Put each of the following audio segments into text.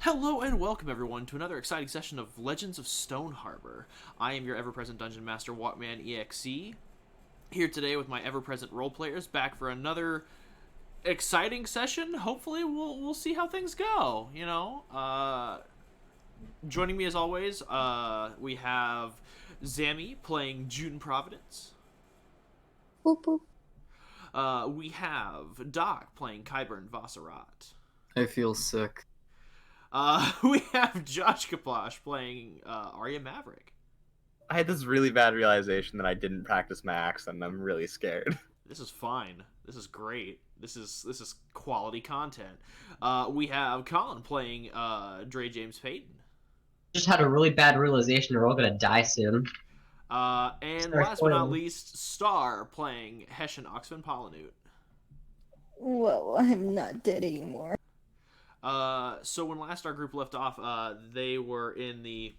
Hello and welcome everyone to another exciting session of Legends of Stoneharbor. I am your ever-present Dungeon Master Walkman EXE, here today with my ever-present role players, back for another exciting session. Hopefully we'll see how things go, Joining me as always, we have Zammy playing June Providence. Boop, boop. We have Doc playing Kyburn Vosserat. I feel sick. We have Josh Kaposh playing Arya Maverick. I had this really bad realization that I didn't practice my accent, and I'm really scared. This is fine. This is great. This is quality content. We have Colin playing Dray James Payton. Just had a really bad realization we're all gonna die soon. And last but not least, Star playing Hessian Oxfin Polynute. Well, I'm not dead anymore. So when last our group left off, they were in the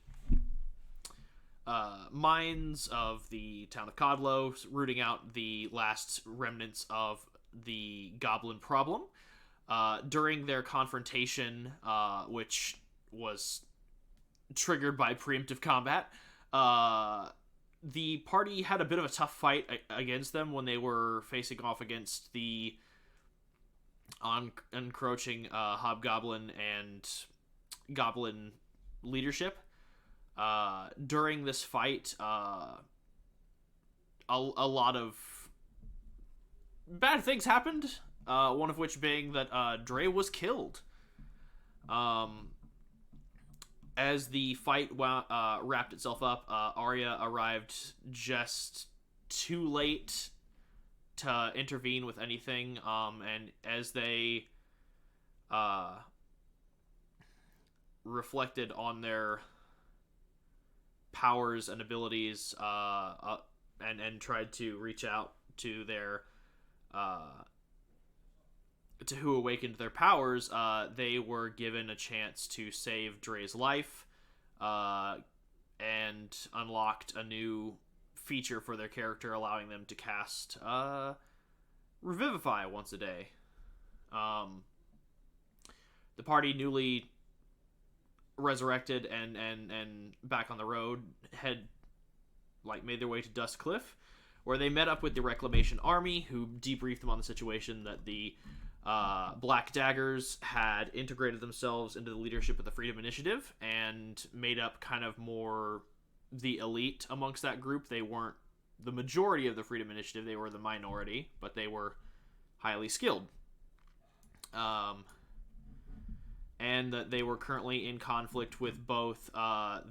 mines of the town of Codlow, rooting out the last remnants of the goblin problem. During their confrontation, which was triggered by preemptive combat, the party had a bit of a tough fight against them when they were facing off against the encroaching hobgoblin and goblin leadership. During this fight, a lot of bad things happened, one of which being that Dray was killed. As the fight wrapped itself up, Arya arrived just too late to intervene with anything, and as they reflected on their powers and abilities, and tried to reach out to their to who awakened their powers, they were given a chance to save Dray's life, and unlocked a new feature for their character, allowing them to cast Revivify once a day. The party, newly resurrected and back on the road, made their way to Dustcliff, where they met up with the Reclamation Army, who debriefed them on the situation that the Black Daggers had integrated themselves into the leadership of the Freedom Initiative and made up kind of more the elite amongst that group. They weren't the majority of the Freedom Initiative, they were the minority, but they were highly skilled. And that they were currently in conflict with both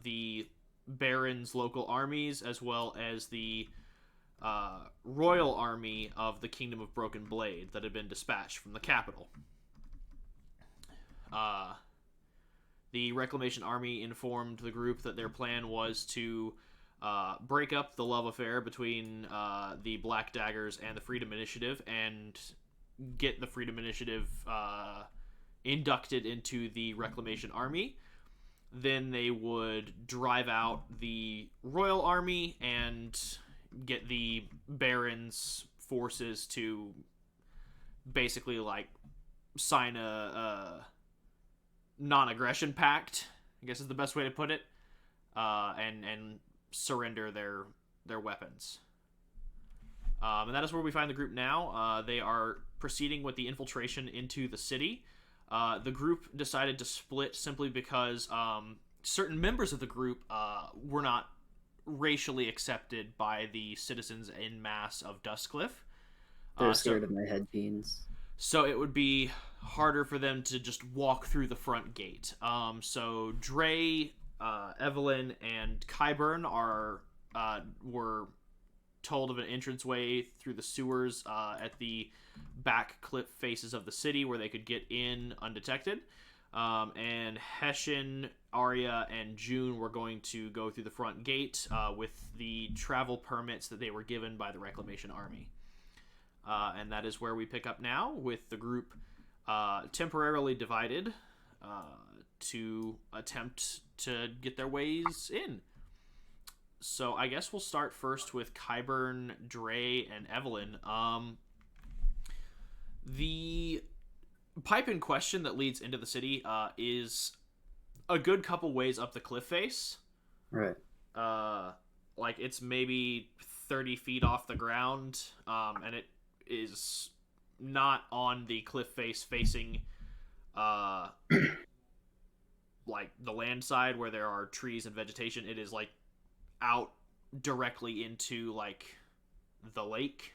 the Baron's local armies as well as the royal army of the Kingdom of Broken Blade that had been dispatched from the capital. The Reclamation Army informed the group that their plan was to break up the love affair between the Black Daggers and the Freedom Initiative and get the Freedom Initiative inducted into the Reclamation Army. Then they would drive out the Royal Army and get the Baron's forces to basically sign a non-aggression pact, I guess is the best way to put it, and surrender their weapons. And that is where we find the group now. They are proceeding with the infiltration into the city. The group decided to split simply because certain members of the group were not racially accepted by the citizens en masse of Dustcliff. They're scared of my head beans. So it would be harder for them to just walk through the front gate. So Dray, Evelyn, and Kyburn were told of an entranceway through the sewers at the back cliff faces of the city where they could get in undetected. And Hessian, Arya, and June were going to go through the front gate with the travel permits that they were given by the Reclamation Army. And that is where we pick up now, with the group temporarily divided to attempt to get their ways in. So I guess we'll start first with Kyburn, Dray, and Evelyn. The pipe in question that leads into the city is a good couple ways up the cliff face. Right. Like it's maybe 30 feet off the ground, and it is not on the cliff face facing, like the land side where there are trees and vegetation. It is like out directly into like the lake.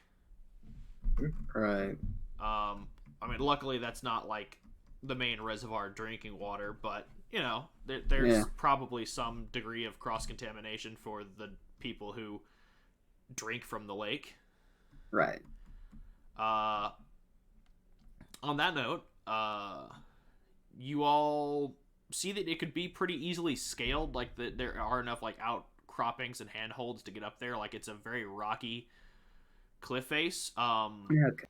Right. I mean, luckily that's not like the main reservoir drinking water, but you know, there's probably some degree of cross contamination for the people who drink from the lake. Right. On that note, you all see that it could be pretty easily scaled. Like there are enough like outcroppings and handholds to get up there. Like it's a very rocky cliff face. Okay.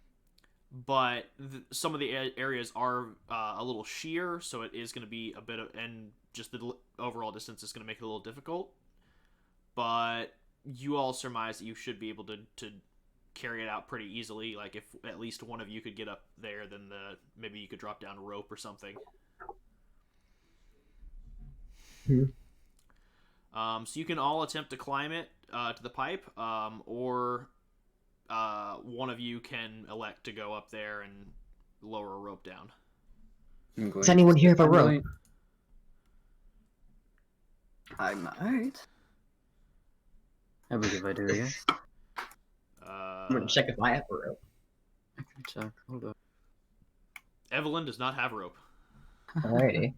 But some of the areas are a little sheer, so it is going to be a bit of, and just the overall distance is going to make it a little difficult. But you all surmise that you should be able to carry it out pretty easily. Like if at least one of you could get up there, then maybe you could drop down a rope or something. So you can all attempt to climb it to the pipe, or one of you can elect to go up there and lower a rope down. Does anyone here have a rope? I might. I believe I do, yes. I'm gonna check if I have a rope. I can check. Hold up. Evelyn does not have a rope. Alrighty.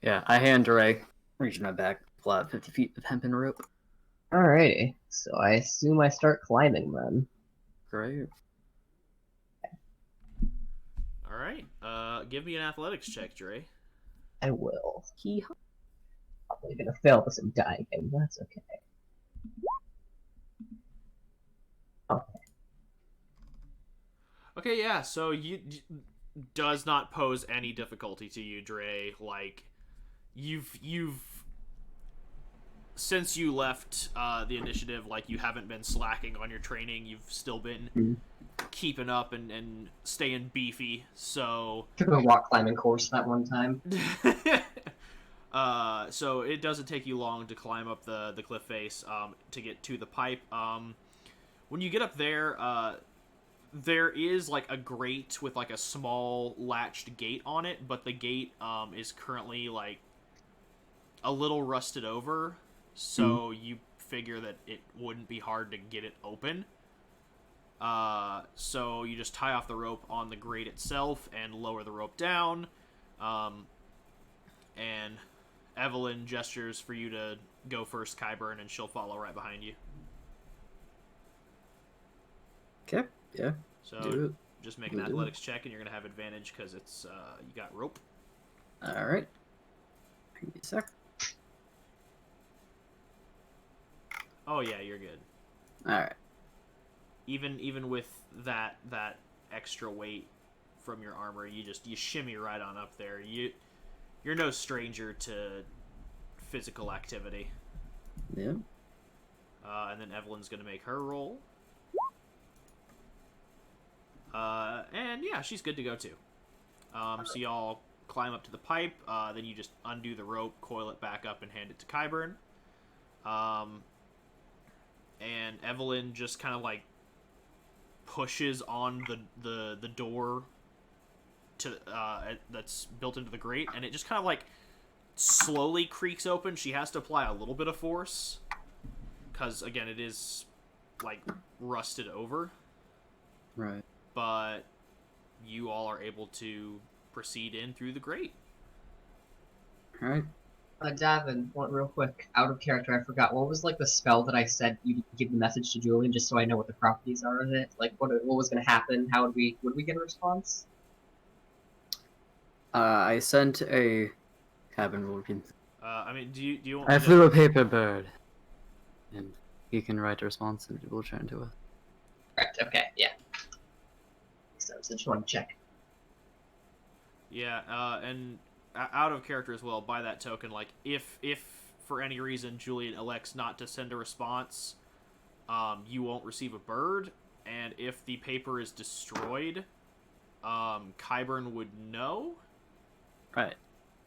Yeah, I hand Dray. Reach my back, pull out 50 feet of hempen rope. Alrighty. So I assume I start climbing then. Great. All right. Give me an athletics check, Dray. I will. Probably gonna fail this and die again, but that's okay. Okay. Okay, yeah. So does not pose any difficulty to you, Dray. Like you've since you left the initiative, like you haven't been slacking on your training. You've still been keeping up and staying beefy. So Took a rock climbing course that one time. so it doesn't take you long to climb up the cliff face to get to the pipe. When you get up there, there is like a grate with like a small latched gate on it, but the gate is currently like a little rusted over, so you figure that it wouldn't be hard to get it open. So you just tie off the rope on the grate itself and lower the rope down. And Evelyn gestures for you to go first, Kyburn, and she'll follow right behind you. Okay, yeah. So just make an athletics check, and you're gonna have advantage because it's you got rope. All right. Give me a sec. Oh yeah, you're good. All right. Even with that extra weight from your armor, you shimmy right on up there. You're no stranger to physical activity. Yeah. And then Evelyn's gonna make her roll. And yeah, she's good to go too. So y'all climb up to the pipe. Then you just undo the rope, coil it back up, and hand it to Kyburn. And Evelyn just kind of like pushes on the door to that's built into the grate, and it just kind of like slowly creaks open. She has to apply a little bit of force because again, it is like rusted over. Right. But you all are able to proceed in through the grate. All right. Davin, real quick, out of character, I forgot. What was like the spell that I said you give the message to Julian, just so I know what the properties are of it? Like, what was going to happen? How would we get a response? I sent a cabin will repeat. I mean, do you want? I flew a paper bird, and he can write a response, and it will turn to a. Right. Okay. Yeah. So I just want to check. Yeah. And out of character as well. By that token, like if for any reason Julian elects not to send a response, you won't receive a bird, and if the paper is destroyed, Kyburn would know. Right.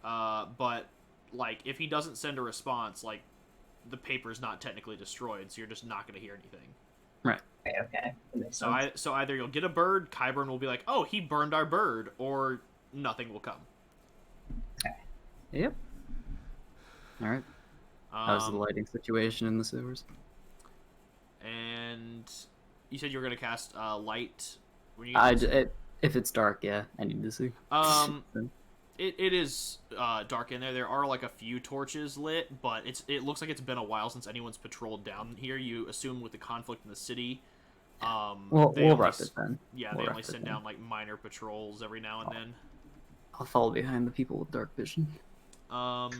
But like, if he doesn't send a response, like, the paper's not technically destroyed, so you're just not going to hear anything. Okay. That makes So sense. so either you'll get a bird, Kyburn will be like, oh, he burned our bird, or nothing will come. Yep. All right. How's the lighting situation in the sewers? And you said you were going to cast light when you get If it's dark, yeah, I need to see. It is dark in there. There are like a few torches lit, but it looks like it's been a while since anyone's patrolled down here. You assume with the conflict in the city, We'll rough it then. Yeah, We'll they only rough it send then. down like minor patrols every now and then. I'll follow behind the people with dark vision. On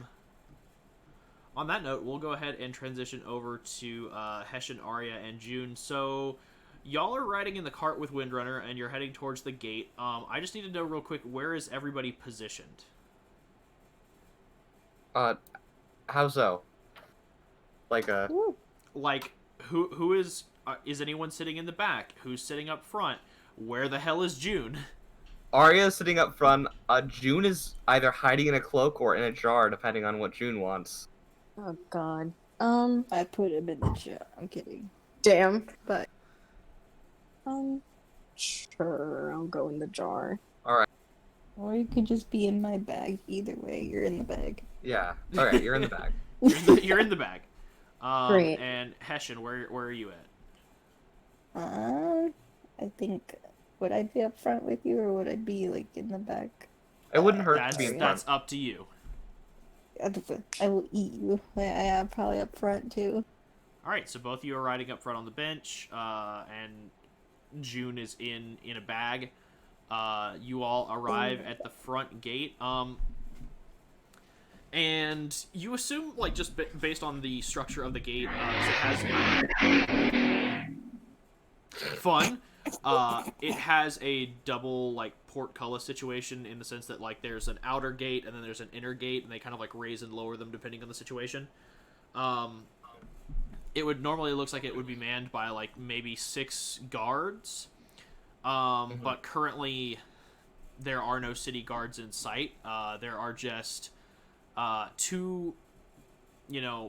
that note, we'll go ahead and transition over to Hessian, Arya, and June. So, y'all are riding in the cart with Windrunner, and you're heading towards the gate. I just need to know real quick, where is everybody positioned? How so? Like Like, who is anyone sitting in the back? Who's sitting up front? Where the hell is June? Arya's sitting up front. June is either hiding in a cloak or in a jar, depending on what June wants. Oh God. I put him in the jar. I'm kidding. Damn. But Sure, I'll go in the jar. or you could just be in my bag. Either way, you're in the bag. Yeah. Alright, you're in the bag. You're in the bag. Great. And Hessian, where are you at? I think, would I be up front with you, or would I be like in the back? It wouldn't hurt to be in front. That's up to you. I will eat you. I'm probably up front too. All right, so both of you are riding up front on the bench, and June is in a bag. You all arrive at the front gate, and you assume, like, just based on the structure of the gate, 'cause it has fun. It has a double, like, portcullis situation in the sense that, like, there's an outer gate and then there's an inner gate, and they kind of, like, raise and lower them depending on the situation. It would normally looks like it would be manned by, like, maybe 6 guards. But currently there are no city guards in sight. There are just 2,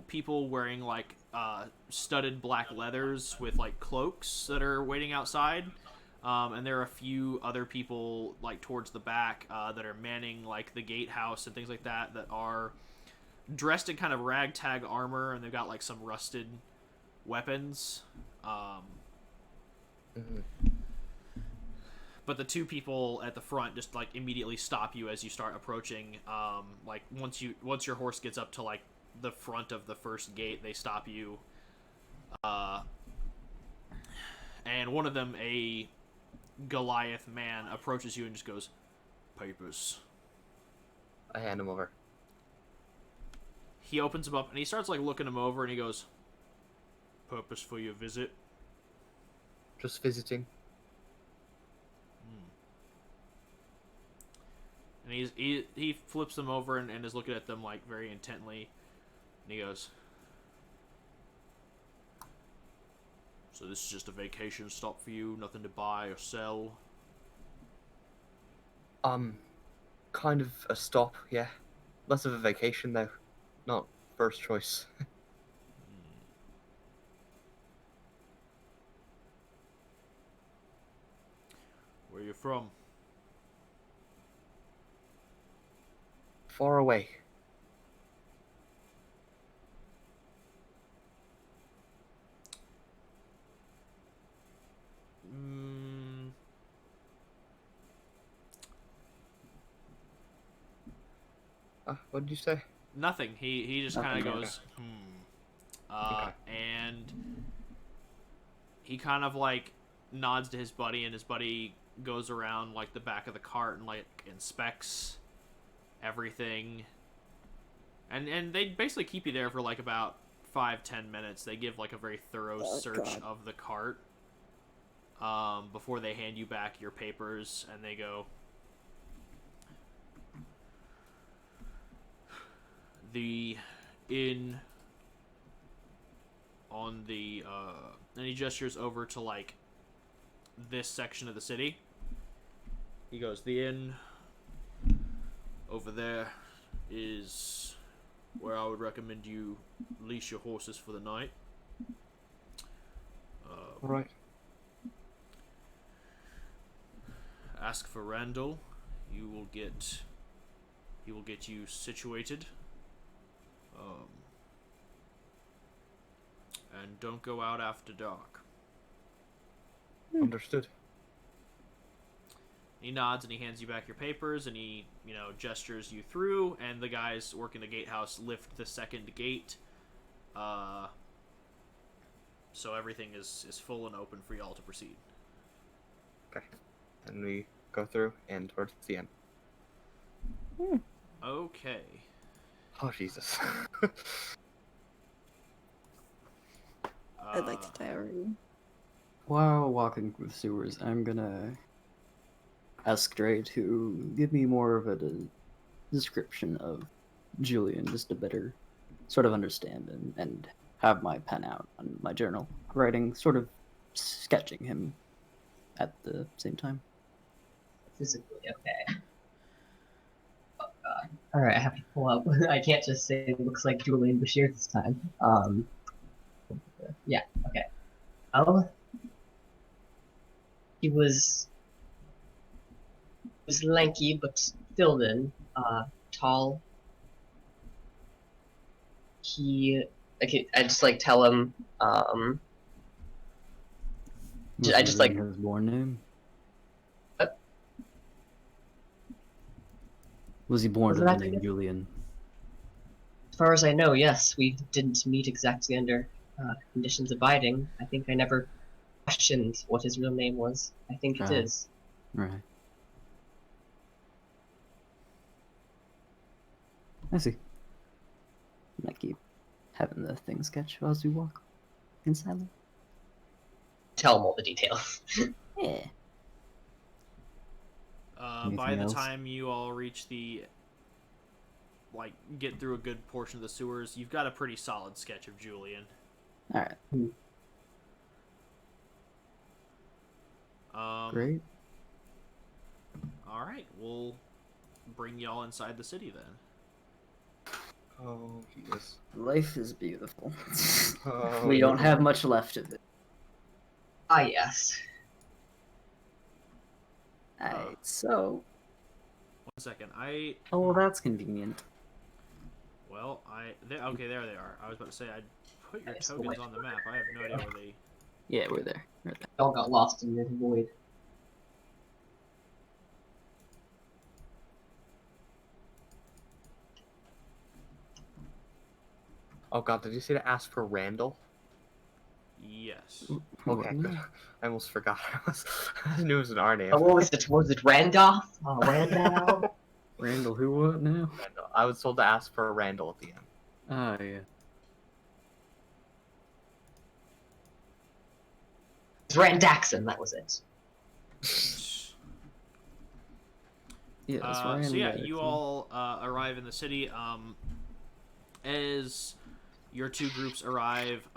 people wearing, like, studded black leathers with, like, cloaks that are waiting outside. And there are a few other people, like, towards the back that are manning, like, the gatehouse and things like that are dressed in kind of ragtag armor, and they've got, like, some rusted weapons. But the 2 people at the front just, like, immediately stop you as you start approaching. Like, once your horse gets up to, like, the front of the first gate, they stop you. And one of them, a Goliath man, approaches you and just goes, "Papers." I hand him over. He opens them up and he starts, like, looking them over, and he goes, "Purpose for your visit?" Just visiting. And he flips them over and is looking at them, like, very intently, and he goes, "So this is just a vacation stop for you? Nothing to buy or sell?" Kind of a stop, yeah. Less of a vacation, though. Not first choice. Where you from? Far away. What did you say? Nothing. He just kind of Nothing. goes, Okay. And he kind of, like, nods to his buddy, and his buddy goes around, like, the back of the cart and, like, inspects everything. And they basically keep you there for, like, about 5-10 minutes. They give, like, a very thorough search of the cart before they hand you back your papers, and they go, "The inn on the and he gestures over to, like, this section of the city. He goes, "The inn over there is where I would recommend you leash your horses for the night. Alright. Ask for Randall. He will get you situated. And don't go out after dark. Understood. He nods and he hands you back your papers and he, gestures you through, and the guys working the gatehouse lift the second gate. So everything is full and open for y'all to proceed. Okay. And we go through and towards the end. Okay. Oh, Jesus. I'd like to die already. While walking through the sewers, I'm gonna ask Dray to give me more of a description of Julian, just to better sort of understand and have my pen out on my journal, writing, sort of sketching him at the same time. Physically, okay. Oh god. Alright, I have to pull up. I can't just say it looks like Julian Bashir this time. Yeah, okay. He was lanky but filled in, tall. I just like tell him, Was I he just, reading like- his born name? What? Was he born Was to that the name again? Julian? as far as I know, yes, we didn't meet exactly under conditions abiding. I think I never questioned what his real name was. I think it is. Right. I see. I keep having the thing sketch as we walk inside. Tell him all the details. Yeah. By Anything the else? time you all reach get through a good portion of the sewers, you've got a pretty solid sketch of Julian. All right. Great. All right, we'll bring y'all inside the city then. Oh, Jesus. Life is beautiful. Oh, We don't yeah. have much left of it. Ah, yes. Alright, so. 1 second. Oh, well, that's convenient. Okay, there they are. I was about to say, I'd put your Nice. tokens on the map. I have no idea where they... Yeah, we're there. We're there. All got lost in the void. Oh, God, did you say to ask for Randall? Yes. Okay, What? good. I almost forgot. I knew it was an R name. Oh, what was it? Was it Randolph? Randall? Randall, who what now? Randall. I was told to ask for Randall at the end. Ah, yeah. It's Randaxon, that was it. Yeah, that's So Randall. yeah, you all arrive in the city. As your two groups arrive,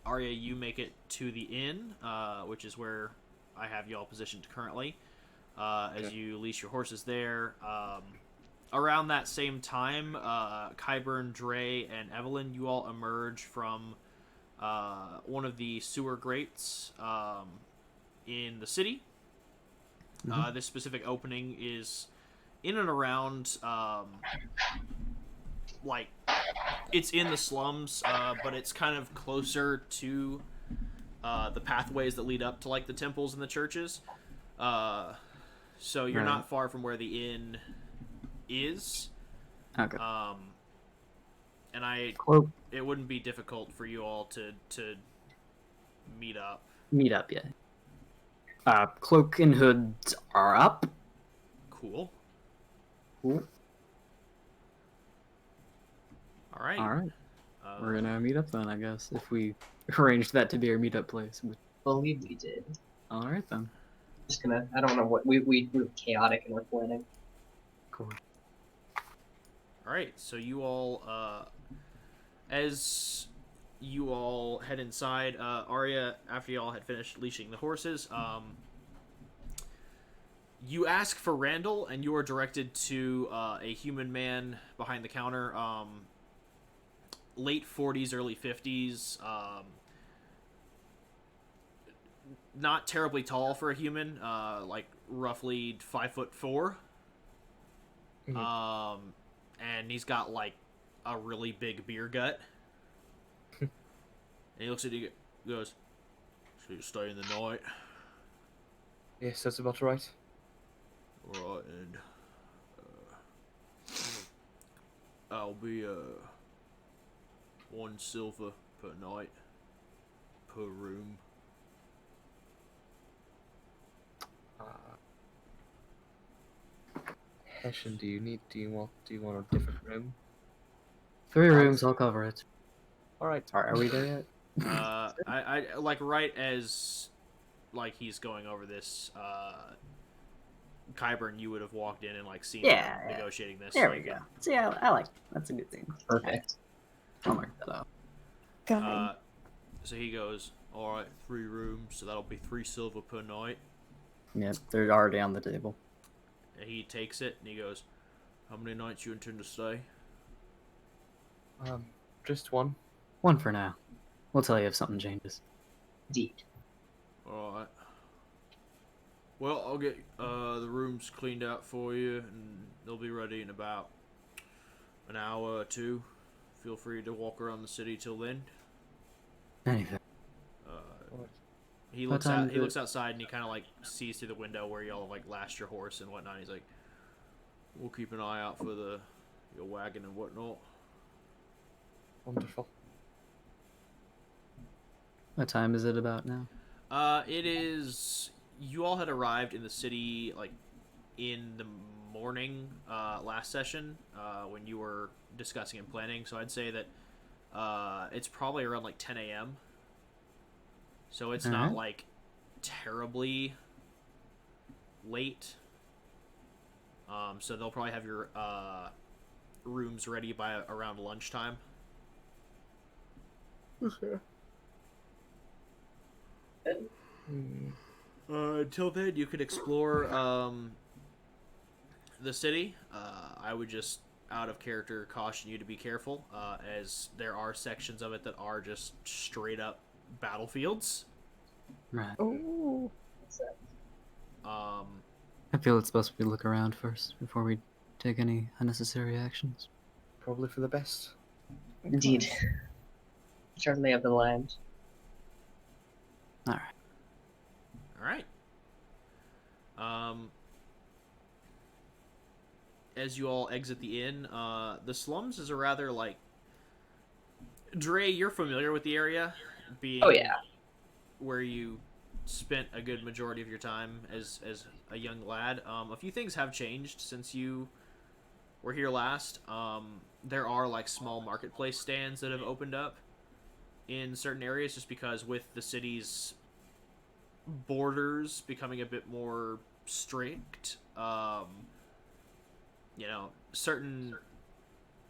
Arya, you make it to the inn, which is where I have y'all positioned currently. As Okay. you leash your horses there. Around that same time, Kyburn, Dray, and Evelyn, you all emerge from one of the sewer grates in the city. This specific opening is in and around, it's in the slums, but it's kind of closer to the pathways that lead up to the temples and the churches. So you're Right. not far from where the inn is. Okay. And Cloak. it wouldn't be difficult for you all to meet up. Meet up, yeah. Cloak and hood are up. Cool. Cool. All right. Alright. We're gonna meet up then, I guess, if we arranged that to be our meetup place. But... Believe we did. Alright then. Just gonna, I don't know what, we were chaotic in our planning. Cool. All right. So you all, as you all head inside, Arya, after you all had finished leashing the horses, You ask for Randall, and you are directed to a human man behind the counter. Late 40s, early 50s. Not terribly tall for a human. Like roughly 5'4". And he's got like a really big beer gut. And he looks at you, goes, "So you stay in the night?" Yes, that's about right. Alright, and I'll be 1 silver per night per room. Hessian, do you want a different room? 3 rooms, I'll cover it. All right. Are we there yet? I like right as like he's going over this, Kyburn, you would have walked in and like seen him negotiating this. There we go. See, I like that's a good thing. Perfect. I'll mark that up. God. So he goes, "All right, 3 rooms, so that'll be 3 silver per night." Yeah, they're already on the table. And he takes it and he goes, "How many nights you intend to stay?" Just 1. 1 for now. We'll tell you if something changes. Indeed. All right. Well, I'll get the rooms cleaned out for you, and they'll be ready in about an hour or 2. Feel free to walk around the city till then. Anything. He What looks time out. is He it? looks outside, and he kind of like sees through the window where y'all have like lashed your horse and whatnot. He's like, "We'll keep an eye out for your wagon and whatnot." Wonderful. What time is it about now? It is. You all had arrived in the city like in the morning last session when you were discussing and planning. So I'd say that it's probably around like 10 a.m. So it's not Alright. like terribly late. So they'll probably have your rooms ready by around lunchtime. Okay. Until then, you could explore the city. I would just, out of character, caution you to be careful, as there are sections of it that are just straight up battlefields. Right. Oh. I feel it's best we look around first before we take any unnecessary actions. Probably for the best. Indeed. Certainly of the land. All right. All right. As you all exit the inn, the slums is a rather like. Dray, you're familiar with the area, being Oh yeah. where you spent a good majority of your time as a young lad. A few things have changed since you were here last. There are like small marketplace stands that have opened up in certain areas, just because with the city's borders becoming a bit more strict, certain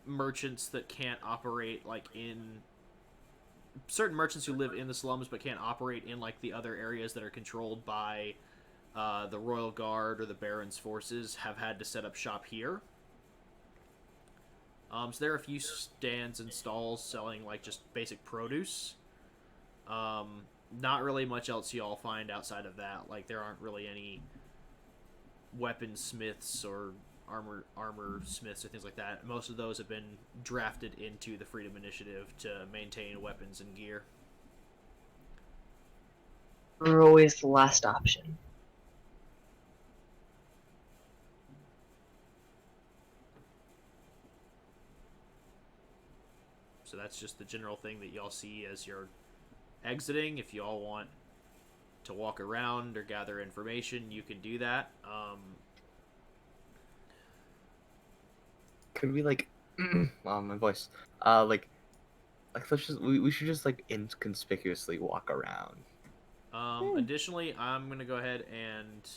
merchants that can't operate like in certain merchants who live in the slums but can't operate in like the other areas that are controlled by the Royal Guard or the Baron's forces have had to set up shop here. So there are a few stands and stalls selling like just basic produce. Not really much else y'all find outside of that. Like there aren't really any weaponsmiths or armor smiths or things like that. Most of those have been drafted into the Freedom Initiative to maintain weapons and gear. We're always the last option. So that's just the general thing that y'all see as you're exiting. If y'all want to walk around or gather information, you can do that. Could we like, my voice, let's just we should just like inconspicuously walk around. Additionally, I'm gonna go ahead and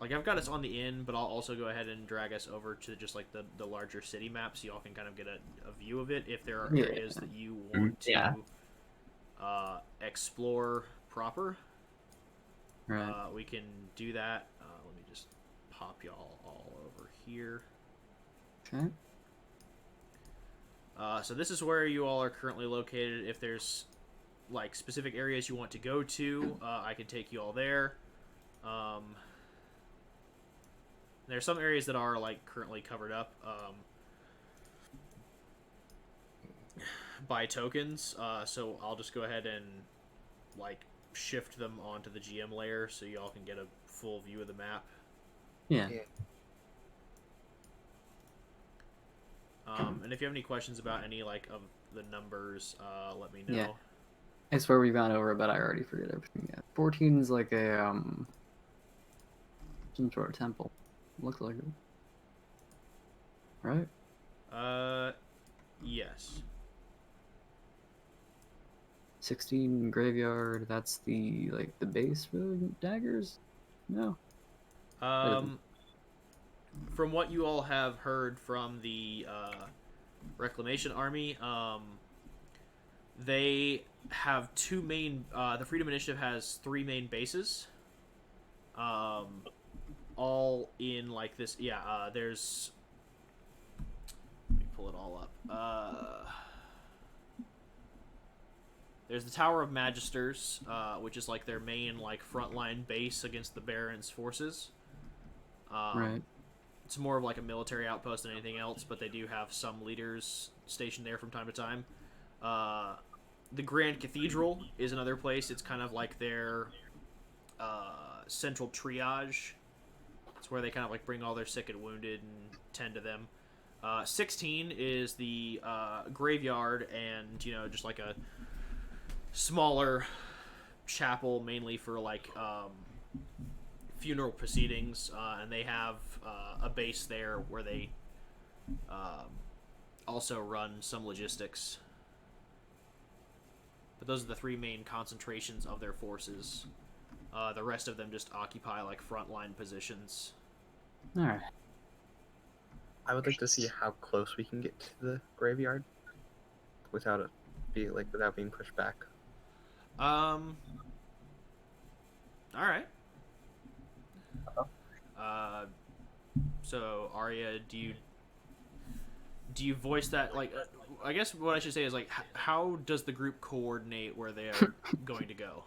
like I've got us on the inn, but I'll also go ahead and drag us over to just like the larger city map, so y'all can kind of get a view of it. If there are areas that you want to explore proper, Right. we can do that. Let me pop y'all all over here. Okay. So this is where you all are currently located. If there's like specific areas you want to go to, I can take you all there. There are some areas that are like currently covered up by tokens. So I'll just go ahead and like shift them onto the GM layer so y'all can get a full view of the map. Yeah. And if you have any questions about any like of the numbers, let me know. Yeah. I swear we've gone over it, but I already forget everything. Yeah. 14 is like a some sort of temple. Looks like it. Right? Yes. 16 graveyard, that's the like the base for the daggers? No. From what you all have heard from the Reclamation Army, they have two main. The Freedom Initiative has three main bases. All in like this. Yeah. There's. Let me pull it all up. There's the Tower of Magisters, which is like their main like frontline base against the Baron's forces. Right. It's more of like a military outpost than anything else, but they do have some leaders stationed there from time to time. The Grand Cathedral is another place. It's kind of like their central triage. It's where they kind of like bring all their sick and wounded and tend to them. 16 is the graveyard and, you know, just like a smaller chapel mainly for like funeral proceedings, and they have a base there where they also run some logistics. But those are the three main concentrations of their forces. The rest of them just occupy like frontline positions. Alright. I would like to see how close we can get to the graveyard without it without being pushed back. All right. So Arya, do you voice that like? I guess what I should say is like, how does the group coordinate where they are going to go?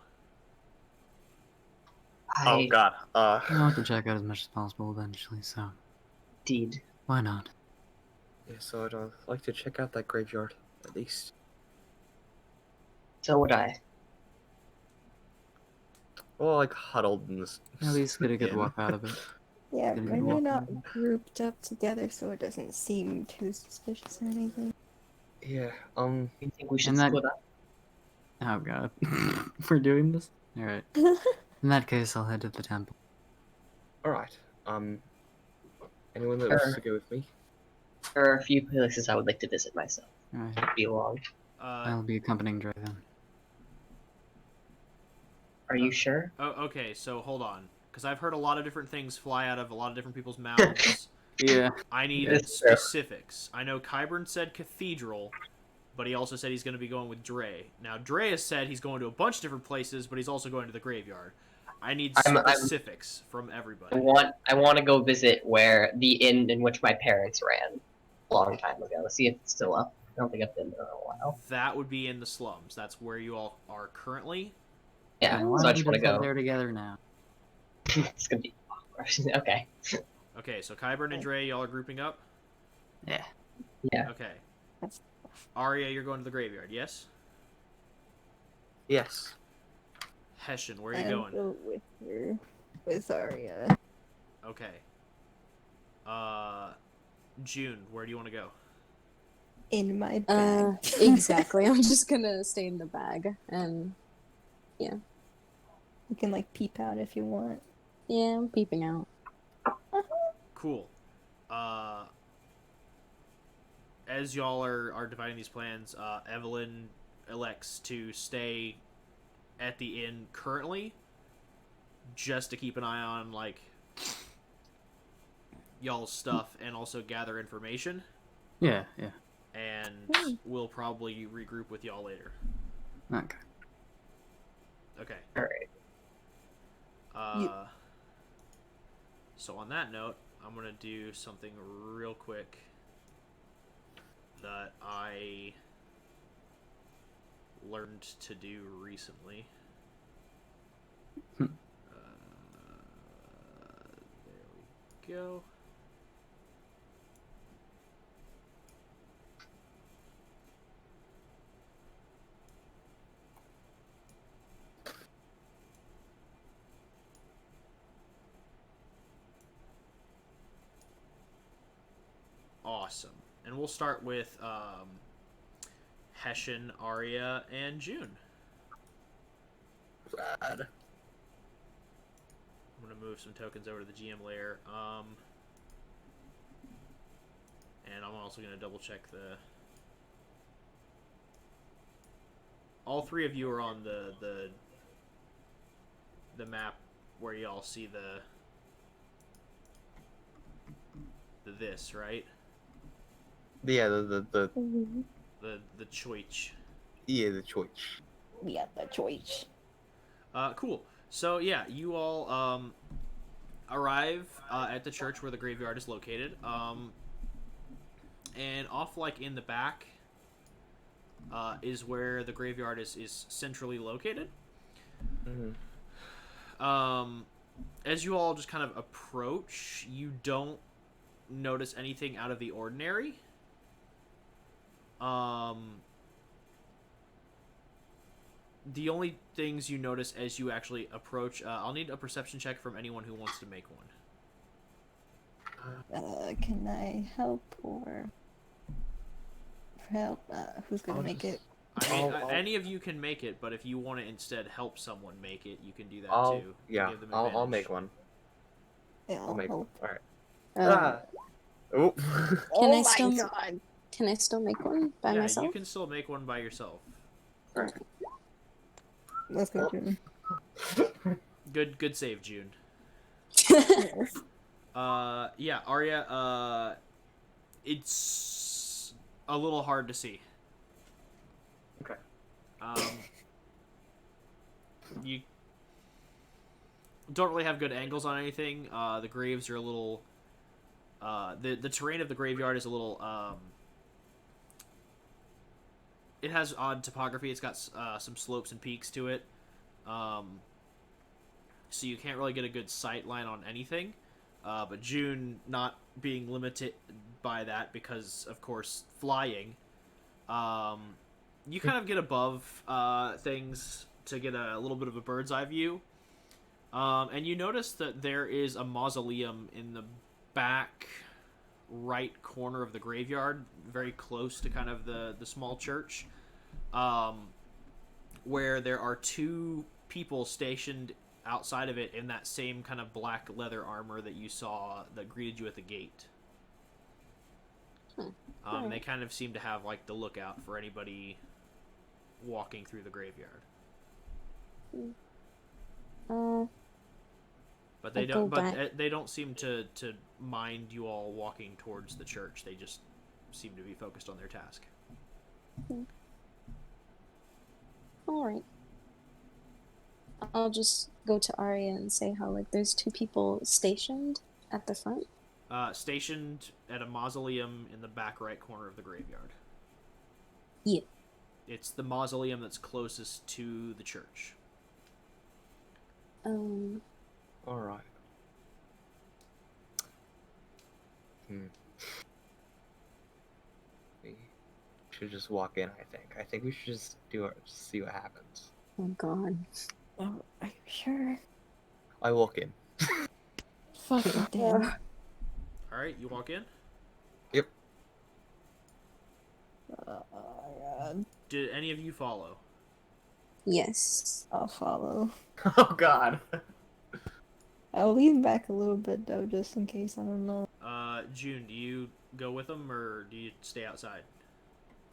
Oh God. I want to check out as much as possible eventually, so Indeed. why not? Yeah, so I'd like to check out that graveyard at least. So would I. Well, like huddled in this. At least get a good in. walk out of it. Yeah, Gonna but be we're walking. not grouped up together, so it doesn't seem too suspicious or anything. Yeah. You think we should And that- split up? Oh god. We're doing this? Alright. In that case, I'll head to the temple. All right. Anyone that wishes to go with me? There are a few places I would like to visit myself. Alright. It'd be long. I'll be accompanying Dray then. Are you sure? Oh, okay. So hold on, because I've heard a lot of different things fly out of a lot of different people's mouths. Yeah. I need That's fair. specifics. I know Kyburn said cathedral, but he also said he's going to be going with Dray. Now, Dray has said he's going to a bunch of different places, but he's also going to the graveyard. I need specifics from everybody. I want to go visit where the inn in which my parents ran a long time ago. Let's see if it's still up. I don't think I've been there in a while. That would be in the slums. That's where you all are currently. Yeah, Why so I don't just we want to head go. there together now? It's gonna be awkward. Okay. Okay, so Kyburn and Dray, y'all are grouping up? Yeah. Yeah. Okay. Arya, you're going to the graveyard, yes? Yes. Hessian, where are you I'll going? go with her. With Arya. Okay. June, where do you want to go? In my bag. Exactly. I'm just gonna stay in the bag and You can like peep out if you want. yeah, I'm peeping out. Cool. As y'all are dividing these plans, Evelyn elects to stay at the inn currently, just to keep an eye on like y'all's stuff and also gather information. Yeah, yeah. And we'll probably regroup with y'all later. Okay. Okay. All right. So on that note, I'm gonna do something real quick that I learned to do recently. There we go. Awesome. And we'll start with Hessian, Arya, and June. Rad. I'm gonna move some tokens over to the GM layer. And I'm also gonna double check the. All three of you are on the map where y'all see the this, right? Yeah, the The choich. yeah, the choice. We got the choice. Cool. So yeah, you all arrive at the church where the graveyard is located. And off like in the back is where the graveyard is centrally located. Mm-hmm. As you all just kind of approach, you don't notice anything out of the ordinary. The only things you notice as you actually approach, I'll need a perception check from anyone who wants to make one. Can I help or help? Who's gonna make it? I mean, I'll- any of you can make it, but if you want to instead help someone make it, you can do that too. Yeah, Give them I'll advantage. make one. Yeah, I'll make one. help. All right. Uh, Oh. Can I my still- God. Can I still make one by Yeah, myself? you can still make one by yourself. Let's go, June. Good save, June. Yes. Yeah, Arya, it's a little hard to see. Okay. You don't really have good angles on anything. The graves are a little, the terrain of the graveyard is a little, it has odd topography. It's got some slopes and peaks to it. So you can't really get a good sight line on anything. But June, not being limited by that because, of course, flying, you kind of get above things to get a little bit of a bird's eye view. And you notice that there is a mausoleum in the back right corner of the graveyard, very close to kind of the small church, where there are two people stationed outside of it in that same kind of black leather armor that you saw that greeted you at the gate. They kind of seem to have like the lookout for anybody walking through the graveyard. But they I'll don't. go But back. they don't seem to mind you all walking towards the church. They just seem to be focused on their task. All right. I'll just go to Arya and say how like there's two people stationed at the front. Stationed at a mausoleum in the back right corner of the graveyard. Yeah. It's the mausoleum that's closest to the church. All right. We should just walk in. I think we should just do it. Just see what happens. Oh God. Oh, are you sure? I walk in. Fucking damn. All right, you walk in. Yep. God. Did any of you follow? Yes. I'll follow. Oh God. I'll lean back a little bit though, just in case. I don't know. June, do you go with them or do you stay outside?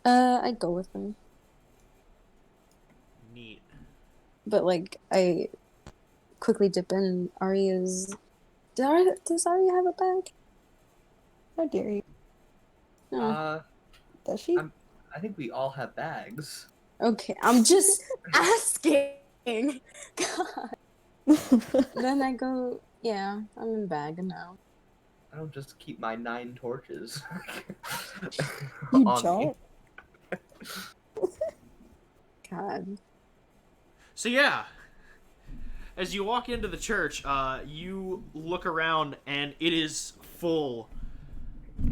I'd go with them, Neat. but like I quickly dip in Arya's. Does Arya have a bag? How dare you? No. Does she? I think we all have bags. Okay, I'm just asking. God. Then I go Yeah, I'm in bag now. I don't just keep my 9 torches You on me. don't? God. So yeah, as you walk into the church, you look around and it is full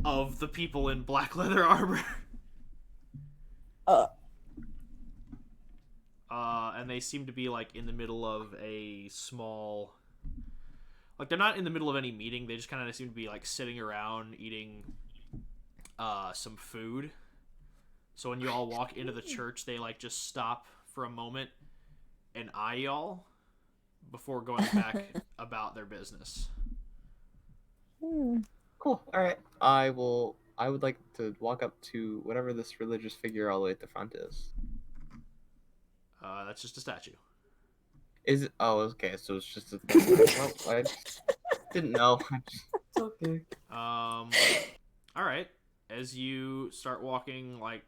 of the people in black leather armor. Uh, And they seem to be like in the middle of a small, like they're not in the middle of any meeting. They just kind of seem to be like sitting around eating some food. So when you all walk into the church, they like just stop for a moment and eye y'all before going back about their business. Cool. All right. I would like to walk up to whatever this religious figure all the way at the front is. That's just a statue. Is it? Oh, okay. So it's just a thing. Well, I didn't know. It's okay. All right. As you start walking like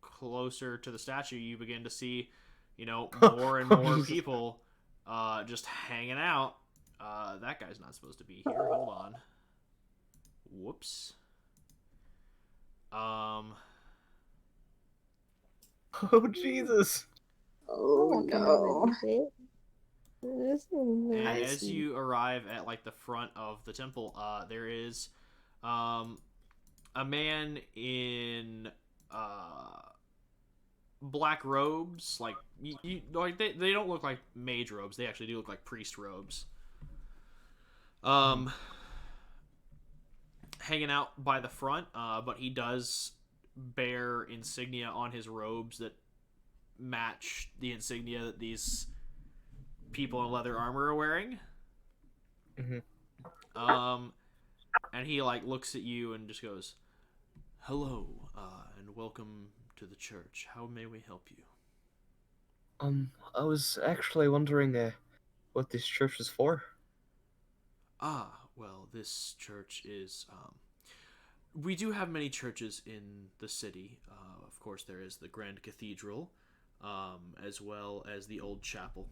closer to the statue, you begin to see, more and more people, just hanging out. That guy's not supposed to be here. Hold on. Whoops. Oh Jesus! Oh no. And I as see. you arrive at like the front of the temple, there is, a man in black robes. Like like they don't look like mage robes. They actually do look like priest robes. Hanging out by the front, but he does bear insignia on his robes that match the insignia that these people in leather armor are wearing. And he like looks at you and just goes, "Hello, and welcome to the church. How may we help you?" I was actually wondering what this church is for. Well, this church is, we do have many churches in the city. Of course, there is the Grand Cathedral, as well as the old chapel.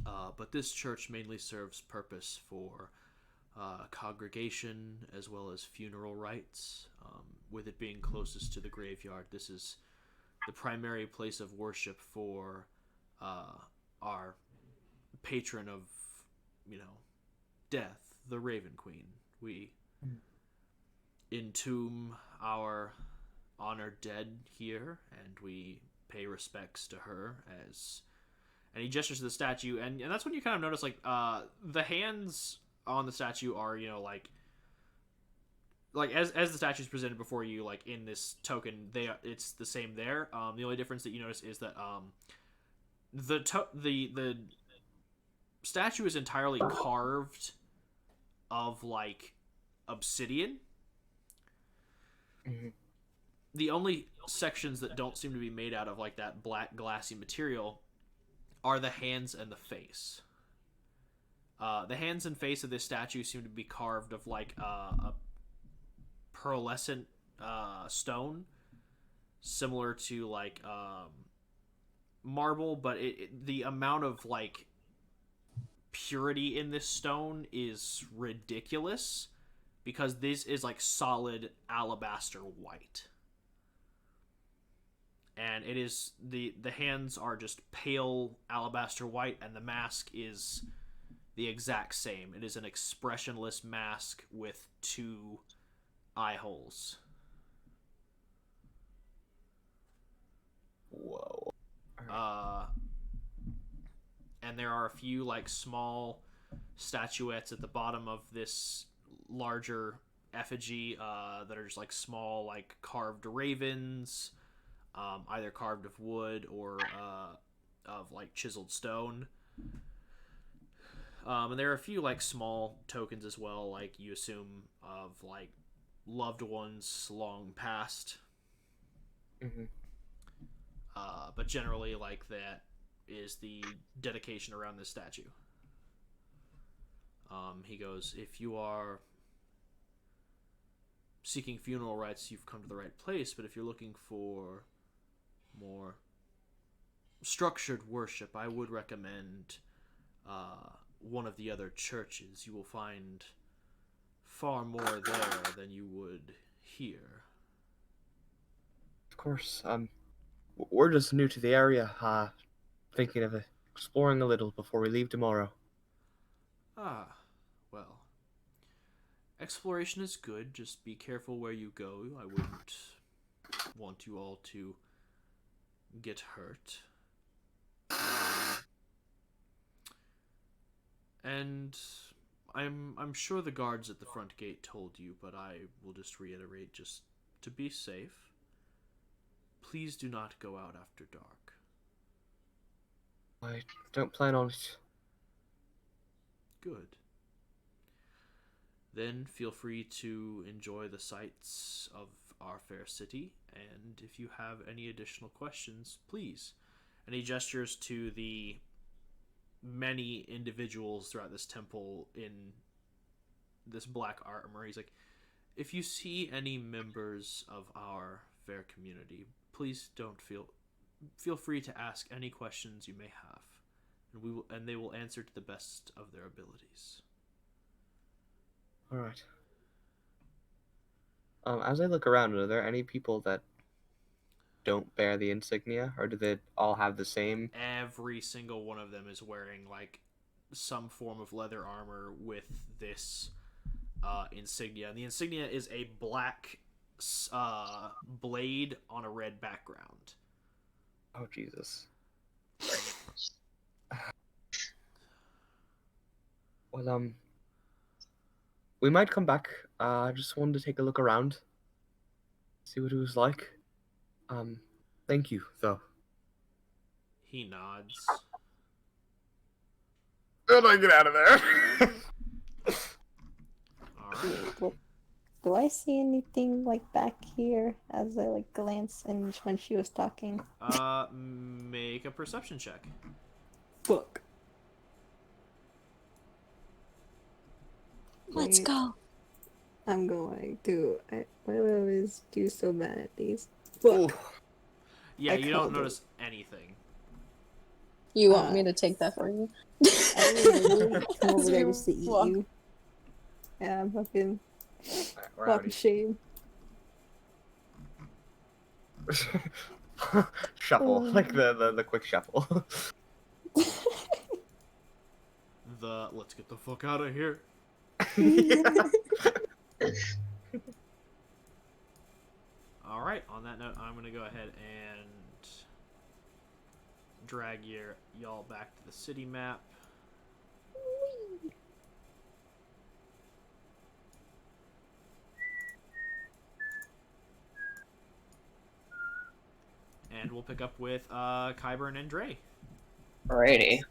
But this church mainly serves purpose for congregation as well as funeral rites. With it being closest to the graveyard, this is the primary place of worship for our patron of, death, the Raven Queen. We entomb our honored dead here, and we pay respects to her as. And he gestures to the statue, and that's when you kind of notice, like, the hands on the statue are, like as the statue is presented before you, like in this token, it's the same there. The only difference that you notice is that the statue is entirely carved of like obsidian. The only sections that don't seem to be made out of like that black glassy material are the hands and the face. The hands and face of this statue seem to be carved of like a pearlescent stone, similar to like marble, but the amount of like purity in this stone is ridiculous because this is like solid alabaster white. And it is the hands are just pale alabaster white, and the mask is the exact same. It is an expressionless mask with 2 eye holes. Whoa. And there are a few like small statuettes at the bottom of this larger effigy that are just like small like carved ravens, either carved of wood or of like chiseled stone. And there are a few like small tokens as well, like you assume of like loved ones long past. But generally, like that is the dedication around this statue. He goes, "If you are seeking funeral rites, you've come to the right place. But if you're looking for more structured worship, I would recommend one of the other churches, you will find far more there than you would here. Of course. We're just new to the area. Thinking of exploring a little before we leave tomorrow. Ah, well. Exploration is good, just be careful where you go. I wouldn't want you all to get hurt. And I'm sure the guards at the front gate told you, but I will just reiterate, just to be safe, please do not go out after dark. I don't plan on it. Good. Then feel free to enjoy the sights of our fair city, and if you have any additional questions, please. And he gestures to the many individuals throughout this temple in this black armor. He's like, if you see any members of our fair community, please don't feel free to ask any questions you may have, and they will answer to the best of their abilities. All right. As I look around, are there any people that don't bear the insignia, or do they all have the same? Every single one of them is wearing like some form of leather armor with this insignia, and the insignia is a black blade on a red background. Oh, Jesus. Well, we might come back. I just wanted to take a look around, see what it was like. Thank you, though. He nods. How do I get out of there? Alright. Well, do I see anything like back here as I like glance and when she was talking? Make a perception check. Fuck. Let's Wait, go. I'm going to. I always do so bad at these. Ooh. Yeah, I you don't called it. notice anything. You want me to take that for you? I literally come over As there we just to eat walk. you. Yeah, I'm fucking We're fucking shame. Shuffle, like the quick shuffle. Let's get the fuck out of here. Alright, on that note, I'm gonna go ahead and drag y'all back to the city map. And we'll pick up with Kyburn and Dray. Alrighty.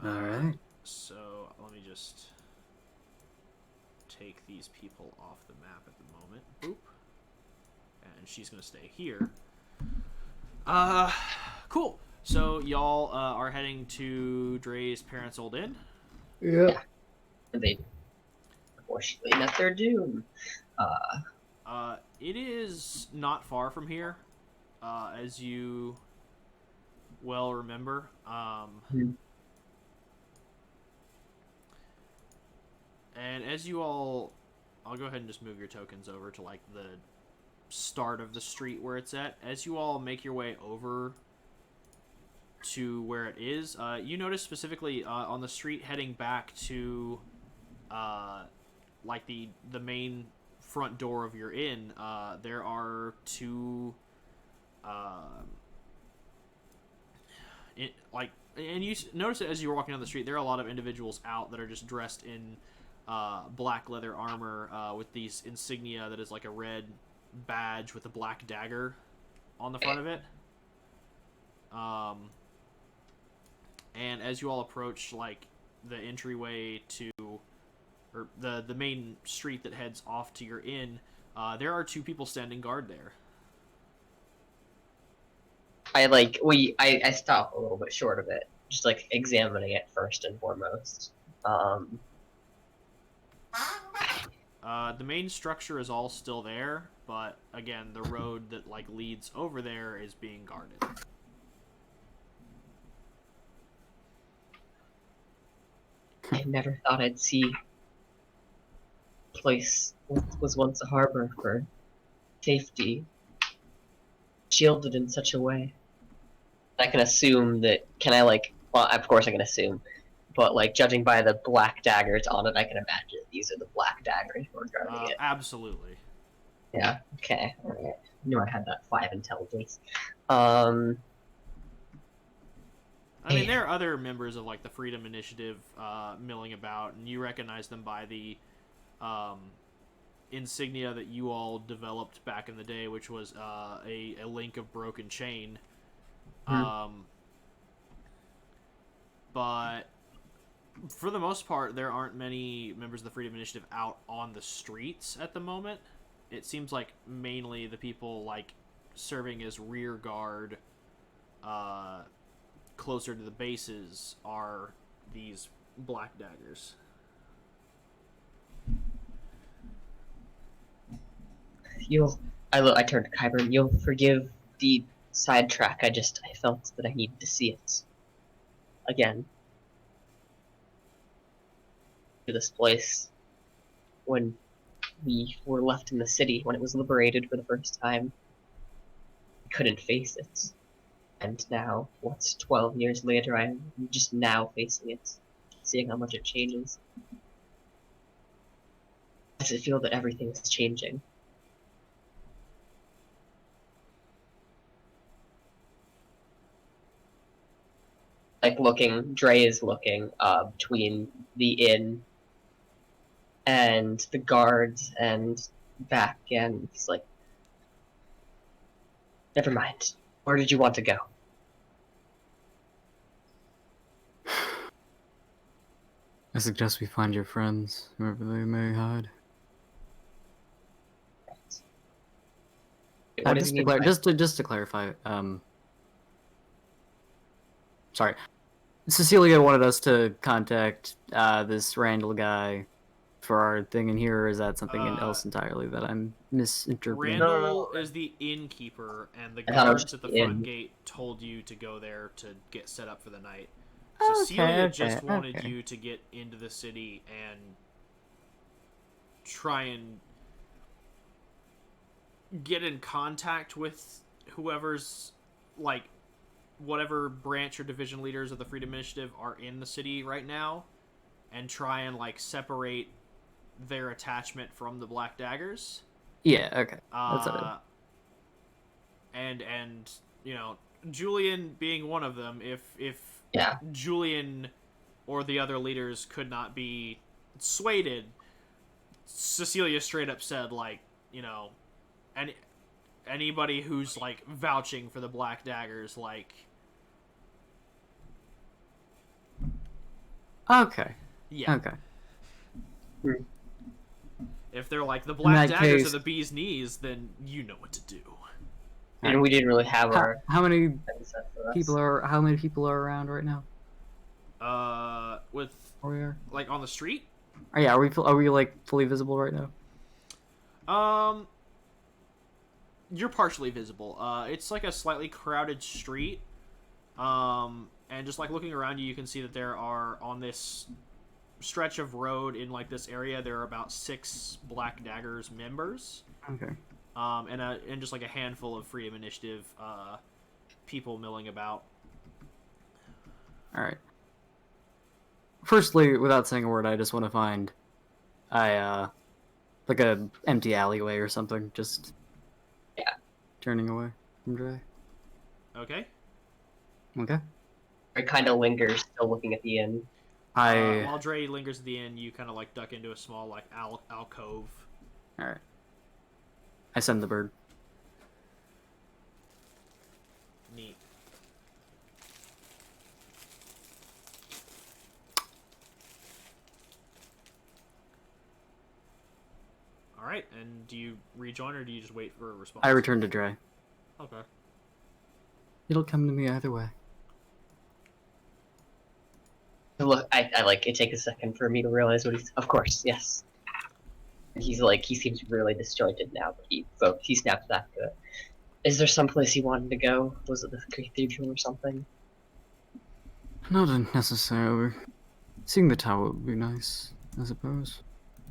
Alright. So let me just take these people off the map at the moment. Boop. And she's gonna stay here. Cool. So y'all are heading to Dray's parents' old inn. Yeah. And they unfortunately met their doom. It is not far from here, as you well remember. And as you all, I'll go ahead and just move your tokens over to like the start of the street where it's at. As you all make your way over to where it is, you notice specifically on the street heading back to like the main front door of your inn, there are two and you notice it as you were walking down the street. There are a lot of individuals out that are just dressed in black leather armor with these insignia that is like a red badge with a black dagger on the front of it. And as you all approach like the entryway to, or the main street that heads off to your inn, there are two people standing guard there. I stop a little bit short of it, just like examining it first and foremost. The main structure is all still there, but again, the road that like leads over there is being guarded. I never thought I'd see a place what was once a harbor for safety shielded in such a way. I can assume that, well, of course I can assume, but like judging by the black daggers on it, I can imagine these are the black daggers who are guarding it. Absolutely. Yeah, okay, alright. Knew I had that 5 intelligence. I mean, there are other members of like the Freedom Initiative milling about, and you recognize them by the insignia that you all developed back in the day, which was a link of broken chain. But for the most part, there aren't many members of the Freedom Initiative out on the streets at the moment. It seems like mainly the people like serving as rear guard closer to the bases are these black daggers. I turned to Kyburn. You'll forgive the sidetrack. I felt that I needed to see it again. To this place when we were left in the city, when it was liberated for the first time. We couldn't face it. And now, 12 years later, I'm just now facing it, seeing how much it changes. I feel that everything's changing. Like Dray is looking between the inn and the guards and back, and he's like, never mind. Where did you want to go? I suggest we find your friends, wherever they may hide. What does he mean by- Just to clarify, sorry. Cecilia wanted us to contact this Randall guy for our thing in here, or is that something else entirely that I'm misinterpreting? Randall is the innkeeper, and the I thought it was guards at the the front inn. gate told you to go there to get set up for the night. Okay, Cecilia just okay, wanted okay. you to get into the city and try and get in contact with whoever's, like, whatever branch or division leaders of the Freedom Initiative are in the city right now, and try and, like, separate their attachment from the Black Daggers. Yeah, okay. That's all right. And you know, Julian being one of them, if Yeah. Julian or the other leaders could not be swayed, Cecilia straight up said, like, you know, anybody who's like vouching for the Black Daggers, like, Okay. yeah, Okay. if they're like the Black that Daggers case- are the bee's knees, then you know what to do. And we didn't really have our How many thing set for us. how many people are around right now? With Where we are? like on the street. Oh, yeah, are we like fully visible right now? You're partially visible. It's like a slightly crowded street. And just like looking around you, you can see that there are, on this stretch of road in like this area, there are about 6 Black Daggers members. Okay. And just like a handful of Freedom Initiative people milling about. All right. Firstly, without saying a word, I just want to find like a empty alleyway or something, just turning away from Dray. Okay. Okay. It kind of lingers, still looking at the inn. While Dray lingers at the end, you kind of like duck into a small like alcove. All right. I send the bird. Neat. All right, and do you rejoin or do you just wait for a response? I return to Dray. Okay. It'll come to me either way. Look, I like it. Take a second for me to realize what he's. Of course, yes. He's like, he seems really disjointed now, but he snaps back to it. Is there some place he wanted to go? Was it the cathedral or something? Not necessarily. Seeing the tower would be nice, I suppose. I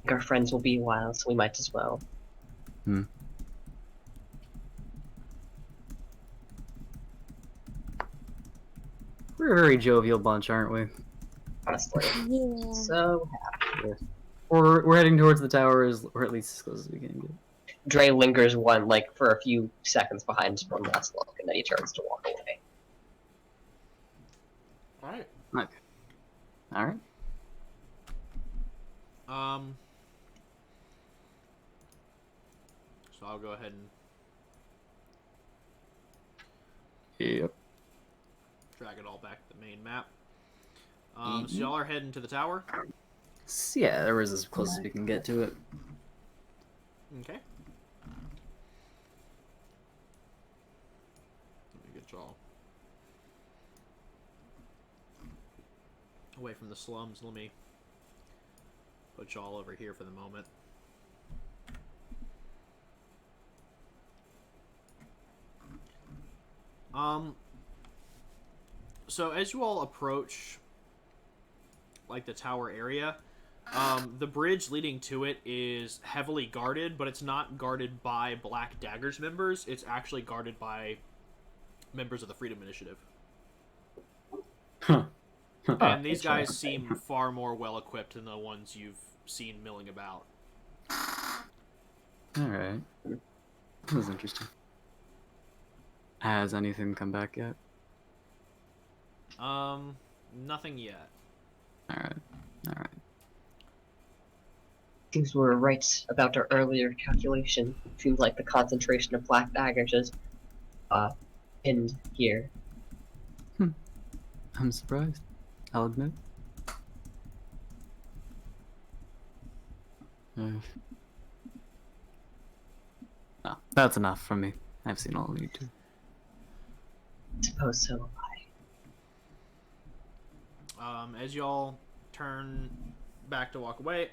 think our friends will be a while, so we might as well. Hmm. We're a very jovial bunch, aren't we? Honestly. Yeah. So, We're heading towards the towers, or at least as close as we can get. Dray lingers for a few seconds behind just one last look, and then he turns to walk away. Alright. Okay. Alright. So I'll go ahead and Yep. drag it all back to the main map. So y'all are heading to the tower. So yeah, there was as close as we can get to it. Okay. Let me get y'all away from the slums. Let me put y'all over here for the moment. So as you all approach, like, the tower area, the bridge leading to it is heavily guarded, but it's not guarded by Black Dagger's members. It's actually guarded by members of the Freedom Initiative. Huh. And these guys seem far more well-equipped than the ones you've seen milling about. Alright. That was interesting. Has anything come back yet? Nothing yet. Alright. Alright. Seems we were right about our earlier calculation. Seems like the concentration of black daggers is, pinned here. I'm surprised. I'll admit. No, that's enough from me. I've seen all you do. Suppose so. As y'all turn back to walk away,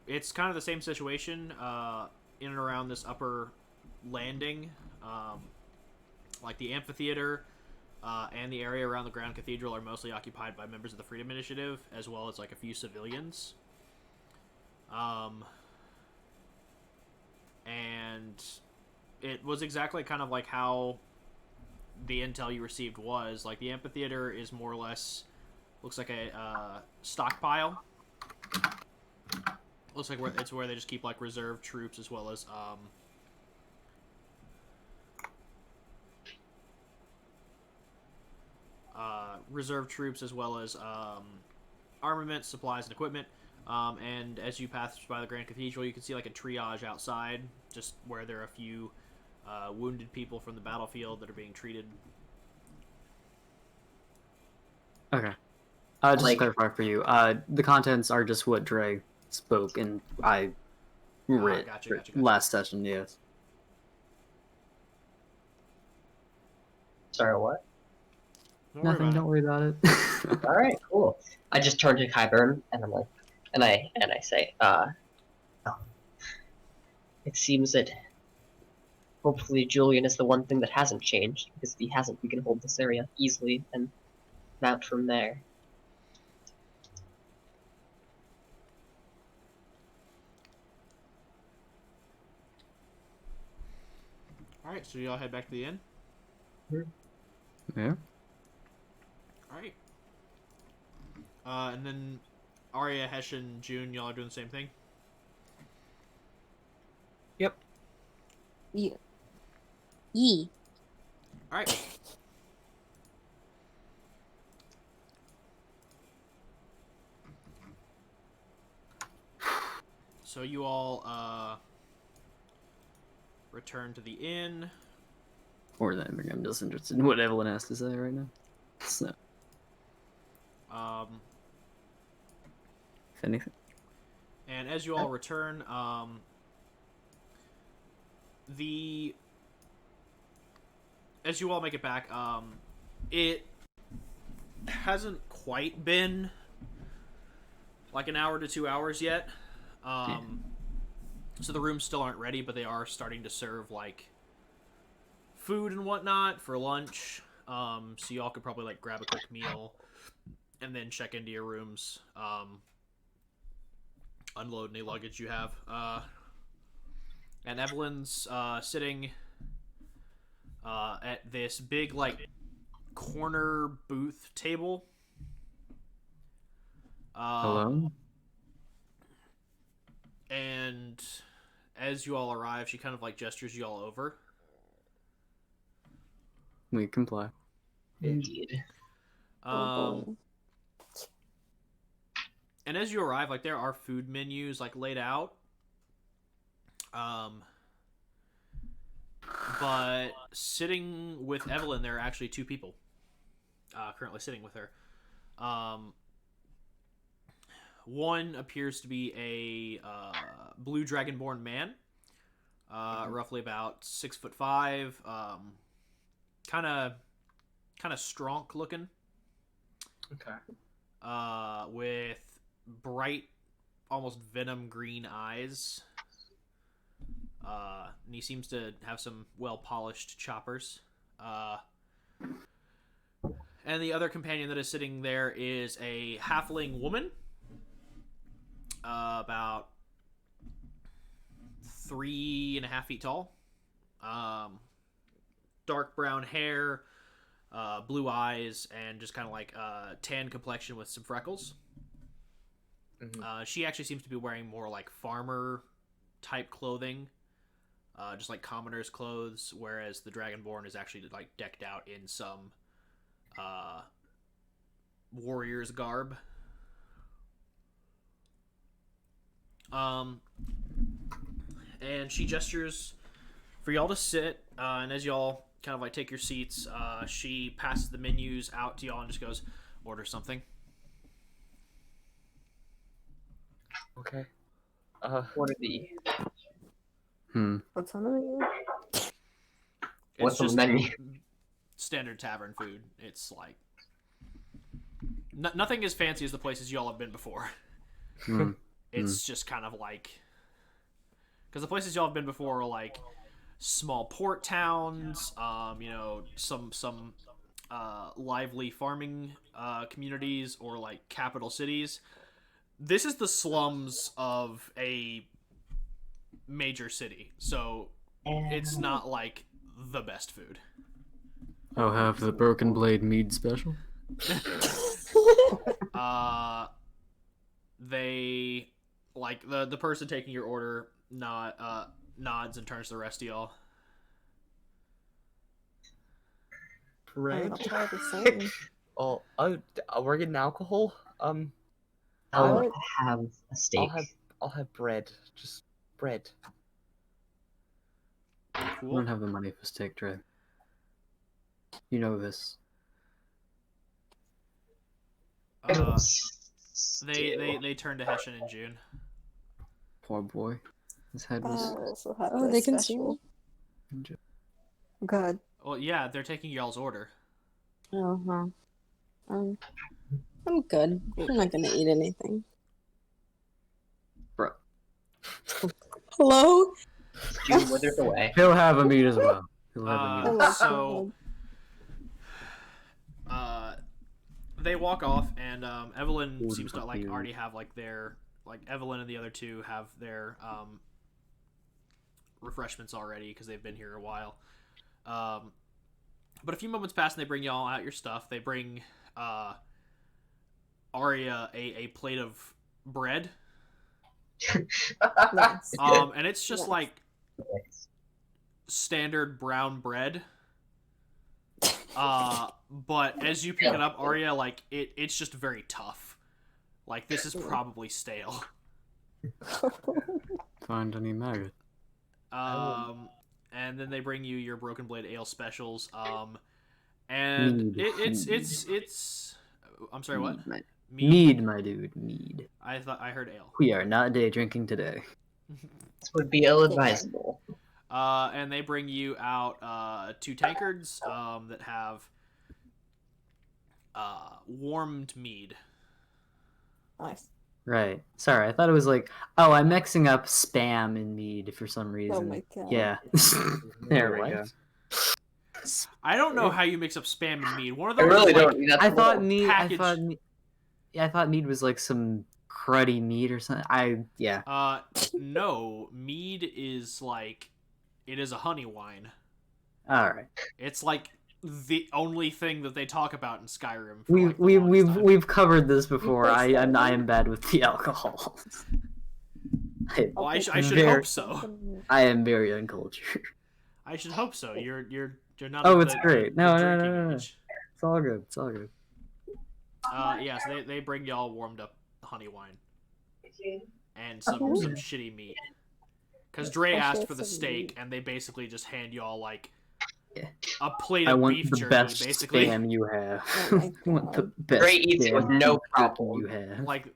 it's kind of the same situation in and around this upper landing. Like the amphitheater and the area around the Grand Cathedral are mostly occupied by members of the Freedom Initiative, as well as like a few civilians. And it was exactly kind of like how the intel you received was. Like, the amphitheater is more or less, looks like a stockpile. Looks like it's where they just keep, like, reserve troops, as well as armament, supplies, and equipment. And as you pass by the Grand Cathedral, you can see like a triage outside, just where there are a few wounded people from the battlefield that are being treated. Okay. Just to clarify for you, the contents are just what Dray spoke and I read Gotcha. last session, yes. Sorry, what? Nothing, don't worry about it. Alright, cool. I just turn to Kyburn and I'm like, and I say, it seems that hopefully Julian is the one thing that hasn't changed, because if he hasn't, we can hold this area easily and mount from there. Alright, so y'all head back to the inn? Yeah. Alright. And then Arya, Hesh, and June, y'all are doing the same thing? Yep. Yee. Alright. So you all, return to the inn. Or that I'm just interested in what Evelyn has to say right now. So, if anything. And as you all return, as you all make it back, it hasn't quite been like an hour to 2 hours yet. So the rooms still aren't ready, but they are starting to serve like food and whatnot for lunch. So y'all could probably like grab a quick meal and then check into your rooms. Unload any luggage you have. And Evelyn's sitting at this big, like, corner booth table. Hello? And as you all arrive, she kind of, like, gestures you all over. We comply. Indeed. And as you arrive, like, there are food menus, like, laid out. But sitting with Evelyn, there are actually two people currently sitting with her. One appears to be a blue dragonborn man, roughly about 6'5", kind of stronk looking. Okay. With bright, almost venom green eyes. And he seems to have some well-polished choppers. And the other companion that is sitting there is a halfling woman. About 3.5 feet tall. Dark brown hair, blue eyes, and just kind of like tan complexion with some freckles. Mm-hmm. She actually seems to be wearing more like farmer type clothing, just like commoner's clothes, whereas the Dragonborn is actually like decked out in some warrior's garb. And she gestures for y'all to sit, and as y'all kind of like take your seats, she passes the menus out to y'all and just goes, "Order something." Okay. What are the... What's on the menu? What's on the menu? Standard tavern food. It's like nothing as fancy as the places y'all have been before. It's just kind of like, because the places y'all have been before are like small port towns, you know, some lively farming communities, or like capital cities. This is the slums of a major city, so it's not like the best food. I'll have the Broken Blade mead special. They, like, the person taking your order nods and turns to the rest of y'all. Bread. I'll try the same. Oh, we're getting alcohol. I'll have a steak. I'll have bread. Just bread. I Cool. don't have the money for steak, Dray. You know this. They turn to Hessian and June. Poor boy. His head was... Also have Oh, the they can special. see. Good. Well, yeah, they're taking y'all's order. Oh, well. I'm good. I'm not gonna eat anything. Bro. Hello? June withers away. He'll have a meat as well. He'll have a meat. So, they walk off, and Evelyn seems to like already have like their, like, Evelyn and the other two have their refreshments already because they've been here a while. But a few moments pass and they bring y'all out your stuff. They bring Arya a plate of bread. Nice. And it's just Nice. like standard brown bread. But as you pick it up, Arya, like, it's just very tough. Like, this is probably stale. Find any maggot. And then they bring you your Broken Blade Ale specials. And it's I'm sorry, what? Mead, my dude, mead. I thought I heard ale. We are not day drinking today. This would be ill-advisable. And they bring you out 2 tankards that have warmed mead. Nice. Right. Sorry, I thought it was like, oh, I'm mixing up spam and mead for some reason. my God. Yeah. There we go. I don't know how you mix up spam and mead. One of I those really is like, don't. That's I a thought little- mead. package- I thought mead was like some cruddy meat or something. no, mead is like, it is a honey wine. All right. It's like the only thing that they talk about in Skyrim. For We've like the we've longest we've time. we've covered this before. I Place am that. bad with the alcohol. Well, I should Very- hope so. I am very uncultured. I should hope so. You're not. Oh, of it's the- great. the No, no, drinking no, no. age. It's all good. It's all good. Yeah, so they bring y'all warmed up honey wine and some Ooh. shitty meat. Because Dray I asked should for the say steak, meat. and they basically just hand y'all like Yeah. a plate I of want beef the jerky, best basically. spam you have. Oh my I want the God. best Dray eats it with spam no jerky problem. you have. Like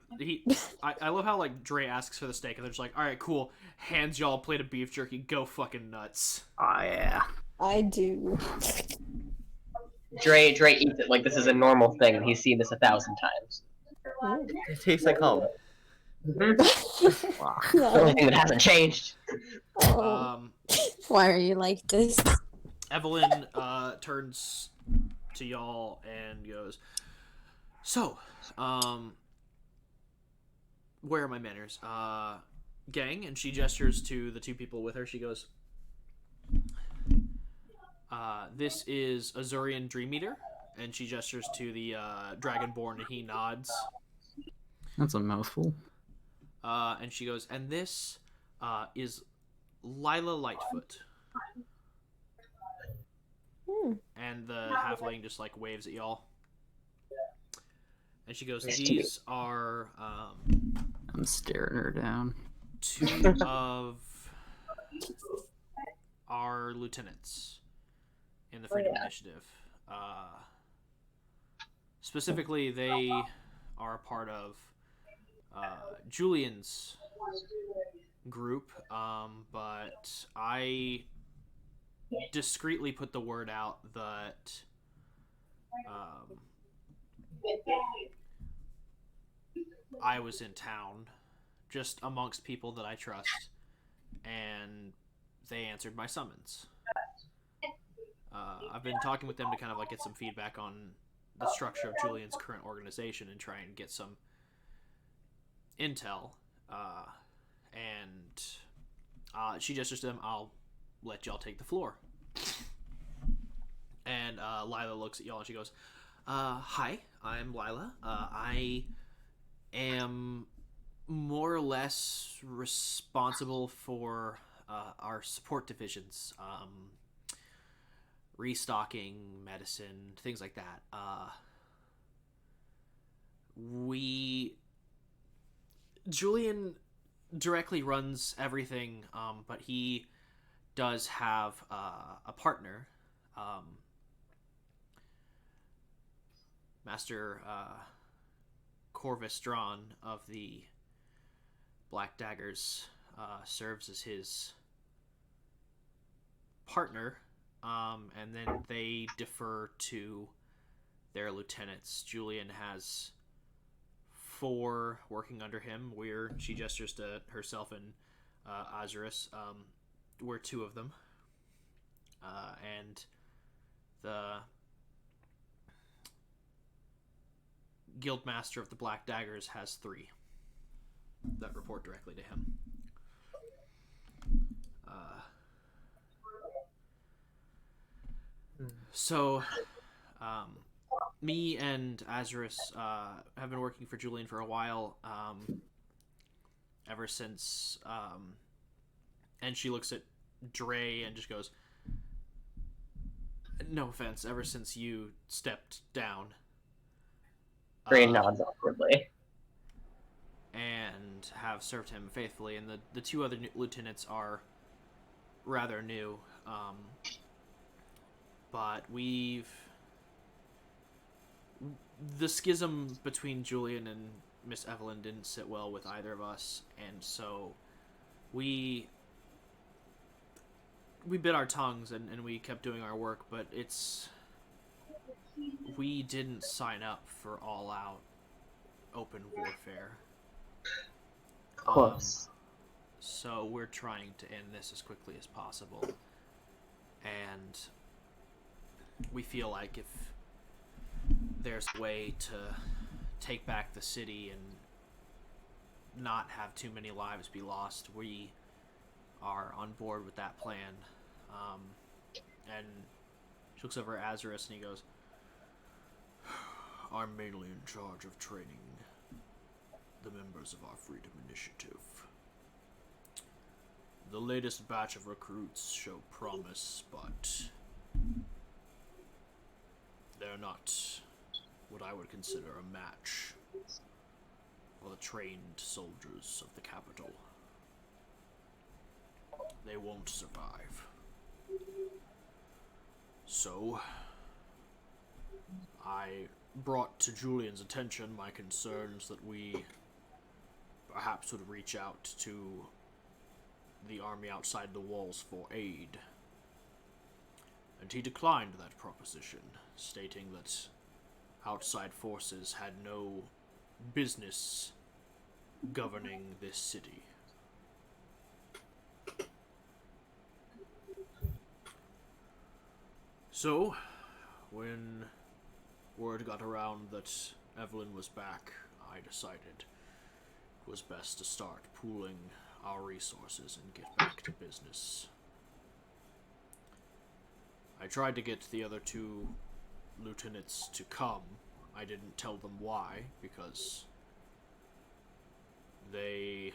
I love how like Dray asks for the steak, and they're just like, "All right, cool." Hands y'all a plate of beef jerky. Go fucking nuts. Oh yeah. I do. Dray eats it like this is a normal thing, and he's seen this 1,000 times. It tastes like home. The No. only thing that hasn't changed. Oh. Why are you like this? Evelyn turns to y'all and goes, "So, where are my manners? Gang," and she gestures to the two people with her. She goes, "This is Azurian Dream Eater," and she gestures to the Dragonborn, and he nods. That's a mouthful. And she goes, "And this is Lila Lightfoot." Hmm. And the halfling just like waves at y'all. And she goes, "These are I'm staring her down. two of our lieutenants in the Freedom Initiative. Specifically, they are a part of Julian's group, but I discreetly put the word out that I was in town, just amongst people that I trust, and they answered my summons. I've been talking with them to kind of like get some feedback on the structure of Julian's current organization and try and get some intel. And she gestures to them, "I'll let y'all take the floor." And Lila looks at y'all and she goes, "Hi, I'm Lila. I am more or less responsible for our support divisions, restocking, medicine, things like that. Julian directly runs everything, but he does have a partner, Master Corvus Drawn of the Black Daggers, serves as his partner, and then they defer to their lieutenants. Julian has 4 working under him. She gestures to herself and Azurus. We're 2 of them, and the Guildmaster of the Black Daggers has 3 that report directly to him. So, me and Azurus have been working for Julian for a while, ever since, and she looks at Dray and just goes, "No offense, ever since you stepped down." Dray nods awkwardly. And have served him faithfully, and the 2 other lieutenants are rather new, but the schism between Julian and Miss Evelyn didn't sit well with either of us, and so we bit our tongues and we kept doing our work, but we didn't sign up for all-out open warfare. Of course. So we're trying to end this as quickly as possible. And we feel like if there's a way to take back the city and not have too many lives be lost, we are on board with that plan. And she looks over at Azarus and he goes, I'm mainly in charge of training the members of our Freedom Initiative. The latest batch of recruits show promise, but they're not what I would consider a match for the trained soldiers of the capital. They won't survive. So, I brought to Julian's attention my concerns that we perhaps would reach out to the army outside the walls for aid. And he declined that proposition, stating that outside forces had no business governing this city. So, when word got around that Evelyn was back, I decided it was best to start pooling our resources and get back to business. I tried to get the other two lieutenants to come. I didn't tell them why, because they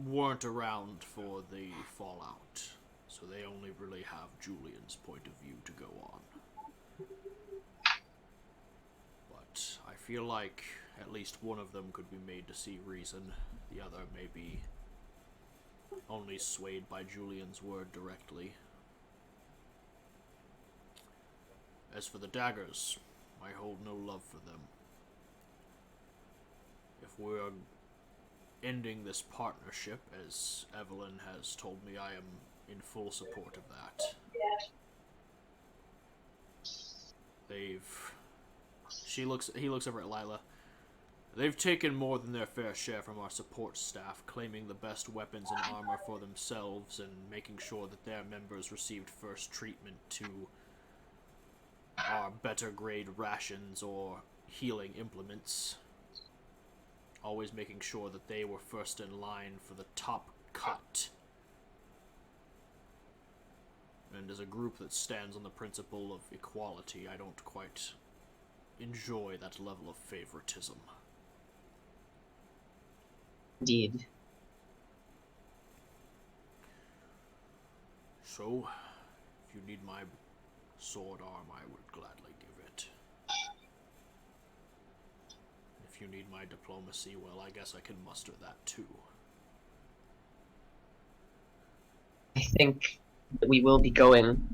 weren't around for the fallout, so they only really have Julian's point of view to go on. But I feel like at least one of them could be made to see reason. The other may be only swayed by Julian's word directly. As for the daggers, I hold no love for them. If we're ending this partnership, as Evelyn has told me, I am in full support of that. He looks over at Lila. They've taken more than their fair share from our support staff, claiming the best weapons and armor for themselves and making sure that their members received first treatment to our better grade rations or healing implements. Always making sure that they were first in line for the top cut. And as a group that stands on the principle of equality, I don't quite enjoy that level of favoritism. Indeed. So, if you need my sword arm, I would gladly give it. If you need my diplomacy, well, I guess I can muster that too. I think that we will be going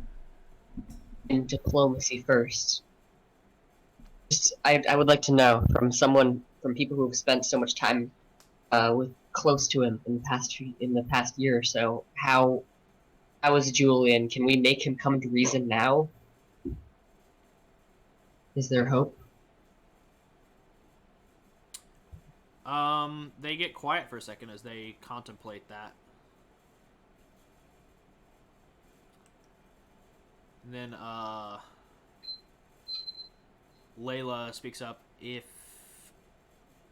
in diplomacy first. I would like to know from people who have spent so much time close to him in the past year or so, how is Julian? Can we make him come to reason now? Is there hope? They get quiet for a second as they contemplate that. And then, Layla speaks up. If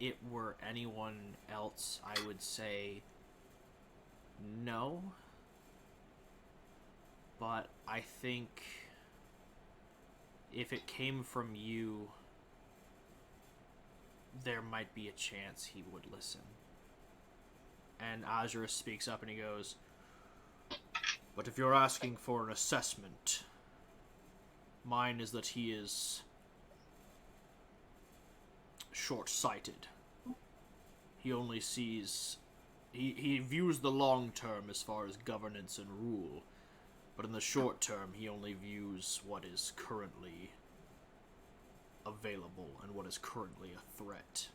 it were anyone else, I would say no. But I think if it came from you, there might be a chance he would listen. And Azurus speaks up and he goes, but if you're asking for an assessment, mine is that he is short-sighted. He only sees... He views the long term as far as governance and rule, but in the short term, he only views what is currently available and what is currently a threat.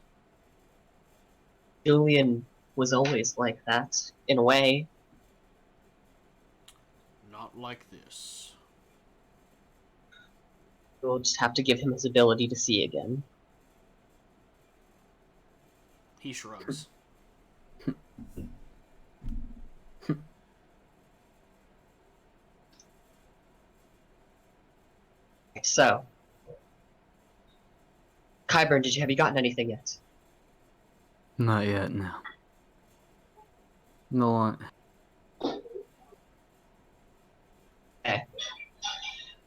Julian was always like that, in a way. Not like this. We'll just have to give him his ability to see again. He shrugs. Right, so. Kyburn, have you gotten anything yet? Not yet, no. No one. Okay.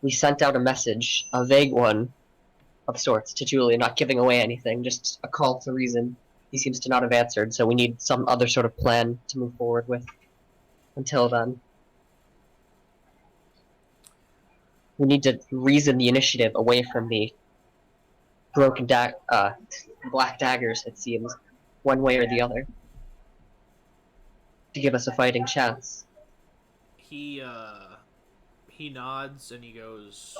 We sent out a message, a vague one of sorts, to Julian, not giving away anything, just a call to reason. He seems to not have answered, so we need some other sort of plan to move forward with. Until then. We need to reason the initiative away from the black daggers, it seems, one way or the other. To give us a fighting chance. He nods and he goes,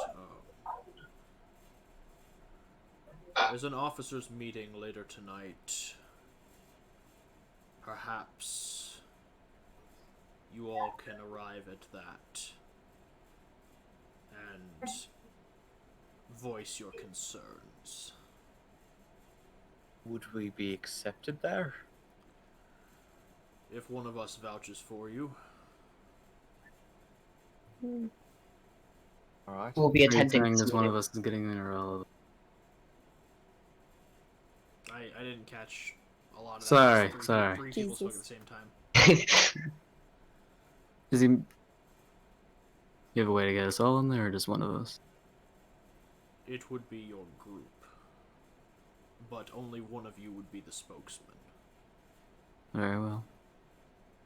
there's an officers' meeting later tonight. Perhaps you all can arrive at that and voice your concerns. Would we be accepted there? If one of us vouches for you. Alright. We'll be attending Saying this as one meeting. of us is getting in irrelevant. I didn't catch a lot of that. Sorry, Three sorry. people spoke at Jesus. the same time. Is he? You have a way to get us all in there, or just one of us? It would be your group, but only one of you would be the spokesman. Very well.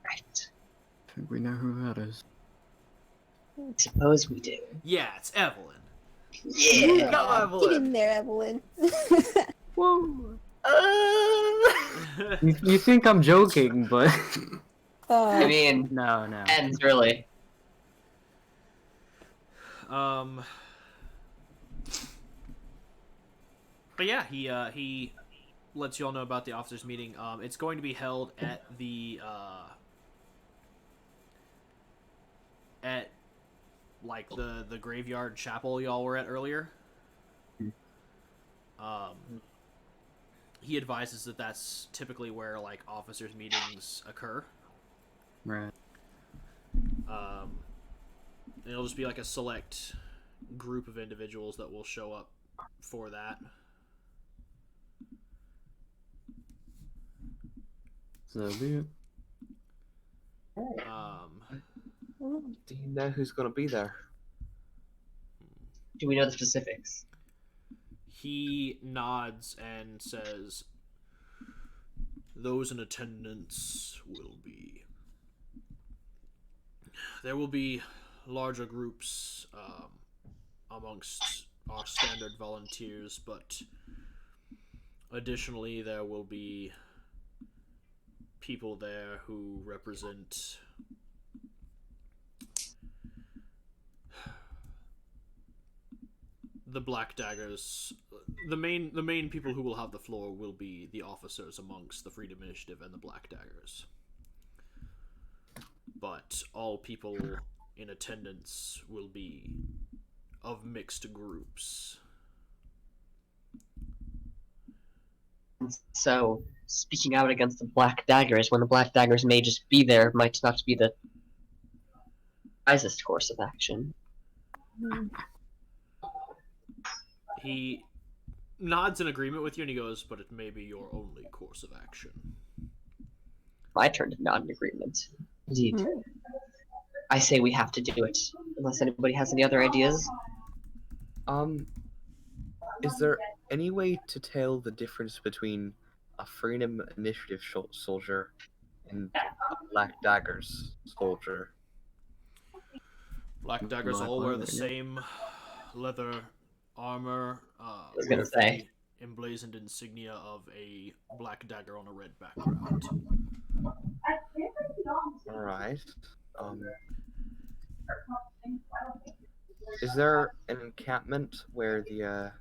Right. I think we know who that is. Suppose we do. Yeah, it's Evelyn. Yeah! Get in there, Evelyn. Whoa! You think I'm joking, but I mean, no. ends really. But yeah, he lets you all know about the officers' meeting. It's going to be held at the the graveyard chapel y'all were at earlier. He advises that that's typically where like officers' meetings occur. Right. It'll just be like a select group of individuals that will show up for that. So be it. Do you know who's gonna be there? Do we know the specifics? He nods and says, those in attendance will be... There will be larger groups amongst our standard volunteers, but additionally there will be people there who represent the Black Daggers. The main people who will have the floor will be the officers amongst the Freedom Initiative and the Black Daggers. But all people in attendance will be of mixed groups. So, speaking out against the Black Daggers, when the Black Daggers may just be there, might not be the wisest course of action. He nods in agreement with you and he goes, but it may be your only course of action. My turn to nod in agreement. Indeed. I say we have to do it, unless anybody has any other ideas. Is there any way to tell the difference between a Freedom Initiative soldier and a Black Daggers soldier? Black Daggers Black all wear the leather, yeah. same leather armor. I was gonna with say. the emblazoned insignia of a black dagger on a red background. Alright. Is there an encampment where the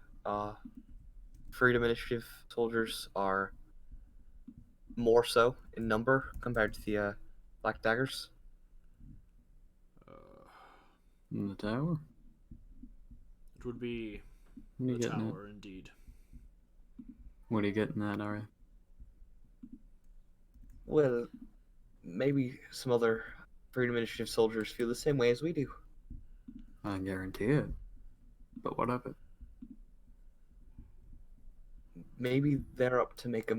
Freedom Initiative soldiers are more so in number compared to the Black Daggers? In the tower? It would be What are you the getting tower, indeed. What are you getting at, Ari? Well, maybe some other Freedom Initiative soldiers feel the same way as we do. I guarantee it. But what of it? Maybe they're up to make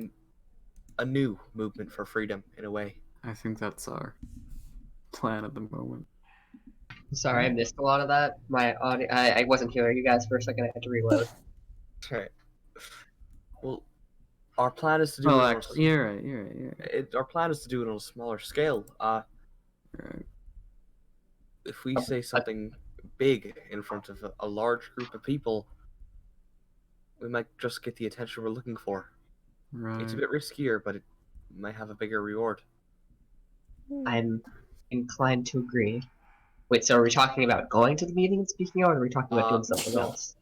a new movement for freedom in a way. I think that's our plan at the moment. Sorry, I missed a lot of that. My audio, I wasn't hearing you guys for a second. I had to reload. Right. Well, our plan is to do Well, it on actually, you're right. our plan is to do it on a smaller scale. Right. If we say something big in front of a large group of people, we might just get the attention we're looking for. Right. It's a bit riskier, but it might have a bigger reward. I'm inclined to agree. Wait, so are we talking about going to the meeting and speaking out, or are we talking about doing something no. else?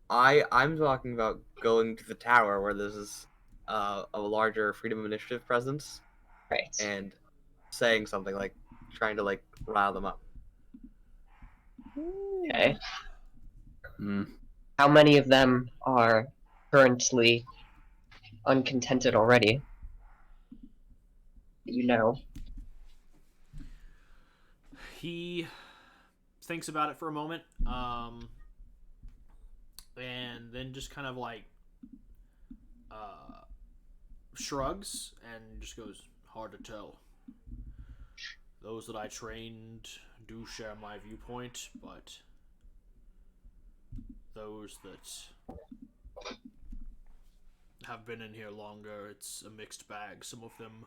I'm talking about going to the tower where there's a larger Freedom Initiative presence Right. and saying something like trying to like rile them up. Okay. Hmm. How many of them are currently uncontented already? You know. He thinks about it for a moment, and then just kind of like shrugs and just goes, "Hard to tell. Those that I trained do share my viewpoint, but those that have been in here longer, it's a mixed bag. Some of them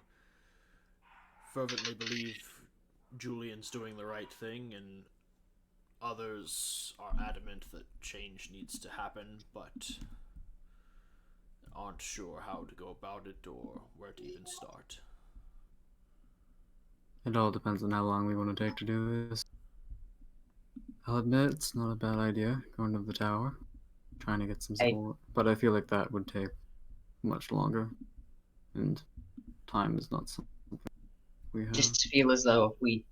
fervently believe Julian's doing the right thing, and others are adamant that change needs to happen, but aren't sure how to go about it or where to even start." It all depends on how long we want to take to do this. I'll admit it's not a bad idea going to the tower, trying to get some support, but I feel like that would take much longer, and time is not something we have. Just feel as though if we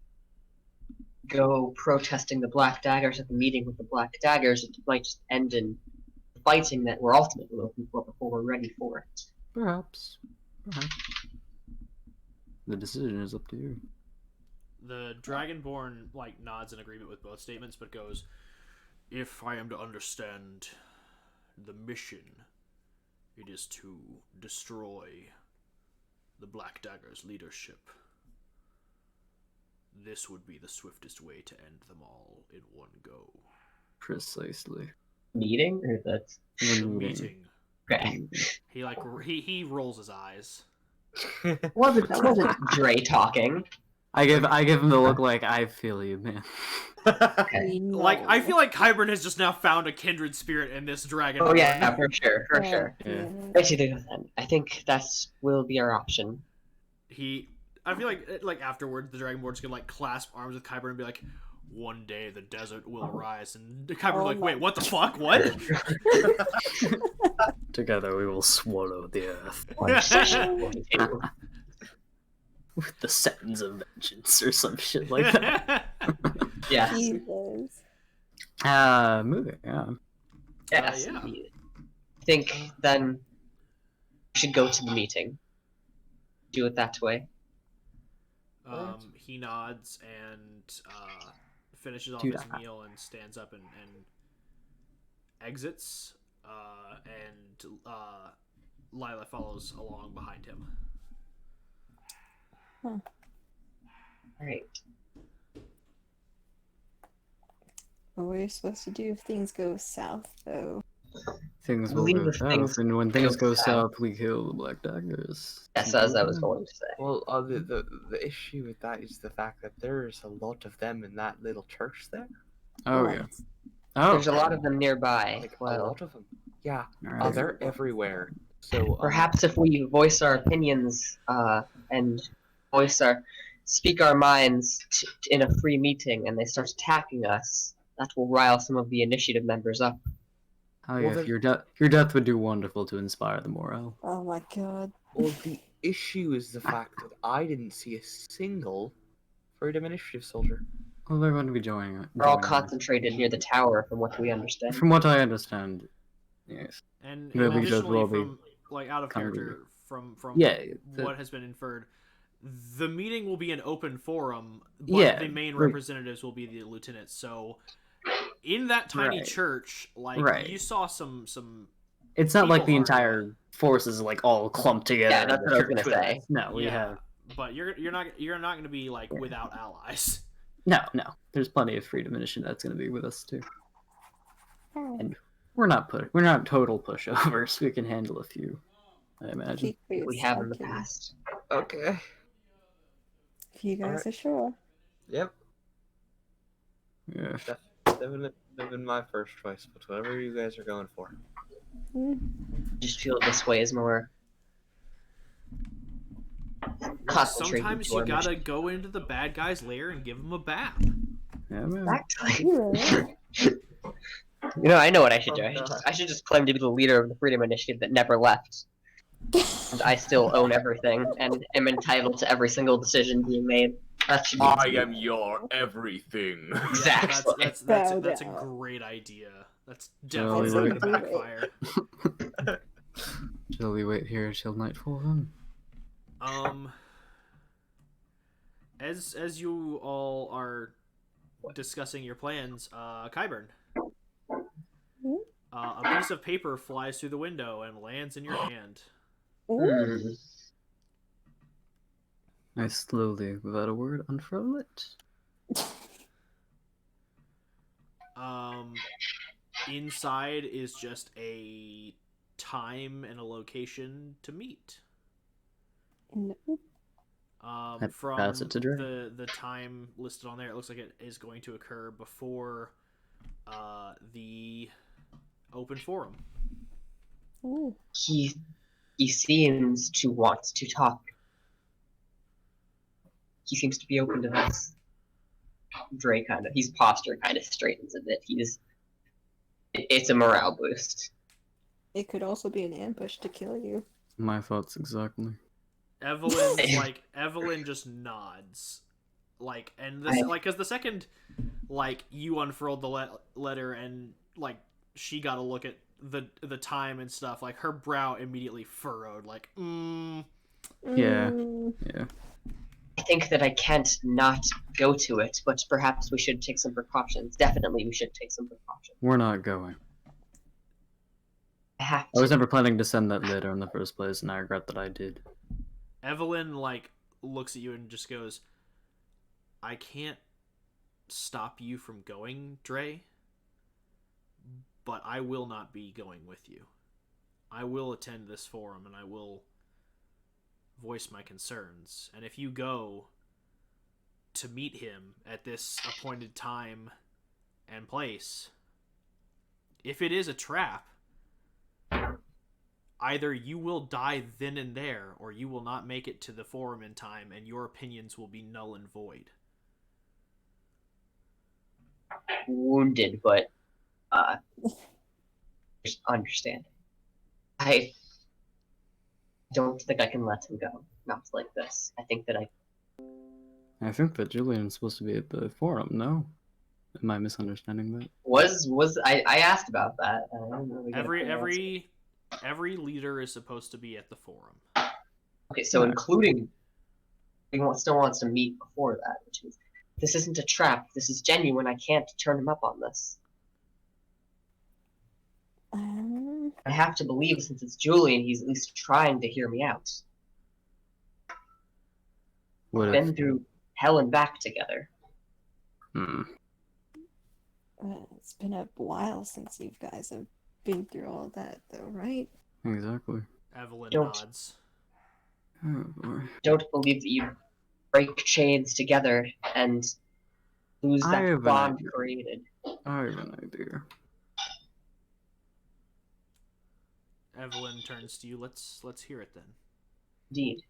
go protesting the Black Daggers at the meeting with the Black Daggers, it might just end in fighting that we're ultimately looking for before we're ready for it. Perhaps. The decision is up to you. The Dragonborn nods in agreement with both statements, but goes, "If I am to understand the mission, it is to destroy the Black Dagger's leadership. This would be the swiftest way to end them all in one go." Precisely. Meeting or that? The meeting. Okay. He rolls his eyes. That wasn't Dray talking. I give him the look like, I feel you, man. Okay. I feel like Kyburn has just now found a kindred spirit in this dragon. Oh yeah, for sure. Yeah. Actually, I think that will be our option. I feel like afterwards the Dragonborn's gonna clasp arms with Kyburn and be like, "One day the desert will rise," and Kyburn's wait, what the fuck? What? Together we will swallow the earth. With the sentence of vengeance or some shit like that. Yes. Jesus. Moving on. Yes. Yeah. Indeed. I think then we should go to the meeting. Do it that way. He nods and finishes off Do his that. meal and stands up and exits. And Lila follows along behind him. Alright. What were you supposed to do if things go south, though? Things will Believe go if things south, and when things go go south. south, we kill the Black Daggers. Yes, as I was going to say. Well, the issue with that is the fact that there's a lot of them in that little church there. Oh, What? yeah. Oh, There's a lot of them nearby. Like a Well, lot of them. Yeah, alright. they're everywhere. So perhaps if we voice our opinions and speak our minds in a free meeting, and they start attacking us, that will rile some of the initiative members up. Oh, yeah, Well, your death would do wonderful to inspire the morale. Oh my god. well, the issue is the fact that I didn't see a single Freedom Initiative soldier. Well, they're going to be joining We're all us. concentrated near the tower, from what we understand. From what I understand, yes. And The leaders additionally, will be from out of character, from Yeah, what has been inferred, the meeting will be an open forum, but Yeah, the main right. representatives will be the lieutenants. So in that tiny Right. church, like Right. you saw some It's not like the People are, entire force is like all clumped together. Yeah, in that's the what I was church gonna with us. say. No, we yeah, have but you're not going to be like without allies. no. There's plenty of freedom initiative that's going to be with us too, Oh, and we're not total pushovers. We can handle a few, I imagine. speak for We have in the yourself, past. Okay. if you guys Alright. are sure. Yep. Yeah. That would have been my first choice, but whatever you guys are going for. Just feel this way is more concentrated. Sometimes to you our gotta mission. go into the bad guy's lair and give him a bath. Yeah, man. Exactly. You You know, I know what I should do. Oh, God. I should just claim to be the leader of the Freedom Initiative that never left. And I still own everything and am entitled to every single decision being made. That should be I am your everything. Exactly. That's Bow a down. great idea. That's Shall definitely we not gonna do it? backfire. Shall we wait here till nightfall then? As you all are discussing your plans, Kyburn, a piece of paper flies through the window and lands in your hand. Hmm. I slowly, without a word, unfurl it. Inside is just a time and a location to meet. No. I From pass it to Dray. the time listed on there, it looks like it is going to occur before the open forum. Ooh. He seems to want to talk. He seems to be open to this. Dray his posture kind of straightens a bit. It's a morale boost. It could also be an ambush to kill you. My thoughts exactly. Evelyn just nods, and this because the second you unfurled the letter and she got a look at the time and stuff, her brow immediately furrowed, Yeah. Mm, Yeah. I think that I can't not go to it, but perhaps we should take some precautions. Definitely, we should take some precautions. We're not going. I have I to. was never planning to send that letter in the first place, and I regret that I did. Evelyn looks at you and just goes, "I can't stop you from going, Dray, but I will not be going with you. I will attend this forum and I will voice my concerns. And if you go to meet him at this appointed time and place, if it is a trap, either you will die then and there, or you will not make it to the forum in time, and your opinions will be null and void." Wounded, but just understand. I don't think I can let him go. Not like this. I think that I think that Julian's supposed to be at the forum, no? Am I misunderstanding that? I asked about that. I don't really get a clear answer. Every leader is supposed to be at the forum. Okay, so Yeah. including still wants to meet before that, which is this isn't a trap. This is genuine. I can't turn him up on this. I have to believe, since it's Julian, he's at least trying to hear me out. What We've if? been through hell and back together. it's been a while since you guys have been through all that, though, right? Exactly. Evelyn Don't. nods. Oh boy. Don't believe that you break chains together and lose I have that an bond idea. created. I have an idea. Evelyn turns to you. Let's hear it then. Indeed.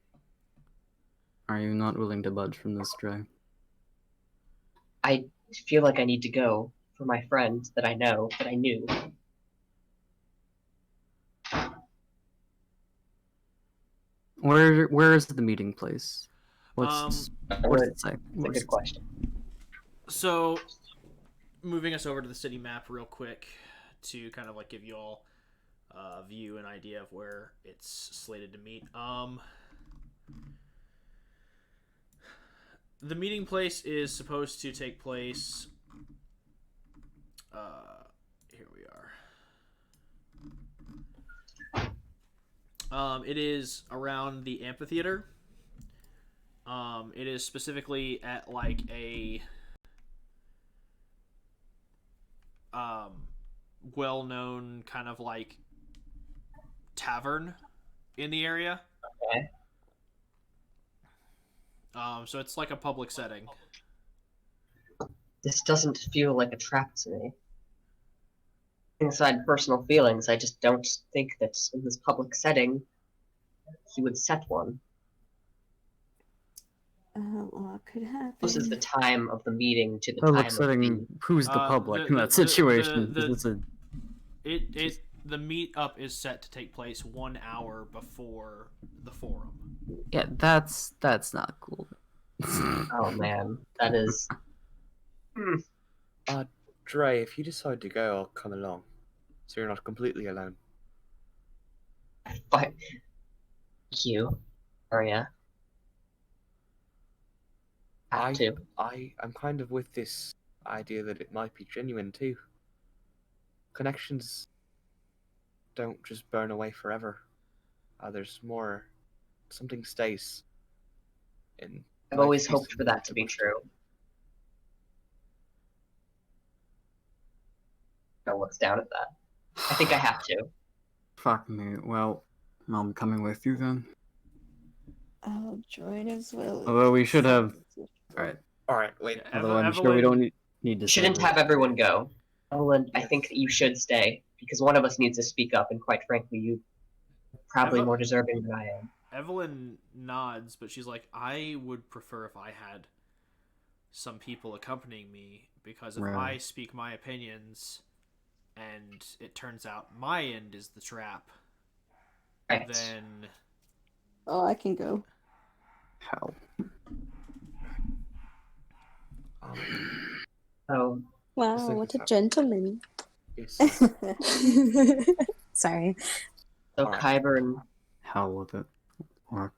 Are you not willing to budge from this, Dray? I feel like I need to go for my friend that I know, that I knew. Where is the meeting place? What's That's it say? a good question. So, moving us over to the city map real quick to kind of give you all a view and idea of where it's slated to meet. The meeting place is supposed to take place Here we are. It is around the amphitheater. It is specifically at like a well-known kind of like tavern in the area. Okay. So it's like a public setting. This doesn't feel like a trap to me. Inside personal feelings, I just don't think that in this public setting he would set one. What could happen? This is the time of the meeting to the Public time setting. of the... Who's the public in that the- situation? the- It's a- The meetup is set to take place 1 hour before the forum. yeah, that's not cool. Oh man, that is... Dray, if you decide to go, I'll come along. So you're not completely alone. But... You, Arya. Have to. I'm kind of with this idea that it might be genuine too. Connections don't just burn away forever. There's more. Something stays. And I've always hoped for that to be true. No, what's down at that? I think I have to. Fuck me. Well, I'm coming with you then. I'll join as well. Although we should have. Alright. Alright, wait. Yeah, Although I'm sure we don't need to. Shouldn't say have everyone go. Evelyn, I think that you should stay, because one of us needs to speak up, and quite frankly, you probably Eva- more deserving than I am. Evelyn nods, but she's like, I would prefer if I had some people accompanying me, because if Right. I speak my opinions and it turns out my end is the trap, Right. then Oh, I can go. How? So, Wow, Just like what this a gentleman. Yes. Sorry. so Kyber How would it work?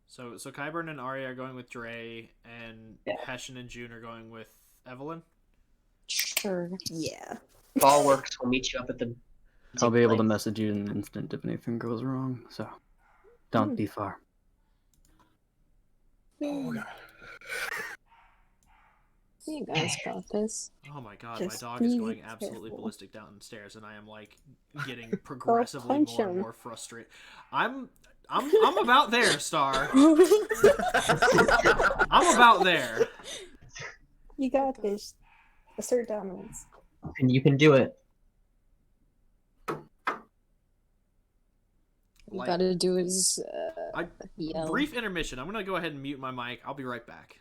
so Kyburn and Arya are going with Dray, and Yeah. Hessian and June are going with Evelyn. Sure. Yeah. if all works, we'll meet you up at the... I'll be able to place. message you in an instant if anything goes wrong, so don't be far. Oh god. You guys got this. Oh my god, Just my dog is be going absolutely careful. ballistic downstairs, and I am like getting progressively punch more and him. more frustrated. I'm about there, Star. I'm about there. You got this. Assert dominance. And you can do it. You Like, gotta do is I- yell. brief intermission. I'm gonna go ahead and mute my mic. I'll be right back.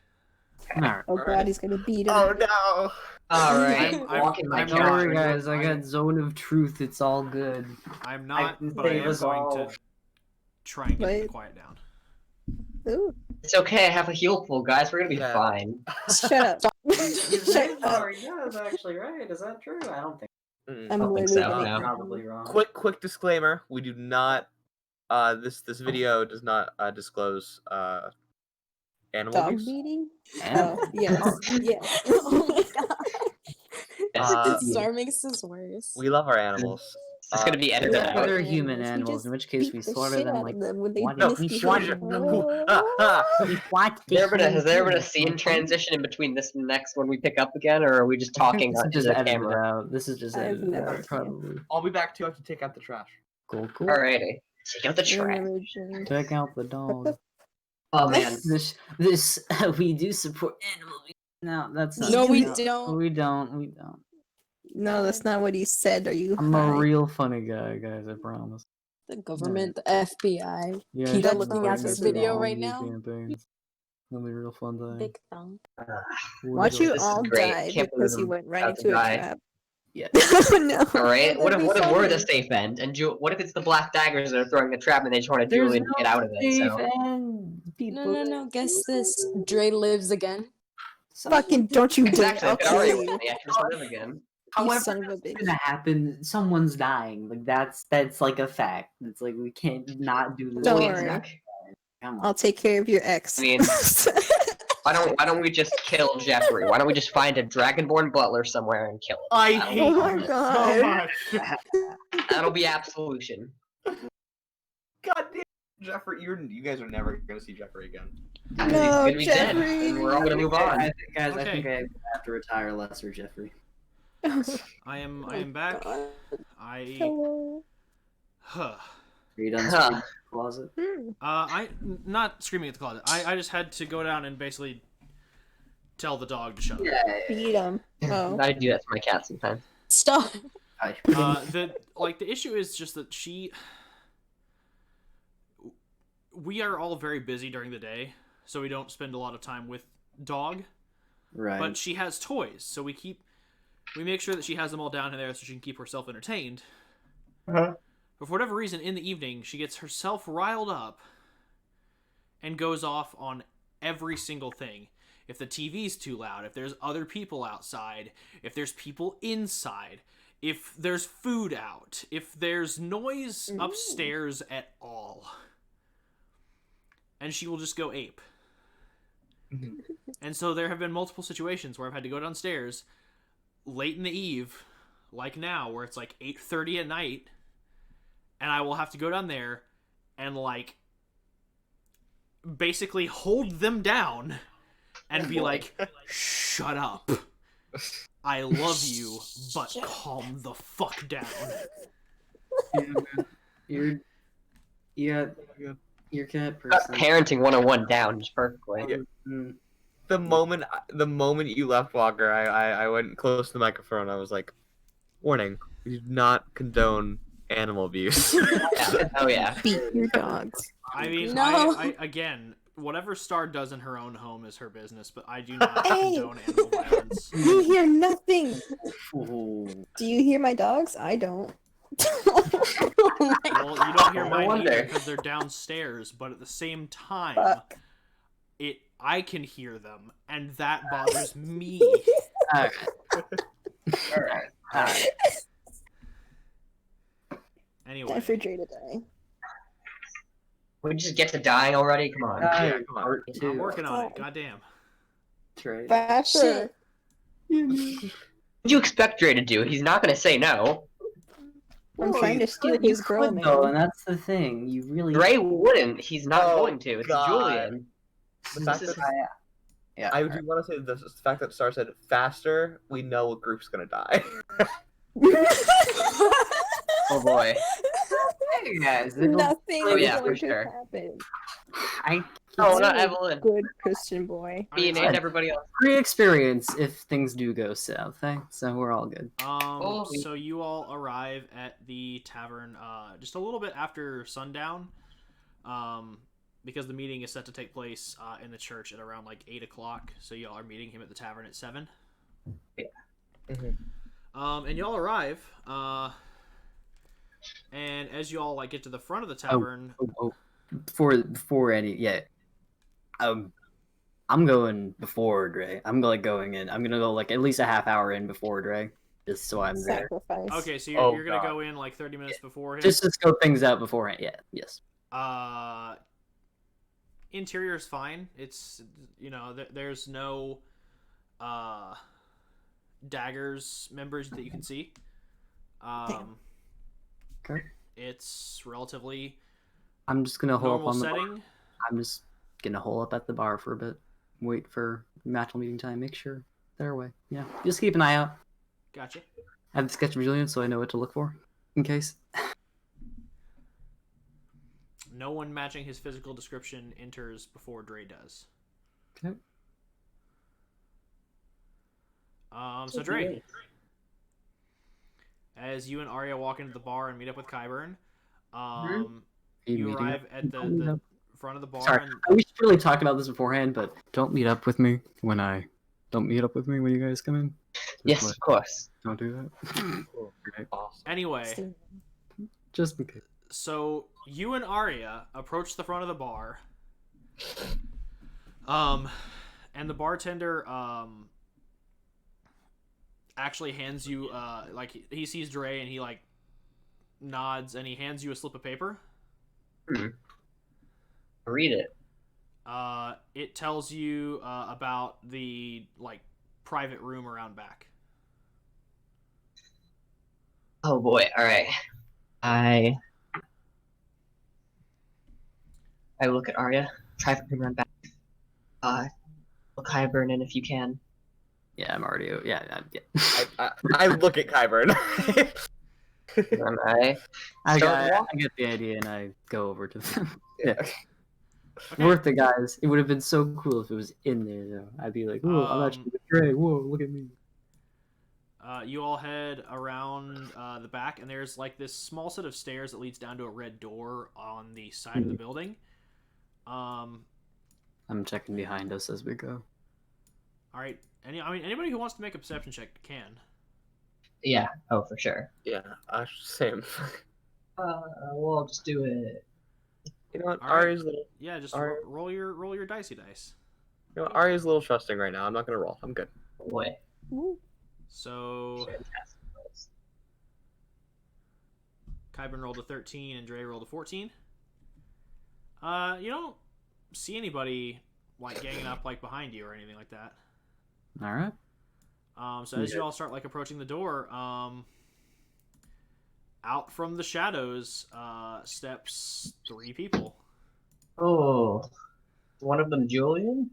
Alright. Oh god, he's gonna beat him. Oh no! Alright, I'm- walking my I'm Don't not- cat. worry, guys. I got Zone of Truth. It's all good. I'm not, can but I save am us going all. to try and get it to Wait. quiet down. Ooh, It's okay, I have a heal pool, guys. We're gonna be Yeah. fine. shut up. Shut up. Yeah, that's actually right. Is that true? I don't think. I Mm. I'm don't think literally so, gonna no. Probably wrong. Quick disclaimer: we do not. This video does not disclose animal Dog abuse. beating? Animal. Oh, yes. Yes. Oh my god. Yes. Star makes this worse. We love our animals. It's gonna be They're edited Yeah. out. other human We animals, just in which case beat we the slaughter shit them out like of them when they what? No, misbehave. Is there ever a scene transition in between this and the next when we pick up again, or are we just talking This is to just the edited camera? out. This is just I've edited never out, seen it. probably. I'll be back too. I have to take out the trash. Cool. Alrighty. Take out the trash. Check out the dog. Oh man. This we do support animal abuse. No, that's not. No, we true. don't. We don't. No, that's not what he said. Are you I'm high? a real funny guy, guys. I promise. The government, the FBI. Yeah, Peter that's looking not at this gonna be video all right new now. campaigns. It'll be a real fun time. Big thumb. Watch you This is all great. die Can't because you believe went right about to into a die. trap. Yeah. Oh no. Alright, what That'd if be we're the funny. safe end? And what if it's the black daggers that are throwing the trap and they just want to Julian to get out of it? So No. Guess this. Dray lives again. Fucking don't you dare! exactly, I'll if it kill already you. won, they have to just live again. You However, son of a it's bitch. gonna happen. Someone's dying. Like that's like a fact. It's like we can't not do this. Don't Julian's worry. back. Come on. I'll take care of your ex. I mean, Why don't we just kill Jeffrey? Why don't we just find a Dragonborn butler somewhere and kill him? I That'll hate be my you God. so much. That'll be absolution. God damn, Jeffrey, you guys are never gonna see Jeffrey again. He's No, gonna be dead, Jeffrey. and we're all gonna move on. Guys, Okay. I think I have to retire Lesser Jeffrey. I am back. God. I Hello. huh. Are you done Huh. screaming in the closet? I not screaming at the closet. I just had to go down and basically tell the dog to shut up. Beat him. Oh. I do that to my cat sometimes. Stop. Hi. The issue is just that we are all very busy during the day, so we don't spend a lot of time with dog. Right. But she has toys, so we make sure that she has them all down in there so she can keep herself entertained. Uh-huh. But for whatever reason, in the evening, she gets herself riled up and goes off on every single thing. If the TV's too loud, if there's other people outside, if there's people inside, if there's food out, if there's noise upstairs at all. And she will just go ape. And so there have been multiple situations where I've had to go downstairs late in the eve, like now, where it's like 8:30 at night, and I will have to go down there and like basically hold them down and be like, shut up. I love you, but calm the fuck down. You're your cat Got person. parenting 101 down just perfectly. Yeah. Mm, The moment you left, Walker, I went close to the microphone. I was like, "Warning: we do not condone animal abuse." Yeah. Oh yeah. Beat your dogs. I mean, No. I again, whatever Star does in her own home is her business, but I do not Hey! condone animal violence. You hear nothing. ooh. Do you hear my dogs? I don't. Well, you don't hear No mine wonder. either because they're downstairs, but at the same time, Fuck. I can hear them, and that bothers me. Alright. Alright. Anyway, Time for Dray to die. We just get to dying already? Come on. Yeah, come on. Part I'm two. working on it. Goddamn. Trade. Faster. What do you expect Dray to do? He's not gonna say no. I'm trying to steal You his girl, could, though, and man. that's the thing. You really. Dray wouldn't. He's not Oh, going to. It's God. Julian. The fact This is- that Yeah. I do want to say the fact that Star said faster, we know what group's gonna die. Oh boy. Hey guys, it'll- Nothing Oh, is yeah, going for to sure. happen. I Oh, He's not a Evelyn. Good Christian boy. I mean, Me and everybody else. free experience if things do go south. Eh? So we're all good. Holy- So you all arrive at the tavern just a little bit after sundown, because the meeting is set to take place in the church at around like 8 o'clock. So y'all are meeting him at the tavern at 7. Yeah. And y'all arrive, and as you all like get to the front of the tavern, Before any I'm going before Dray. I'm like going in. I'm gonna go like at least a half hour in before Dray, just so I'm there. Sacrifice. okay, so Oh, you're gonna God. go in like 30 minutes before him. Just to scope things out beforehand. Yeah. Yes. Interior is fine. It's there's no daggers members that you can see. Okay. It's relatively I'm just gonna hole up normal on the bar. setting. I'm just gonna hole up at the bar for a bit. Wait for match meeting time. Make sure they're away. Yeah. Just keep an eye out. Gotcha. I have the sketch of Julian, so I know what to look for in case. No one matching his physical description enters before Dray does. Okay. So Dray, as you and Arya walk into the bar and meet up with Kyburn, you meeting arrive up? at the front of the bar. Sorry, And, we should really talk about this beforehand, but don't meet up with me when you guys come in. Yes, What? of course. Don't do that. Okay. Awesome. anyway, Just in case. so you and Arya approach the front of the bar. And the bartender actually hands you like he sees Dray and he like nods and he hands you a slip of paper. Read it. It tells you about the private room around back. Oh boy! All right. I look at Arya. Try to run back. Look Hybern in if you can. Yeah, I'm already. Yeah. I look at Kyburn. And I I start walking. get the idea, and I go over to them. Yeah. Okay. Worth it, guys. It would have been so cool if it was in there, though. I'd be like, "Whoa, I'm actually with Dray. Whoa, look at me." You all head around the back, and there's this small set of stairs that leads down to a red door on the side of the building. I'm checking behind us as we go. All right. Anybody who wants to make a perception check can. Yeah. Oh, for sure. Yeah, same. Well, I'll just do it. You know what? All right. Arya's little. Yeah, just All right. roll your dicey dice. You know what? Arya's a little trusting right now. I'm not gonna roll. I'm good. Oh, boy. Ooh. So Kyburn rolled a 13 and Dray rolled a 14. You don't see anybody ganging up behind you or anything like that. All right. So as you all start approaching the door, out from the shadows steps 3 people. Oh, one of them Julian?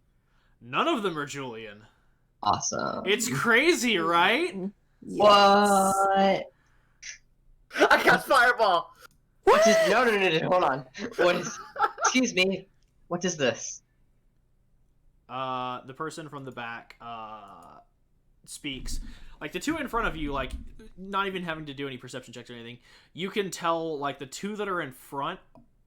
None of them are Julian. Awesome. It's crazy, right? Yes. What? I got fireball. What is? No, hold on. What is? Excuse me. What is this? The person from the back speaks. The 2 in front of you, not even having to do any perception checks or anything, you can tell the 2 that are in front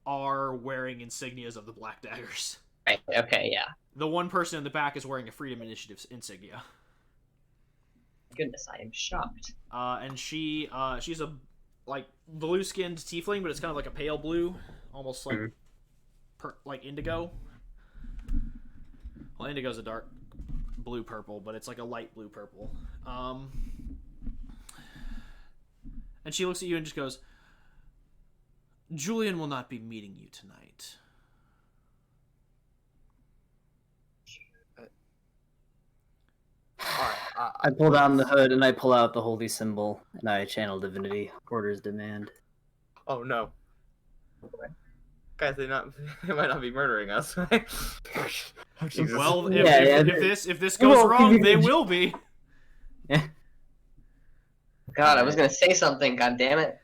are wearing insignias of the Black Daggers. Right. Okay. Yeah. The one person in the back is wearing a Freedom Initiative insignia. Goodness, I am shocked. And she's a blue-skinned tiefling, but it's kind of a pale blue, almost like indigo. Well, indigo's a dark blue purple, but it's a light blue purple. And she looks at you and just goes, "Julian will not be meeting you tonight." I pull down the hood and I pull out the holy symbol and I channel divinity. Orders demand. Oh no. Guys, they might not be murdering us. Oh, Jesus. Well, Yeah, if this goes wrong, they will be. Yeah. God, I was gonna say something. God damn it.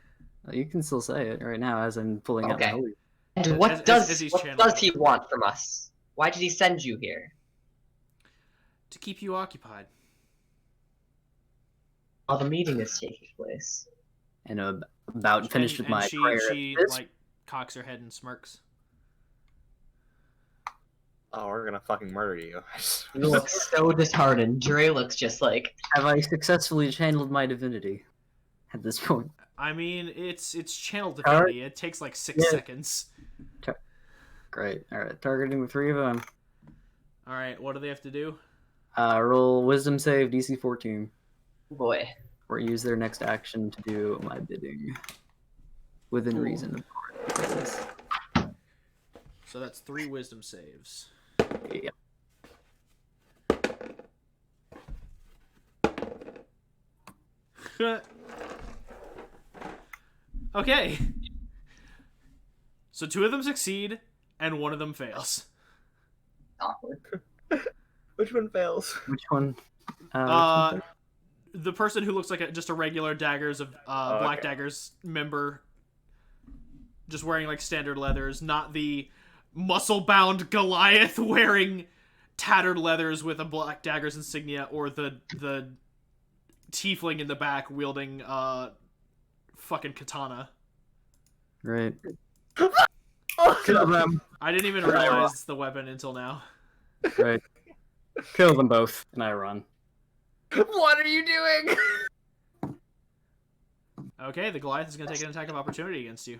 You can still say it right now as I'm pulling out my Okay. holy. And what As does he's what channeling does he want from us? Why did he send you here? To keep you occupied. While the meeting is taking place. And about finished with my prayer. She This- cocks her head and smirks. Oh, we're gonna fucking murder you. You look so disheartened. Dray looks just like. Have I successfully channeled my divinity at this point? It's channel divinity. It takes 6 seconds. Great. Alright, targeting the 3 of them. All right, what do they have to do? Roll wisdom save DC 14. Boy. Or use their next action to do my bidding. Within reason, of course. So that's 3 wisdom saves. Yeah. Okay. So 2 of them succeed, and 1 of them fails. Awkward. Which one fails? Which one? The person who looks like just a regular Daggers of Black okay. Daggers member, just wearing standard leathers, not the muscle-bound Goliath wearing tattered leathers with a Black Daggers insignia, or the tiefling in the back wielding fucking katana. Right. Kill them. I didn't even realize the weapon until now. Right. Kill them both, and I run. What are you doing? Okay, the Goliath is going to take an attack of opportunity against you.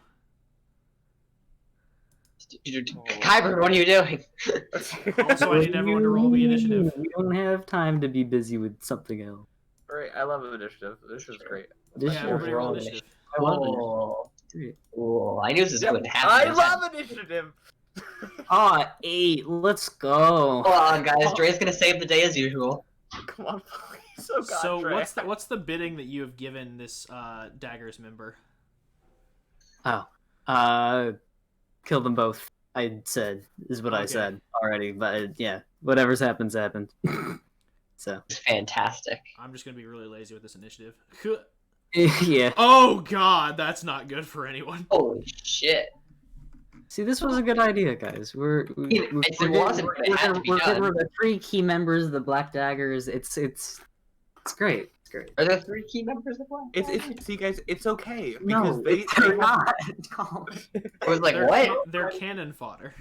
Kyber, what are you doing? Also, I need everyone to roll me initiative. We don't have time to be busy with something else. Right, I love initiative. This is great. This Yeah, year, everybody roll roll initiative. I love it. Oh, Great. oh, I knew this was going to happen. I love initiative. 8. Let's go. Hold on, guys. Dre's gonna save the day as usual. Come on, please. Oh God, So Dray. what's the bidding that you have given this daggers member? Kill them both. I said is what I Okay. said already, but yeah, whatever's happened. So It's fantastic. I'm just gonna be really lazy with this initiative. yeah. Oh God, that's not good for anyone. Holy shit. See, this was a good idea, guys. It wasn't, but it had to be we're getting done. rid of the 3 key members of the Black Daggers. It's great. It's great. Are there 3 key members of one? It's see, guys. It's okay because No, they're they're not. No. I was like, They're what? They're cannon fodder.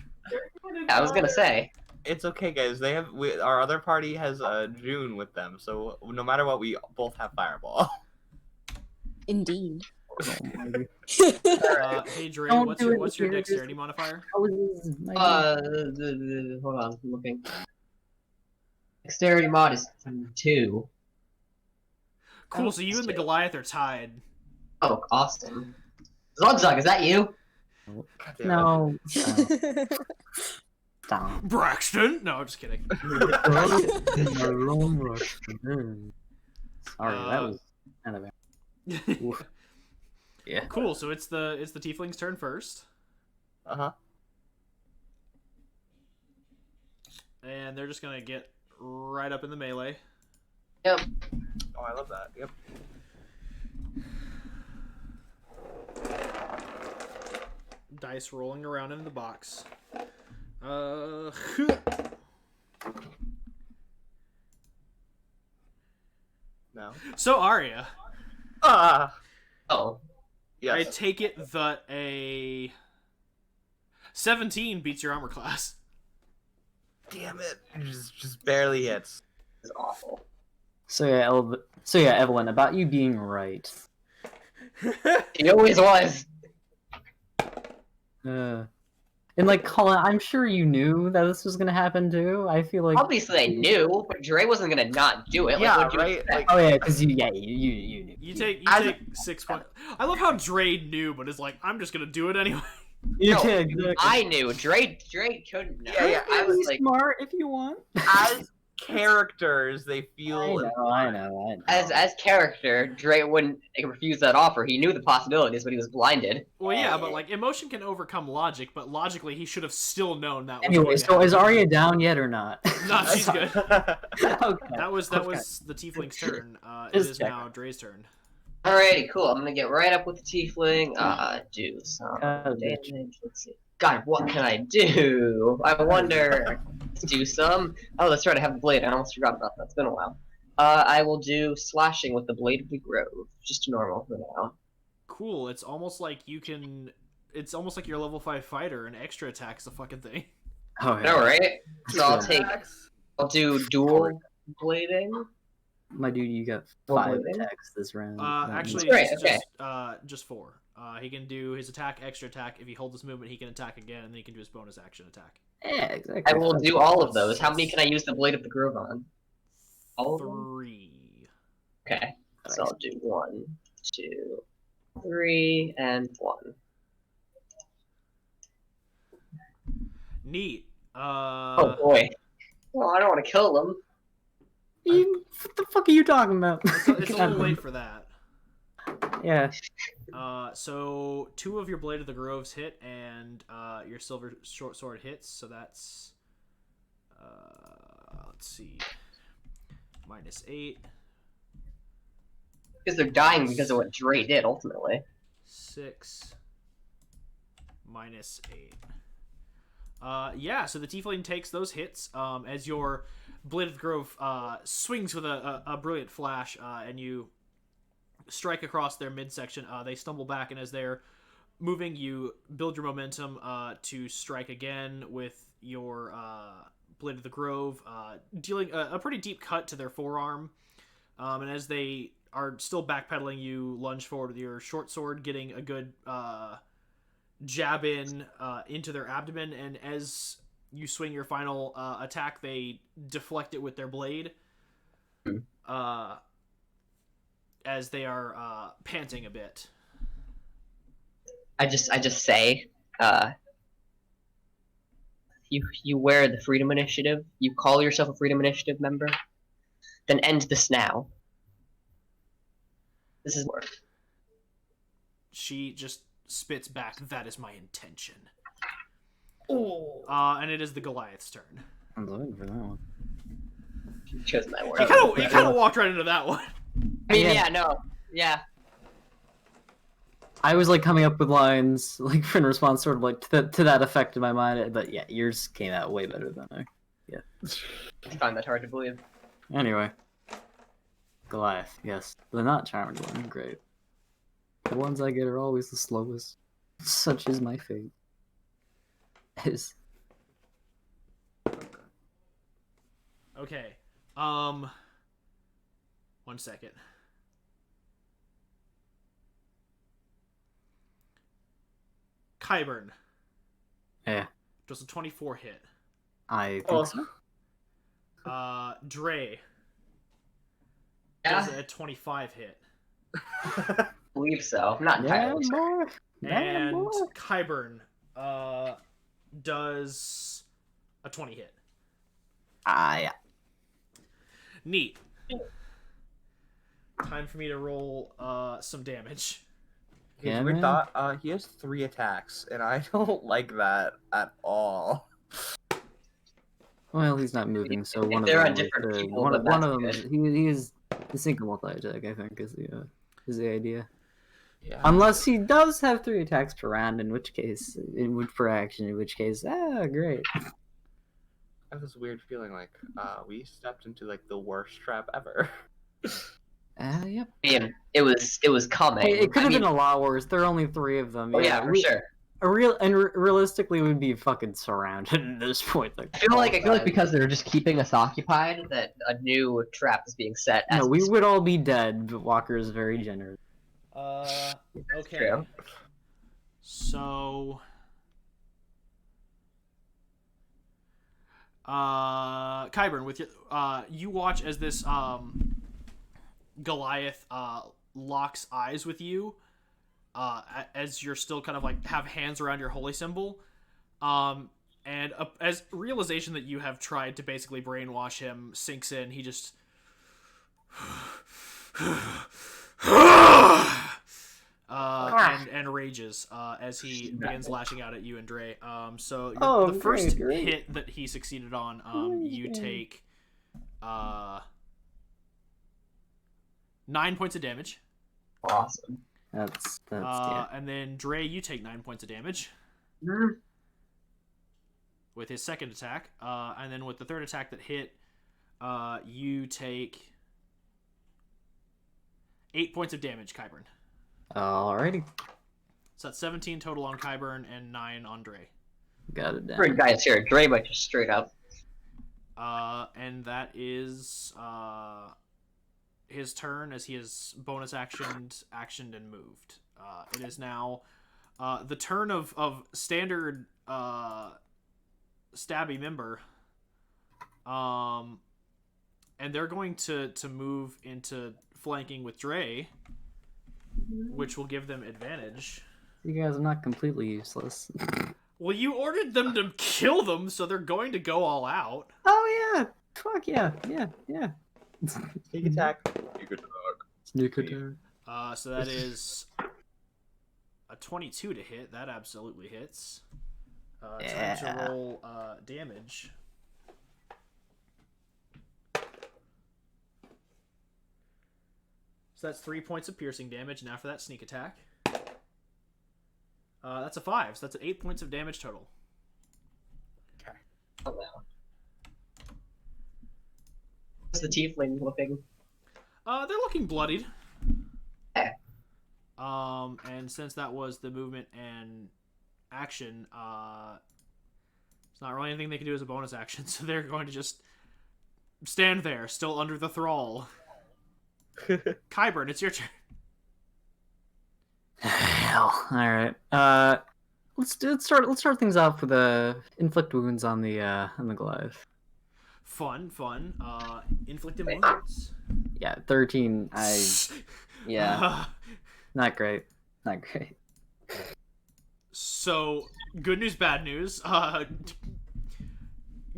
I was gonna say. It's okay, guys. Our other party has June with them, so no matter what, we both have Fireball. Indeed. Hey Dray, Don't what's do your it, what's your characters. dexterity modifier? How is my Hold on, I'm looking. Dexterity mod is 2. Cool. So you and the Goliath are tied. Oh, awesome. Zogzog, is that you? God damn it. No. Stop. Braxton? No, I'm just kidding. Sorry, that was kind of Oof. Yeah. Cool. So it's the tiefling's turn first, Uh-huh. and they're just gonna get right up in the melee. Yep. Oh, I love that. Yep. Dice rolling around in the box. No. So Arya, Ah. Oh. I Yes. take it that a 17 beats your armor class. Damn it. Just barely hits. This is awful. So yeah, Evelyn, about you being right. He always was. And like Colin, I'm sure you knew that this was gonna happen too. I feel like Obviously I knew, but Dray wasn't gonna not do it. Like, Yeah, what'd you right? expect? Like, oh yeah, because you knew. You take As- 6 points. I love how Dray knew, but is like, I'm just gonna do it anyway. You No, did. Exactly. I knew. Dray couldn't know. Yeah, I was like, smart if you want. as characters, they feel. I know. as character, Dray wouldn't refuse that offer. He knew the possibilities, but he was blinded. Well, yeah, but like emotion can overcome logic, but logically he should have still known that. Was Anyway, going to so is happen. Arya down yet or not? No, she's good. Okay. That was the tiefling's turn. It Just is checking. now Dray's turn. Alrighty, cool. I'm gonna get right up with the tiefling. Do some damage. Let's see. God, what can I do? I wonder. Let's do some. Oh, that's right. I have the blade. I almost forgot about that. It's been a while. I will do slashing with the blade of the grove. Just normal for now. Cool. It's almost like you can. It's almost like you're a level 5 fighter, and extra attack's a fucking thing. Oh yeah. All right. So I'll do dual blading. My dude, you got What 5 was it? attacks this round. Actually, Right, it's okay. just 4. He can do his attack, extra attack. If he holds his movement, he can attack again, and then he can do his bonus action attack. yeah, exactly. I will do all of those. How many can I use the blade of the grove on? All of them? 3. Okay. So I'll do 1, 2, 3, and 1. Neat. Oh boy. Well, I don't want to kill them. What the fuck are you talking about? It's a little late for that. Yeah. So 2 of your Blade of the Groves hit, and your Silver Short Sword hits. So that's let's see, -8. Because they're dying because of what Dray did, ultimately. 6 -8. Yeah, so the Tiefling takes those hits as your Blade of the Grove swings with a brilliant flash, and you strike across their midsection. They stumble back, and as they're moving, you build your momentum to strike again with your Blade of the Grove, dealing a pretty deep cut to their forearm. And as they are still backpedaling, you lunge forward with your short sword, getting a good jab into their abdomen. And as you swing your final attack, they deflect it with their blade. As they are panting a bit. I just say, you wear the Freedom Initiative, you call yourself a Freedom Initiative member, then end this now. This is more. She just spits back, "That is my intention." Oh. And it is the Goliath's turn. I'm looking for that one. Chosen that word. You kind of walked right into that one. I mean, Yeah. yeah. I was like coming up with lines like in response, sort of like to that effect in my mind. But yeah, yours came out way better than I. Yeah. I find that hard to believe. Anyway, Goliath. Yes, the not charmed one. Great. The ones I get are always the slowest. Such is my fate. Is. Okay. 1 second. Kyburn. Yeah. Just a 24 hit. I think so. Dray. Yeah. Does a 25 hit. I believe so. I'm not Yeah, entirely sure. boy. And boy. Kyburn does a 20 hit. Yeah. Neat. Time for me to roll some damage. Here's Yeah, a weird man. thought. He has 3 attacks, and I don't like that at all. Well, he's not moving, so If one of they're them. on different is, people, one then of them. that's He is the single multi-attack. I think is the idea. Yeah. Unless he does have 3 attacks per round, in which case, per action, in which case, great. I have this weird feeling like we stepped into like the worst trap ever. Yep. I mean, it was coming. It could have I mean, been a lot worse. There are only 3 of them. Oh yeah, for sure. Realistically, we'd be fucking surrounded at this point. Like, I feel like because they're just keeping us occupied, that a new trap is being set. no, As we would all be dead, but Walker is very generous. Okay. true. So, Kyburn, with your, you watch as this Goliath locks eyes with you, as you're still kind of like have hands around your holy symbol, and as realization that you have tried to basically brainwash him sinks in, he just and rages as he begins lashing out at you and Dray. So the first great. hit that he succeeded on, you take 9 points of damage. Awesome. That's yeah. And then Dray, you take 9 points of damage with his second attack. And then with the third attack that hit, you take 8 points of damage, Kyburn. Alrighty. So that's 17 total on Kyburn and 9 on Dray. Got it down. Great guys here. Dray might just straight up. And that is his turn, as he has bonus actioned, and moved. It is now the turn of standard stabby member. And they're going to move into flanking with Dray, which will give them advantage. You guys are not completely useless. Well, you ordered them to kill them, so they're going to go all out. Oh yeah! Fuck yeah! Yeah. Sneak attack. Sneak attack. So that is a 22 to hit. That absolutely hits. Time to roll damage. So that's 3 points of piercing damage, and after that, sneak attack. That's a 5, so that's 8 points of damage total. Oh, wow. What's the tiefling looking? They're looking bloodied. Eh. And since that was the movement and action, it's not really anything they can do as a bonus action, so they're going to just stand there, still under the thrall. Kyburn, it's your turn. Hell. All right. Let's start things off with inflict wounds on the Goliath. Fun. Inflicted wounds. Yeah, 13. Yeah, not great. So, good news, bad news.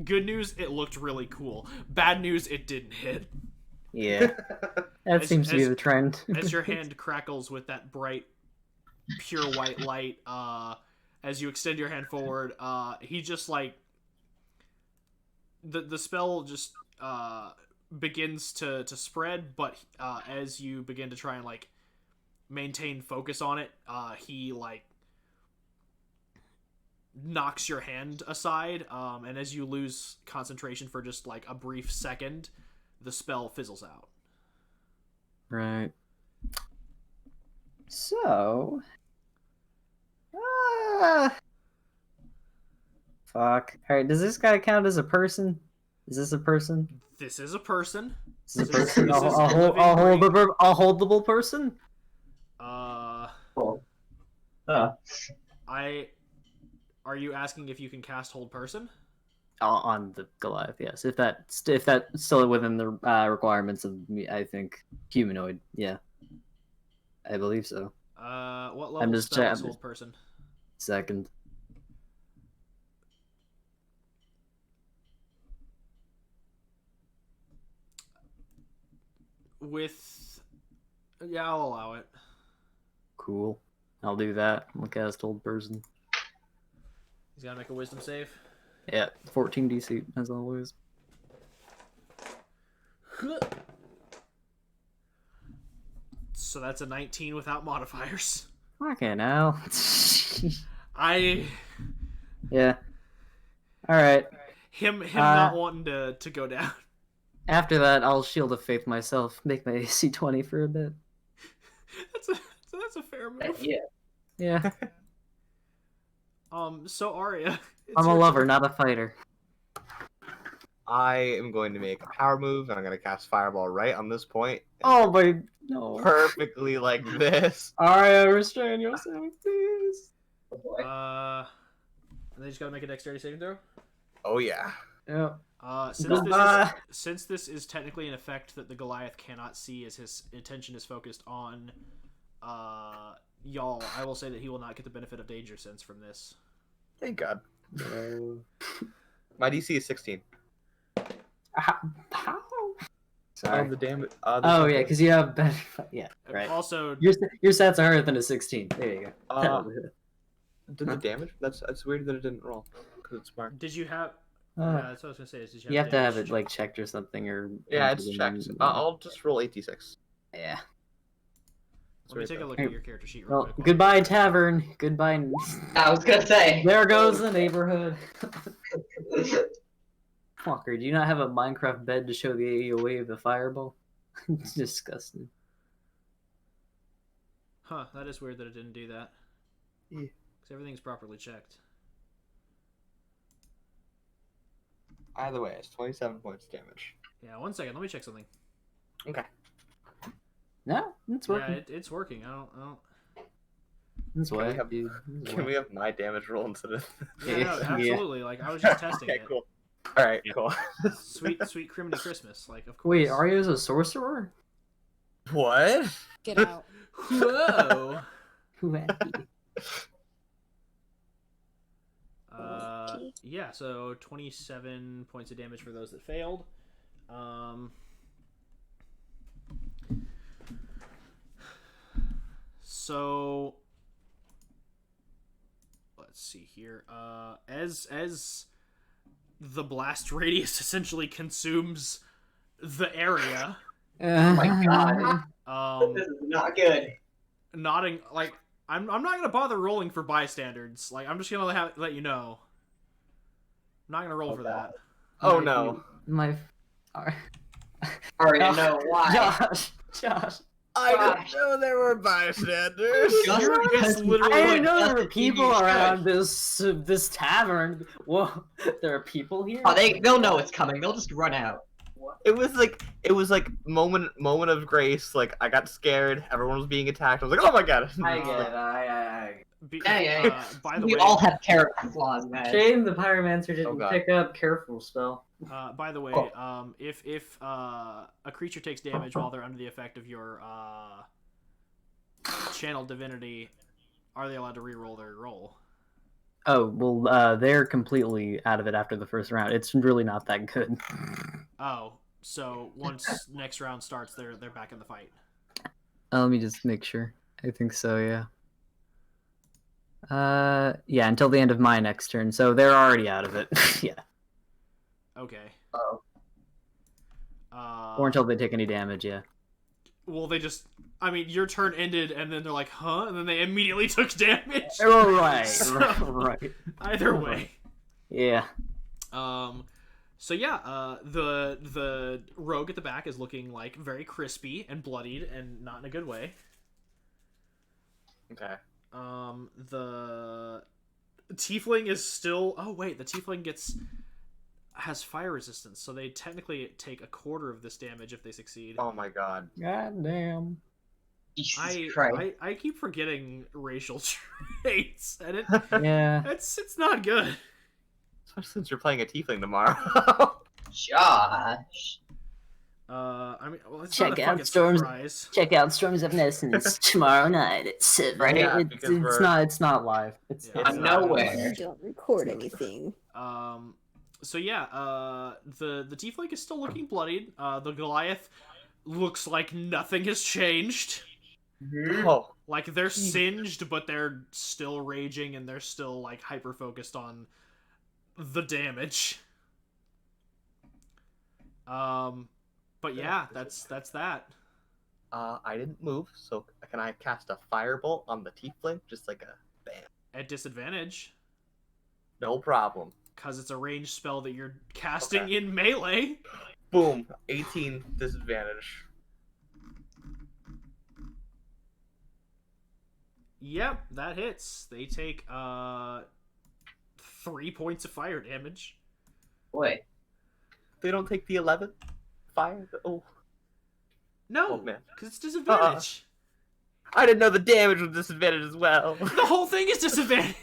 Good news, it looked really cool. Bad news, it didn't hit. Yeah, that seems to be the trend. As your hand crackles with that bright, pure white light, as you extend your hand forward, he just like the spell just begins to spread, but as you begin to try and like maintain focus on it, he like knocks your hand aside, and as you lose concentration for just like a brief second, the spell fizzles out. Right. So, fuck. All right. Does this guy count as a person? Is this a person? This is a person. This is a person. This is a living, A holdable person. Cool. Are you asking if you can cast hold person? On the Goliath, yes. If that's still within the requirements of me, I think humanoid. Yeah, I believe so. What level spell is hold person? Second. Yeah, I'll allow it. Cool. I'll do that. I'll cast hold person. He's gotta make a wisdom save. Yeah, 14 DC as always. So that's a 19 without modifiers. Okay, now. Yeah. All right. Him not wanting to go down. After that, I'll Shield of Faith myself. Make my AC 20 for a bit. That's a fair move. Yeah. So Arya, I'm a lover, not a fighter. I am going to make a power move, and I'm going to cast Fireball right on this point. Oh my no. Perfectly like this. Arya, restrain yourself, please. And they just gotta make a dexterity saving throw. Oh yeah. Yeah. Since this is technically an effect that the Goliath cannot see, as his attention is focused on y'all, I will say that he will not get the benefit of danger sense from this. Thank God. My DC is 16. How? Sorry. The damage. Oh yeah, because you have better. Yeah, right. Also, your stats are higher than a 16. There you go. Did the damage? That's weird that it didn't roll. Because it's smart. did you have? That's what I was gonna say. Did you have to have it like checked or something, or yeah, it's checked. I'll just roll 86. Yeah. Let me take a look at your character sheet real Well, quick. goodbye tavern. Goodbye. I was gonna say. There goes the neighborhood. Fucker, do you not have a Minecraft bed to show the AOE of the fireball? It's disgusting. Huh, that is weird that it didn't do that. Yeah. Because everything's properly checked. Either way, it's 27 points damage. Yeah, 1 second. Let me check something. Okay. No, it's working. Yeah, it's working. I don't. It's Can we wet, have- dude. Can we have my damage roll instead of? Yeah, no, Yeah. absolutely. Like I was just testing Okay, it. cool. All right, cool. Sweet criminy Christmas. Like of course. Wait, Arya's a sorcerer? What? Get out. Whoa. Wacky. Yeah, so 27 points of damage for those that failed. So let's see here. As the blast radius essentially consumes the area. Oh my God. This is not good. Nodding like I'm not gonna bother rolling for bystanders. Like I'm just gonna let you know. I'm not gonna roll for that. Oh no. My. Arya, no, why? Josh. I didn't know there were bystanders. It's literally I like, didn't know there were Justin, people you around this tavern. Whoa, there are people here. Oh, they'll know it's coming. They'll just run out. It was like moment of grace. Like I got scared. Everyone was being attacked. I was like, oh my God. I get it. I. by the We way, all have character flaws, man. Shame the pyromancer didn't God. pick up careful spell. by the way, if a creature takes damage while they're under the effect of your channel divinity, are they allowed to re-roll their roll? Oh, well, they're completely out of it after the first round. It's really not that good. Oh, so once next round starts, they're back in the fight. Let me just make sure. I think so, yeah. Yeah, until the end of my next turn, so they're already out of it. Yeah. Okay. Oh. Or until they take any damage, yeah. Well, they just... I mean, your turn ended, and then they're like, huh? And then they immediately took damage. Oh, right, So, right. Either way. Yeah. So yeah, the rogue at the back is looking like very crispy and bloodied and not in a good way. Okay. The tiefling is still... Oh wait, the tiefling has fire resistance, so they technically take a quarter of this damage if they succeed. Oh my god. God damn. Jesus Christ. I keep forgetting racial traits, and Yeah. it's not good. Especially since you're playing a tiefling tomorrow. Josh. I mean, well, it's Check not a out fucking Storms. surprise. Check out Storms of Nescence tomorrow night at 7. Right, yeah, because It's not live. It's Yeah. Out of nowhere. You don't record anything. So yeah, the tiefling is still looking bloodied. The Goliath looks like nothing has changed. Oh, Like they're singed, but they're still raging, and they're still like hyper focused on the damage. But yeah, that's that. I didn't move, so can I cast a firebolt on the tiefling? Just like a bam. At disadvantage, No problem. because it's a ranged spell that you're casting Okay. in melee. Boom. 18 disadvantage. Yep, that hits. They take 3 points of fire damage. Wait. They don't take the 11 fire? Oh. No, Oh, man. because it's disadvantage. I didn't know the damage was disadvantage as well. The whole thing is disadvantage.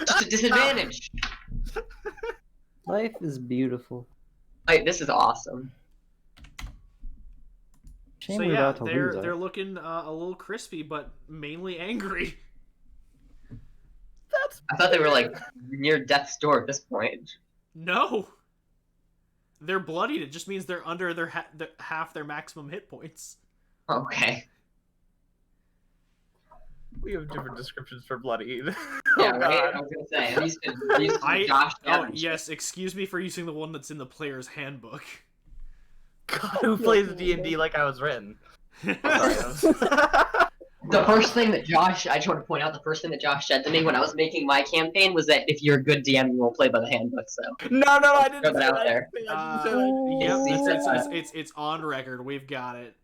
Just a disadvantage. Life is beautiful. Wait, this is awesome. Shame So we're yeah, about to they're lose. they're looking a little crispy, but mainly angry. I thought they were like near death's door at this point. No, they're bloodied. It just means they're under their half their maximum hit points. Okay. We have different descriptions for bloody. Yeah, Oh, right? God. I was gonna say, I'm used to Josh Oh damage. yes, excuse me for using the one that's in the player's handbook. God, who plays D&D like I was written? Sorry, The first thing that Josh, I just want to point out, the first thing that Josh said to me when I was making my campaign was that if you're a good DM, you will play by the handbook, so. No, I didn't Throw that say out that. there. Yep, It's it's on record. We've got it.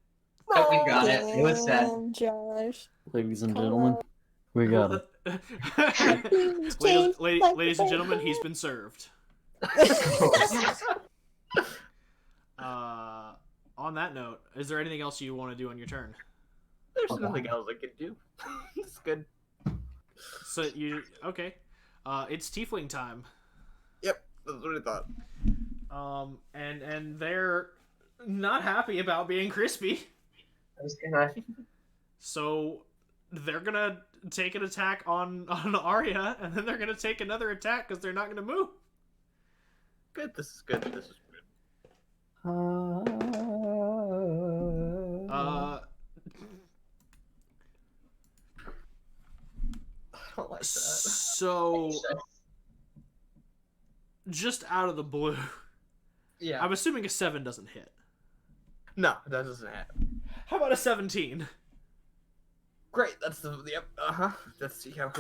Oh, we got it. It was said. Damn, Josh. Ladies and gentlemen, we got it. Things change like Ladies and that. gentlemen, he's been served. On that note, is there anything else you want to do on your turn? There's nothing else I can do. It's good. So okay? It's tiefling time. Yep, that's what I thought. And they're not happy about being crispy, I was gonna. so they're gonna take an attack on Arya, and then they're gonna take another attack because they're not gonna move. Good, this is good. This is good. I don't like that. So just out of the blue, Yeah. I'm assuming a 7 doesn't hit. No, that doesn't happen. How about a 17? Great, that's the yep. Let's see how.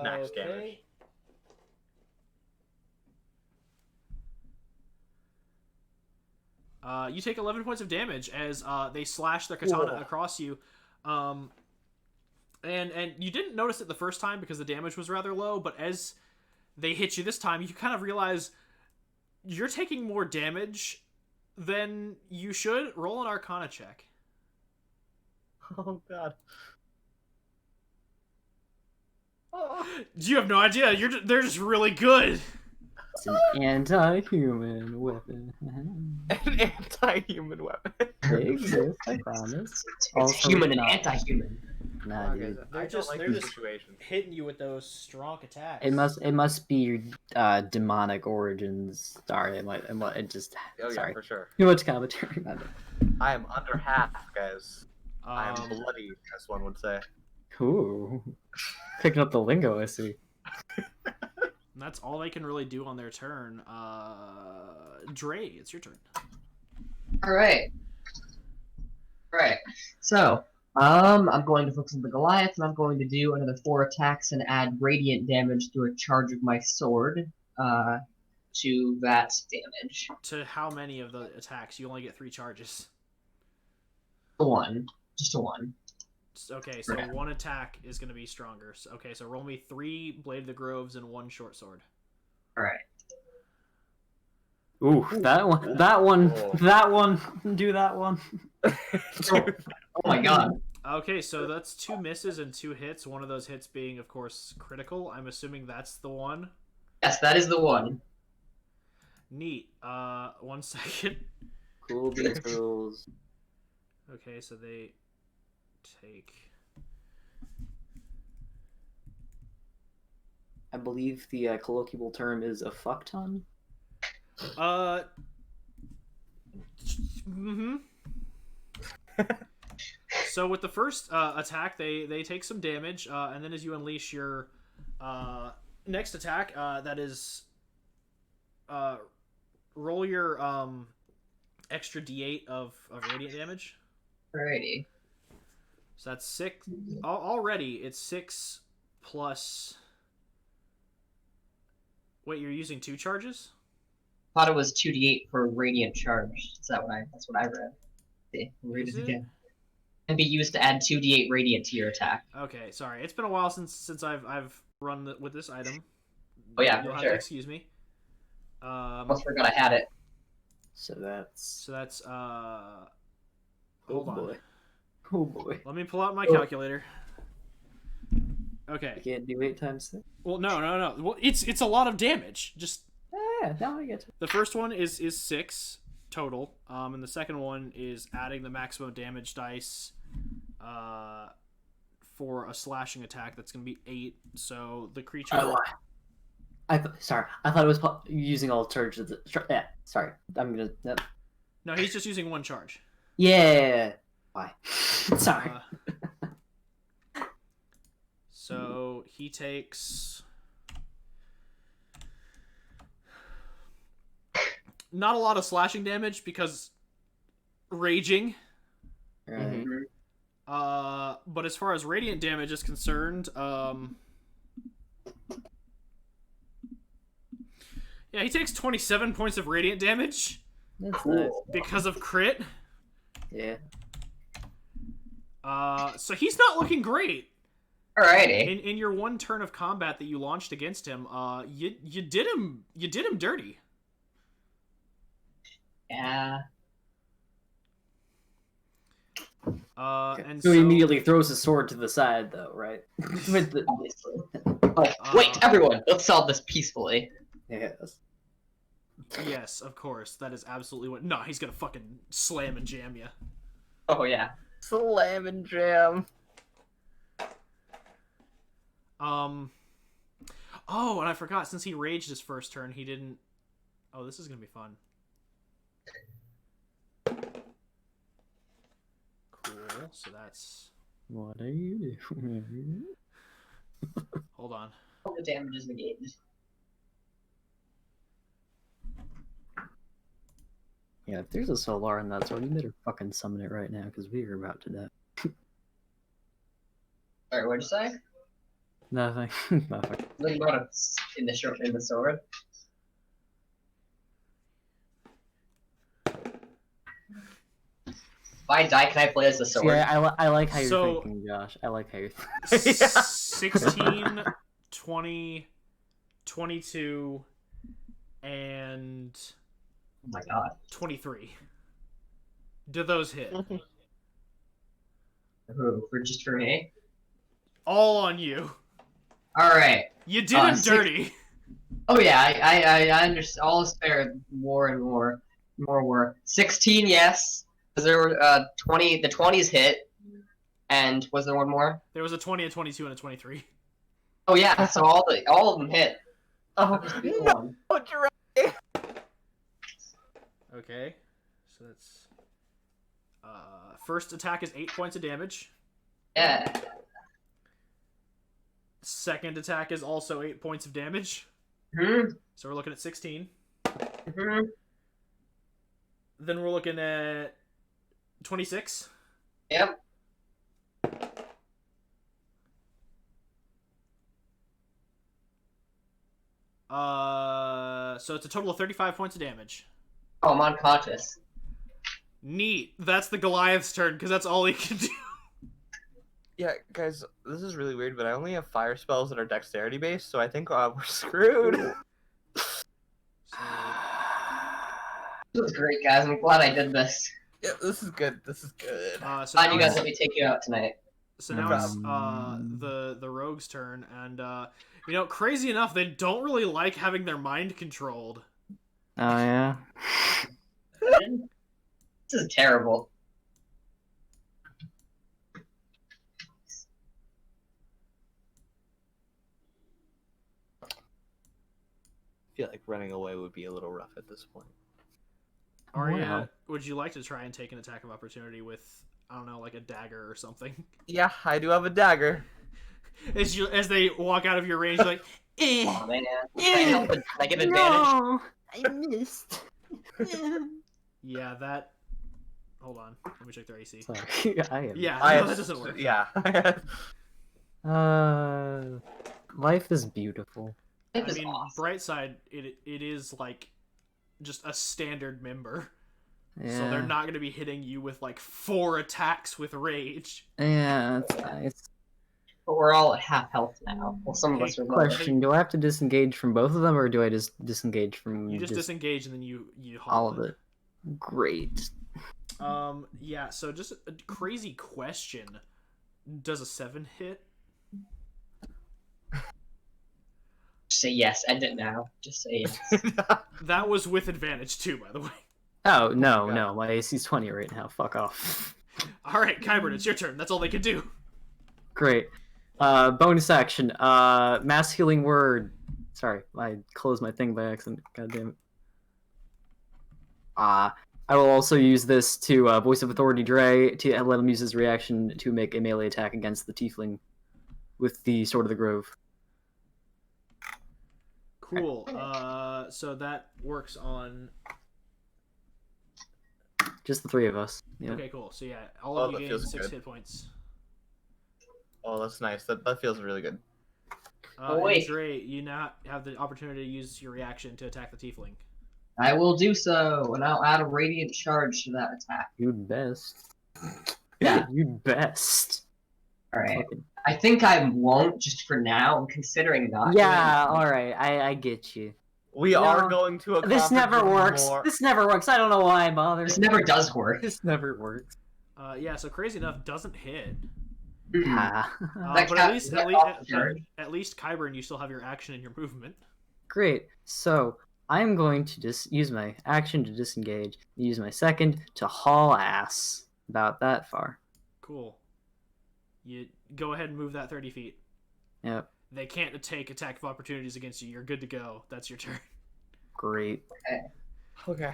Max damage. You take 11 points of damage as they slash their katana across you. And you didn't notice it the first time because the damage was rather low, but as they hit you this time, you kind of realize you're taking more damage than you should. Roll an Arcana check. Oh god. You have no idea. They're just really good. It's an anti-human weapon. An anti-human weapon. They exist, I promise. It's Also human and not. anti-human. Nah, Okay, dude. so They're I just- don't like they're the just- situation. Hitting you with those strong attacks. It must be demonic origins. Sorry, it just Oh yeah, sorry. for sure. Too much commentary, man. I am under half, guys. I am Um, bloody, as one would say. Ooh. Picking up the lingo, I see. that's all they can really do on their turn. Dray, it's your turn. Alright. Alright. So, I'm going to focus on the Goliath, and I'm going to do another 4 attacks and add radiant damage through a charge of my sword, to that damage. To how many of the attacks? You only get 3 charges. A 1. Just a 1. Okay, so Right. 1 attack is going to be stronger. Okay, so roll me 3 Blade of the Groves and 1 short sword. Alright. Ooh, that one, Oh. that one, do that one. Oh my god. Okay, so that's 2 misses and 2 hits. One of those hits being, of course, critical. I'm assuming that's the one. Yes, that is the one. Neat. 1 second. Cool beans rules. Okay, so they take... I believe the colloquial term is a fuck ton. Mm-hmm. So with the first attack, they take some damage, and then as you unleash your next attack, that is roll your extra d8 of radiant damage. Alrighty. So that's 6. Already, it's 6 plus... Wait, you're using 2 charges? Thought it was 2d8 for radiant charge. That's what I read. See, I'll read Is it it? again. Can be used to add 2d8 radiant to your attack. Okay, sorry. It's been a while since I've run with this item. Oh yeah, You'll for have sure. to excuse me. Almost forgot I had it. So that's So that's oh hold on. boy. Oh boy. Let me pull out my calculator. I Okay. can't do 8 times 6. Well, no. Well, it's a lot of damage. Just Yeah, now I get to. the first one is 6 total, and the second one is adding the maximum damage dice for a slashing attack. That's going to be 8. So the creature. Oh, sorry. I thought it was using all charges. Yeah, sorry. I'm gonna. No, he's just using 1 charge. Yeah. Why? Sorry. So he takes not a lot of slashing damage because raging. Right. But as far as radiant damage is concerned, yeah, he takes 27 points of radiant damage That's nice. because of crit. Yeah. So he's not looking great. Alrighty. In your 1 turn of combat that you launched against him, you did him dirty. Yeah. And So he immediately throws his sword to the side, though, right? With the Obviously. Oh, wait, everyone! Let's solve this peacefully. yes. Yes, of course. That is absolutely what. No, he's gonna fucking slam and jam you. Oh yeah. Slam and jam. Oh, and I forgot. Since he raged his first turn, he didn't. Oh, this is gonna be fun. Cool. So that's. What are you doing? Hold on. All the damage is negated. Yeah, if there's a Solar in that sword, you better fucking summon it right now, because we are about to die. Sorry, what'd you say? Nothing. Nothing. Something about in the sword. If I die, can I play as the sword? Yeah, I like how you're So- thinking, Josh. I like how you're 16, 20, 22, and Oh my god. 23. Do those hit? Ooh, just for me? All on you. Alright. You did him six- dirty. Oh yeah, I understand. All is fair. More and more. More work. 16, yes. Because there were 20. The 20s hit. And was there one more? There was a 20, a 22, and a 23. Oh yeah, so all of them hit. Oh, Just the no, one. Dray. Okay, so that's first attack is 8 points of damage. Yeah. Second attack is also 8 points of damage. Hmm. So we're looking at 16. Hmm. Then we're looking at 26. Yep. So it's a total of 35 points of damage. Oh, I'm unconscious. Neat. That's the Goliath's turn, because that's all he can do. Yeah, guys, this is really weird, but I only have fire spells that are dexterity based, so I think we're screwed. So, This was great, guys. I'm glad I did this. Yeah, this is good. This is good. so Glad now you guys it's, let me take you out tonight. so now it's the rogue's turn, and you know, crazy enough, they don't really like having their mind controlled. Oh yeah. This is terrible. I feel like running away would be a little rough at this point. Arya, Wow. would you like to try and take an attack of opportunity with, I don't know, like a dagger or something? Yeah, I do have a dagger. As they walk out of your range, like, Oh man. Can I get advantage? I missed. yeah, that. Hold on, let me check their AC. Sorry, I am. Yeah, I no, that doesn't work. Yeah. Life is beautiful. I This is mean, awesome. bright side, it is like just a standard member, Yeah. so they're not going to be hitting you with like 4 attacks with rage. Yeah, that's nice. But we're all at half health now. Well, some of us are lower. Question: do I have to disengage from both of them, or do I just disengage from You just disengage and then you haul all of it? Great. Yeah. So just a crazy question: does a 7 hit? Say yes. End it now. Just say yes. That was with advantage too, by the way. Oh no, God. no, my AC's 20 right now. Fuck off. All right, Kyburn, it's your turn. That's all they can do. Great. Bonus action. Mass healing word. Sorry, I closed my thing by accident. God damn it. I will also use this to voice of authority Dray to let him use his reaction to make a melee attack against the tiefling with the sword of the grove. Cool. So that works on. Just the 3 of us. Yeah. Okay, cool. So yeah, all of Oh, you that gain feels 6 good. hit points. Oh, that's nice. That feels really good. Oh, wait. And Dray, you now have the opportunity to use your reaction to attack the tiefling. I will do so, and I'll add a radiant charge to that attack. You'd best. Yeah. You'd best. Alright. Fucking- I think I won't, just for now. I'm considering not Yeah, doing it. alright, I get you. We No, are going to a This never works. More. This never works. I don't know why I bothered. This never does work. This never works. Yeah, so crazy enough doesn't hit. Ah. That But counts at least, as at, an least, off charge. at least Kyburn, you still have your action and your movement. Great. So I'm going to just use my action to disengage. Use my second to haul ass. About that far. Cool. You go ahead and move that 30 feet. Yep. They can't take attack of opportunities against you. You're good to go. That's your turn. Great. Okay.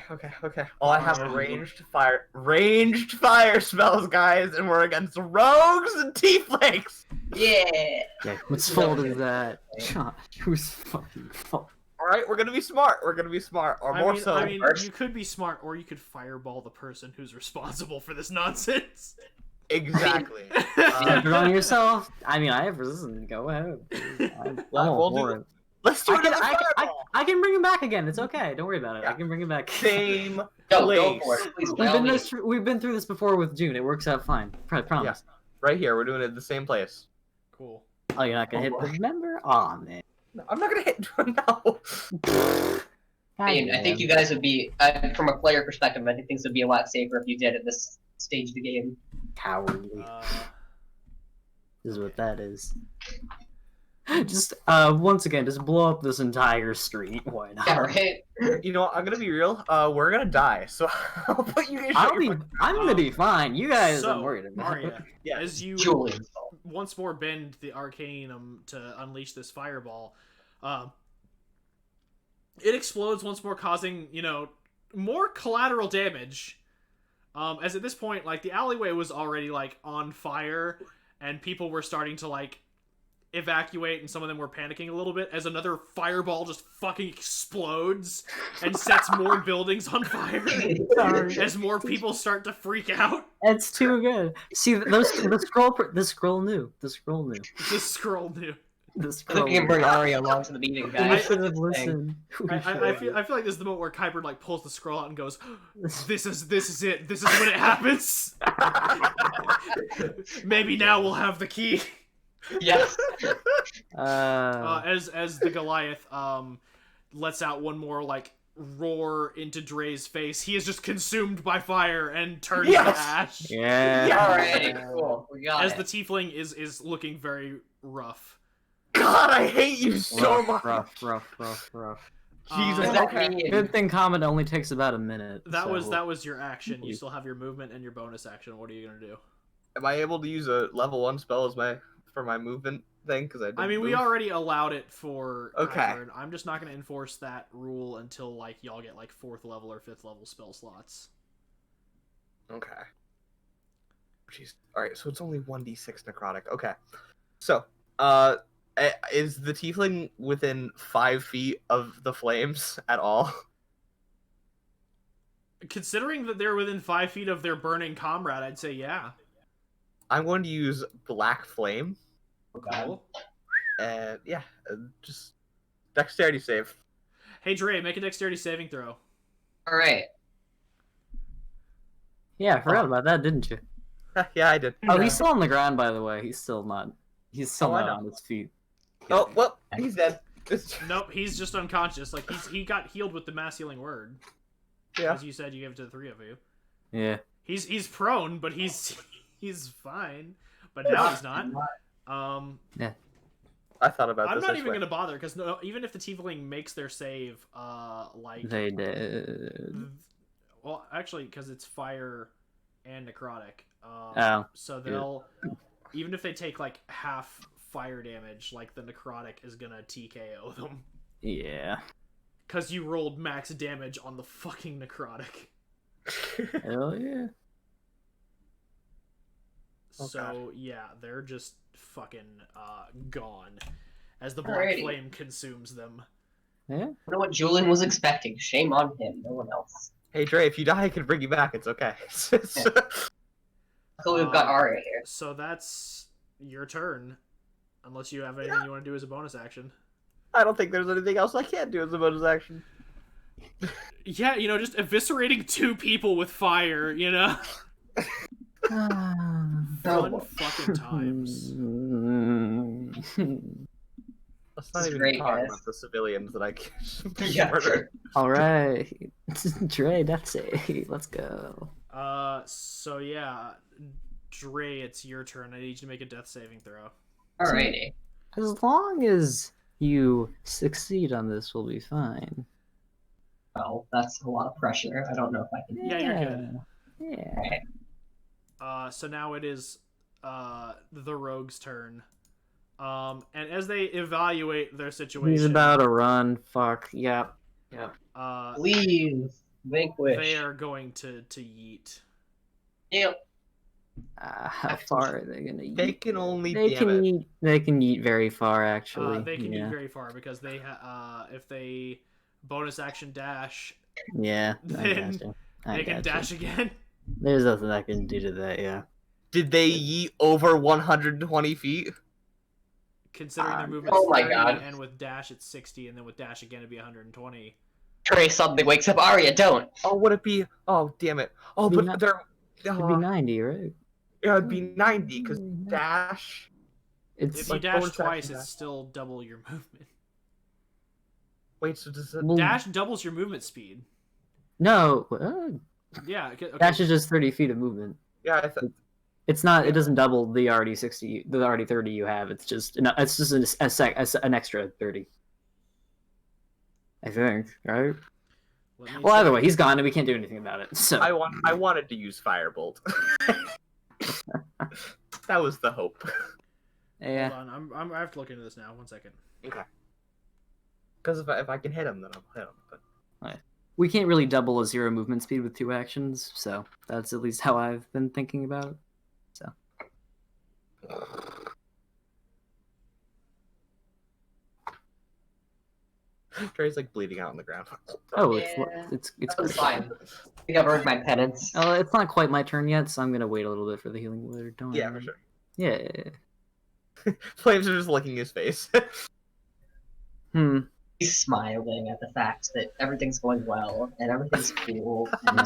Oh, I have a ranged fire spells, guys, and we're against rogues and tieflings. Yeah. Yeah. Whose fault is that? Josh, whose fucking fault? All right, we're gonna be smart. Or more so. I mean, First. you could be smart, or you could fireball the person who's responsible for this nonsense. Exactly. Put it on yourself. I mean, I have resistance. Go ahead. I'm all We'll for do- it. Let's do another fireball. I can bring him back again. It's okay. Don't worry about it. I Yeah. can bring him back. Same Go place. for it. Please, by all means. We've been through this before with June. It works out fine. Promise. Right here. We're doing it at the same place. Cool. Oh, you're not gonna hit the member? Aw, man. No, I'm not gonna hit. No. I mean, I think you guys would be, from a player perspective, I think things would be a lot safer if you did at this stage of the game. Cowardly. Uh, Is what that is. Just once again, just blow up this entire street. Why not? Yeah, right? You know what? I'm gonna be real. We're gonna die, so I'll put you guys. I'm gonna be fine. You guys, So, I'm worried about. Arya, Yeah. as you Julian's fault. once more bend the arcanum to unleash this fireball, it explodes once more, causing, more collateral damage. As at this point, like, the alleyway was already, like, on fire, and people were starting to, like, evacuate, and some of them were panicking a little bit, as another fireball just fucking explodes and sets more buildings on fire. Sorry. As more people start to freak out. It's too good. See, the scroll knew. The scroll knew. The scroll knew. The I scroll think we can knew. bring Arya along to the meeting, We guys. should have listened. I feel like this is the moment where Kuiper, like, pulls the scroll out and goes, This is it. This is when it happens. Maybe now we'll have the key. Yes. As the Goliath lets out one more, like, roar into Dray's face, he is just consumed by fire and turns to ash. Yeah. Alrighty, cool. We got As it. the tiefling is looking very rough. God, I hate you so much. Rough. Jesus. Does that Okay. mean- Good thing combat only takes about a minute. That so- was your action. You still have your movement and your bonus action. What are you gonna do? Am I able to use a level 1 spell as for my movement thing? Because I We move? already allowed it for Okay. Kuiper, and I'm just not gonna enforce that rule until, like, y'all get, like, 4th level or 5th level spell slots. Okay. Jeez. Alright, so it's only 1d6 necrotic. Okay. So, is the tiefling within 5 feet of the flames at all? Considering that they're within 5 feet of their burning comrade, I'd say yeah. I'm going to use Black Flame. Cool. And, yeah, just dexterity save. Hey, Dray, make a dexterity saving throw. Alright. Yeah, I forgot about that, didn't you? Yeah, I did. Oh, he's still on the ground, by the way. He's still not Oh, I know. on his feet. Oh, well, he's dead. Nope, he's just unconscious. Like, he got healed with the mass healing word. Yeah. As you said, you gave it to the 3 of you. Yeah. He's prone, but he's fine. But now he's not. I thought about I'm this. not I even swear. gonna bother, because even if the tiefling makes their save, like, They did. well, actually, because it's fire and necrotic, Oh. so they'll, even if they take, like, half fire damage, like, the necrotic is gonna TKO them, Yeah. because you rolled max damage on the fucking necrotic. Hell yeah. Oh, So yeah, they're just fucking gone as the black Alrighty. flame consumes them. Yeah. I don't know what Julian was expecting. Shame on him, no one else. Hey, Dre, if you die, I can bring you back. It's okay. Cool, we've got Arya here. So that's your turn, unless you have anything you want to do as a bonus action. I don't think there's anything else I can do as a bonus action. Yeah, just eviscerating 2 people with fire, Fun fucking times. Let's not This is even great, talk guys. about the civilians that I can Yeah. murder. All right. Dre, that's it. Let's go. So yeah, Dre, it's your turn. I need you to make a death saving throw. Alrighty. As long as you succeed on this, we'll be fine. Well, that's a lot of pressure. I don't know if I can. Yeah, you're good. Yeah. So now it is the rogue's turn. And as they evaluate their situation, He's about to run. Fuck. Yep. Leave. Vanquish. they are going to yeet. Yep. How far are they gonna eat? They can only They can eat. They can eat very far, actually. They can yeah. get very far because they if they bonus action dash, Yeah. Then I they can gotcha. dash again. There's nothing I can do to that. Yeah. Did they yeet over 120 feet? Considering their Ah, movement oh my 30, God. and with dash it's 60, and then with dash again it'd be 120. Trey, something wakes up Arya. Don't. Oh, would it be? Oh, damn it. Oh, Be but not- they're. It'd be 90, right? Yeah, it'd be 90 because dash. It's If you like dash bonus twice, action it's still double your movement. Wait, so does it? Well, Dash doubles your movement speed. no. Yeah. Okay. Dash is just 30 feet of movement. Yeah, I thought. It's not. It doesn't double the already 60, the already 30 you have. It's just an extra 30. I think, right? Well, either way, he's gone, and we can't do anything about it. So I wanted to use Firebolt. That was the hope. yeah. Hold on, I have to look into this now. 1 second. Okay. Because if I can hit him, then I'll hit him. But We can't really double a 0 movement speed with 2 actions, so that's at least how I've been thinking about it. So. Dray's like bleeding out on the ground. Oh, Yeah. it's That's fine. I think I've earned my penance. Oh, it's not quite my turn yet, so I'm gonna wait a little bit for the healing word. Don't Yeah, worry. for sure. Yeah. Flames are just licking his face. He's smiling at the fact that everything's going well and everything's cool. And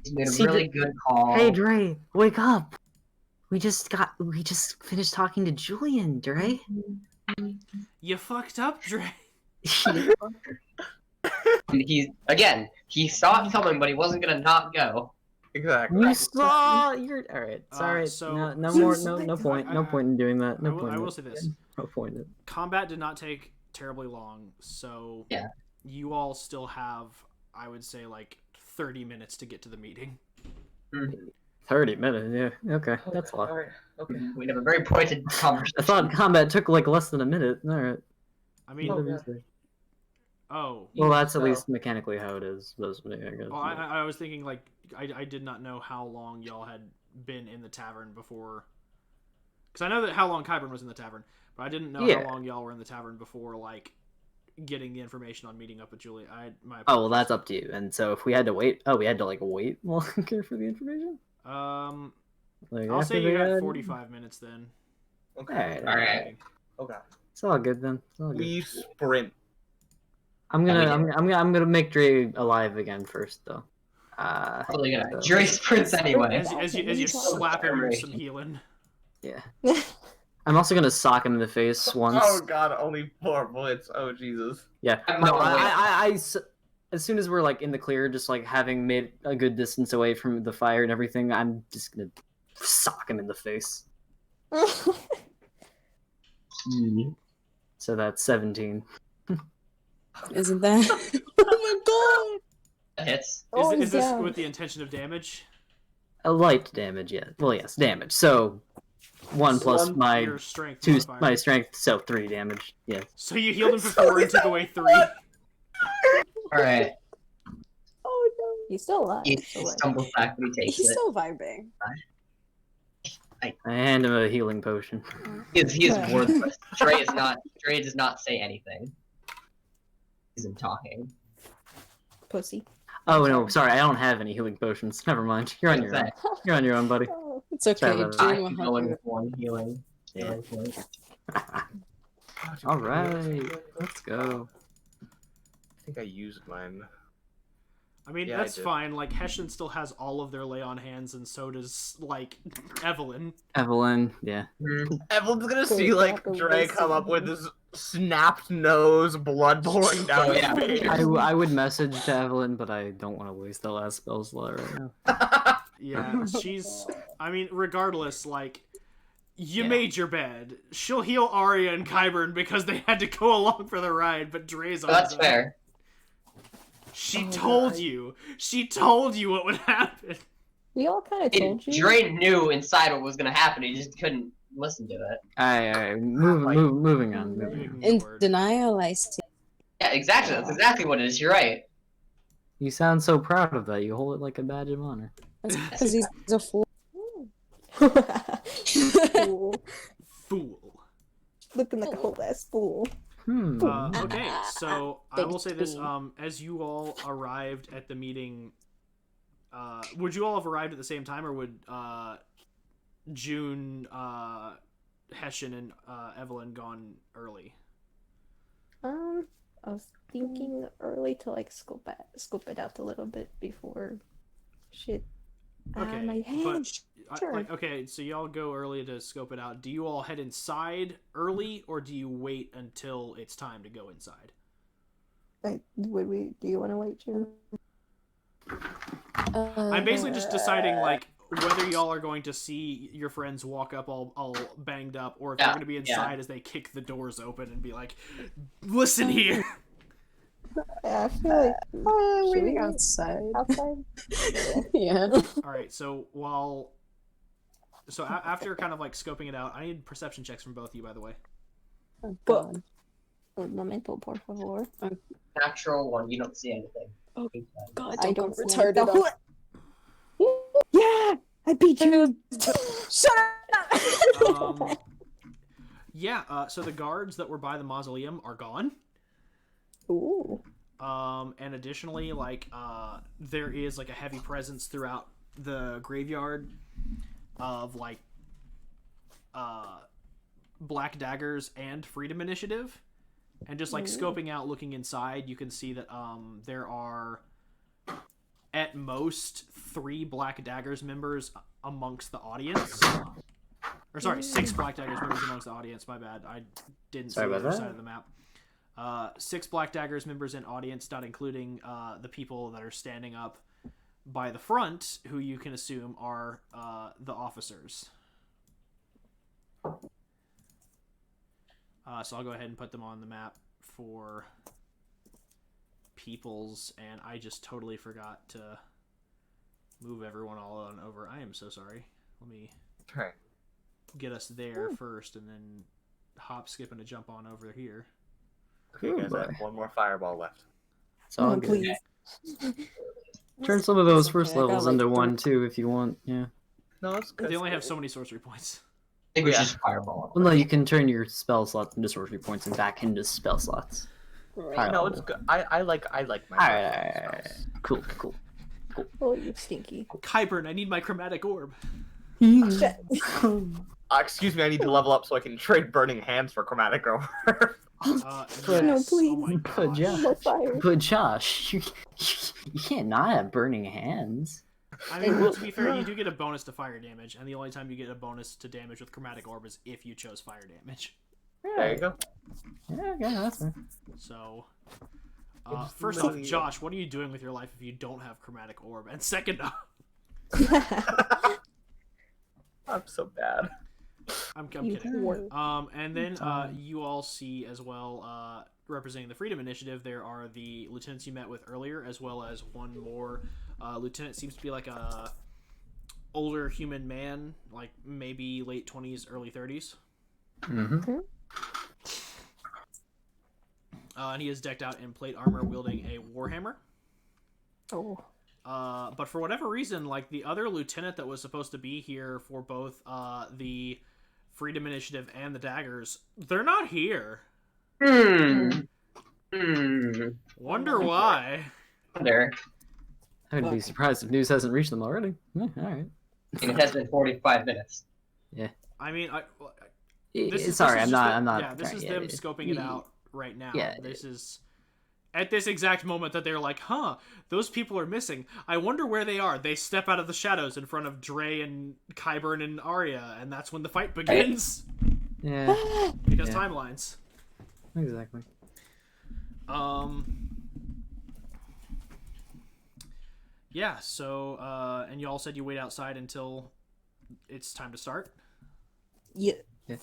he's made a See, really good call. Hey, Dray, wake up! We just finished talking to Julian, Dray. You fucked up, Dray. He saw it coming, but he wasn't gonna not go. Exactly. You saw your. All right, it's all right. So- no point in doing that. No point. I in will it. say this. No point in it. Combat did not take terribly long, so Yeah. you all still have, I would say, like 30 minutes to get to the meeting. 30 minutes. Yeah. Okay, that's a lot. Alright. Okay. We have a very pointed conversation. I thought combat took like less than a minute. All right. I mean, Oh, Well, that's at So- least mechanically how it is. I guess. well, I was thinking, like, I did not know how long y'all had been in the tavern before. Because I know that how long Kyburn was in the tavern, but I didn't know Yeah. how long y'all were in the tavern before, like, getting the information on meeting up with Julian. Oh well, that's up to you. And so if we had to wait, we had to like wait longer for the information. Like, I'll after say you they got had- 45 minutes then. okay. Alright. Okay. It's all good then. It's all good. We sprint. I'm gonna make Dray alive again first though. Probably gonna. so- Jury sprints anyway. As you slap him with some healing. Yeah. I'm also gonna sock him in the face once. Oh god, only 4 bullets. Oh Jesus. Yeah. I'm No, not gonna wait. as soon as we're like in the clear, just like having made a good distance away from the fire and everything, I'm just gonna sock him in the face. So that's 17. Isn't that? Oh That hits. Oh, Is he's this down. with the intention of damage? A light damage, yeah. Well, yes, damage. So 1 plus my Your strength 2, modifier. my strength, so 3 damage. Yes. So you healed him for 4 and took away 3. Alright. Oh no. He's still alive. He so, like, stumbles back, but he takes He's it. still vibing. I hand him a healing potion. He is worthless. Dray does not say anything. He isn't talking. pussy. Oh no, sorry, I don't have any healing potions. Never mind. You're on your own. You're on your own, buddy. Oh, It's okay. Sorry about Julian I will keep help going you. with 1 healing. Yeah. Point. All right, let's go. I think I used mine. I mean, Yeah, I that's did. fine. Like, Hessian still has all of their lay on hands, and so does, like, Evelyn. Evelyn, yeah. Evelyn's gonna So see you like have to Dray listen. come up with this snapped nose, blood pouring down Oh, his yeah. face. I would message to Evelyn, but I don't want to waste the last spell slot right now. Yeah, she's... I mean, regardless, like, you Yeah. made your bed. She'll heal Arya and Kyburn because they had to go along for the ride, but Dray's on That's his own. fair. She told you. She told you what would happen. we all kind of told you. Dray knew inside what was gonna happen. He just couldn't listen to it. Alright, moving on. In Lord. denial, I see. Yeah, exactly. That's exactly what it is. You're right. You sound so proud of that. You hold it like a badge of honor. That's because he's a fool. Fool. Fool. Looking like a whole ass fool. Okay, so I will say this: Thanks, as you all arrived at the meeting, would you all have arrived at the same time, or would June, Hessian, and Evelyn gone early? I was thinking early to like scope it out a little bit before shit. Okay, my hand. Sure. like, okay, so y'all go early to scope it out. Do you all head inside early, or do you wait until it's time to go inside? Like, would we? Do you want to wait, June? I'm basically just deciding, like, whether y'all are going to see your friends walk up all banged up, or if they're going to be inside as they kick the doors open and be like, "Listen here." Yeah, I feel like waiting we outside. outside. Yeah. All right, so after kind of like scoping it out, I need perception checks from both of you, by the way. Oh, God. Un momento, por favor. Natural one, you don't see anything. Oh, God, I don't don't go see retarded. anything. Yeah, I beat you. Shut up! So the guards that were by the mausoleum are gone. Ooh. And additionally, like, there is like a heavy presence throughout the graveyard of like, Black Daggers and Freedom Initiative. And just like scoping out, looking inside, you can see that there are at most 3 Black Daggers members amongst the audience. Or sorry, 6 Black Daggers members amongst the audience. My bad, I didn't see the other side of the map. 6 Black Daggers members in audience, not including the people that are standing up by the front, who you can assume are the officers. So I'll go ahead and put them on the map for peoples, and I just totally forgot to move everyone all on over. I am so sorry. Let me get us there first, and then hop, skip, and a jump on over here. Okay, guys, I have one more fireball left. It's all No, good. please. Turn some of those Okay, first I got, levels like, into 3. 1 too, if you want. Yeah. No, it's good. They only have so many sorcery points. I think we should just fireball. Well, no, you can turn your spell slots into sorcery points and back into spell slots. Right. No, it's good. I like my. Alright. Cool. Oh, you stinky. Kyburn, I need my chromatic orb. Shit. Excuse me, I need to level up so I can trade Burning Hands for Chromatic Orb. No, Yes. please. Oh my But gosh. No fire. But Josh, you can't not have burning hands. I mean, well, to be fair, you do get a bonus to fire damage, and the only time you get a bonus to damage with chromatic orb is if you chose fire damage. There you go. Yeah, that's fair. So, It's first off, really- Josh, what are you doing with your life if you don't have chromatic orb? And second off, I'm so bad. I'm You kidding. were. And then you all see as well, representing the Freedom Initiative, there are the lieutenants you met with earlier, as well as one more lieutenant. Seems to be like a older human man, like maybe late 20s, early 30s. Mm-hmm. And he is decked out in plate armor, wielding a warhammer. Oh. But for whatever reason, like the other lieutenant that was supposed to be here for both the Freedom Initiative and the Daggers, they're not here. Wonder why. There. I would be surprised if news hasn't reached them already. Yeah, alright. And it has been 45 minutes. I mean, Sorry, I'm not. Yeah, this is them scoping it out right now. Yeah. This is at this exact moment that they're like, huh, those people are missing. I wonder where they are. They step out of the shadows in front of Dray and Kyburn and Arya, and that's when the fight begins. Yeah, Because Yeah. timelines. exactly. Yeah, so, and you all said you wait outside until it's time to start? Yeah. I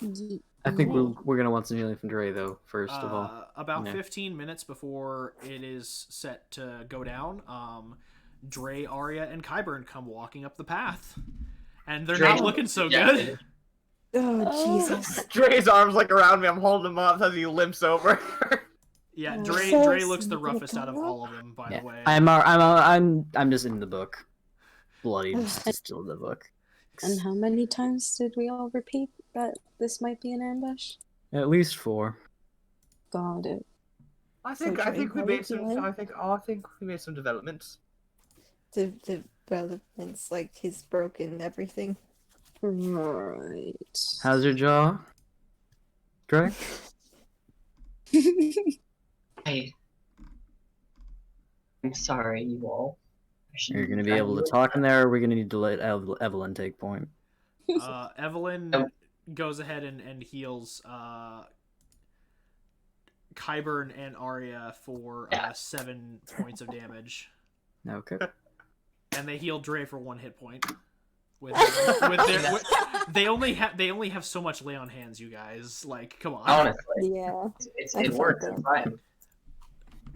think we're gonna want some healing from Dray though. First of all, About Yeah. 15 minutes before it is set to go down, Dray, Arya, and Kyburn come walking up the path. And they're Dray- not looking so Yeah. good. Oh, Jesus. Dray's arms like around me. I'm holding him up as he limps over. Yeah, Oh, Dray, so Dray looks the sneaky roughest out of dog. all of them, by yeah. the way. I'm just in the book. Bloody just still in the book. And how many times did we all repeat that this might be an ambush? At least 4. Got it. I think So we Dray, made how some. you I think we made some developments. The developments, like he's broken everything. Right. How's your jaw, Dray? I'm sorry, you all. You're gonna be able to talk in there, or we're gonna need to let Evelyn take point. Evelyn Nope. goes ahead and heals Kyburn and Arya for 7 points of damage. Okay. And they heal Dray for 1 hit point. They only have so much lay on hands, you guys. Like, come on. Honestly, Yeah. I it felt works. that. It's fine.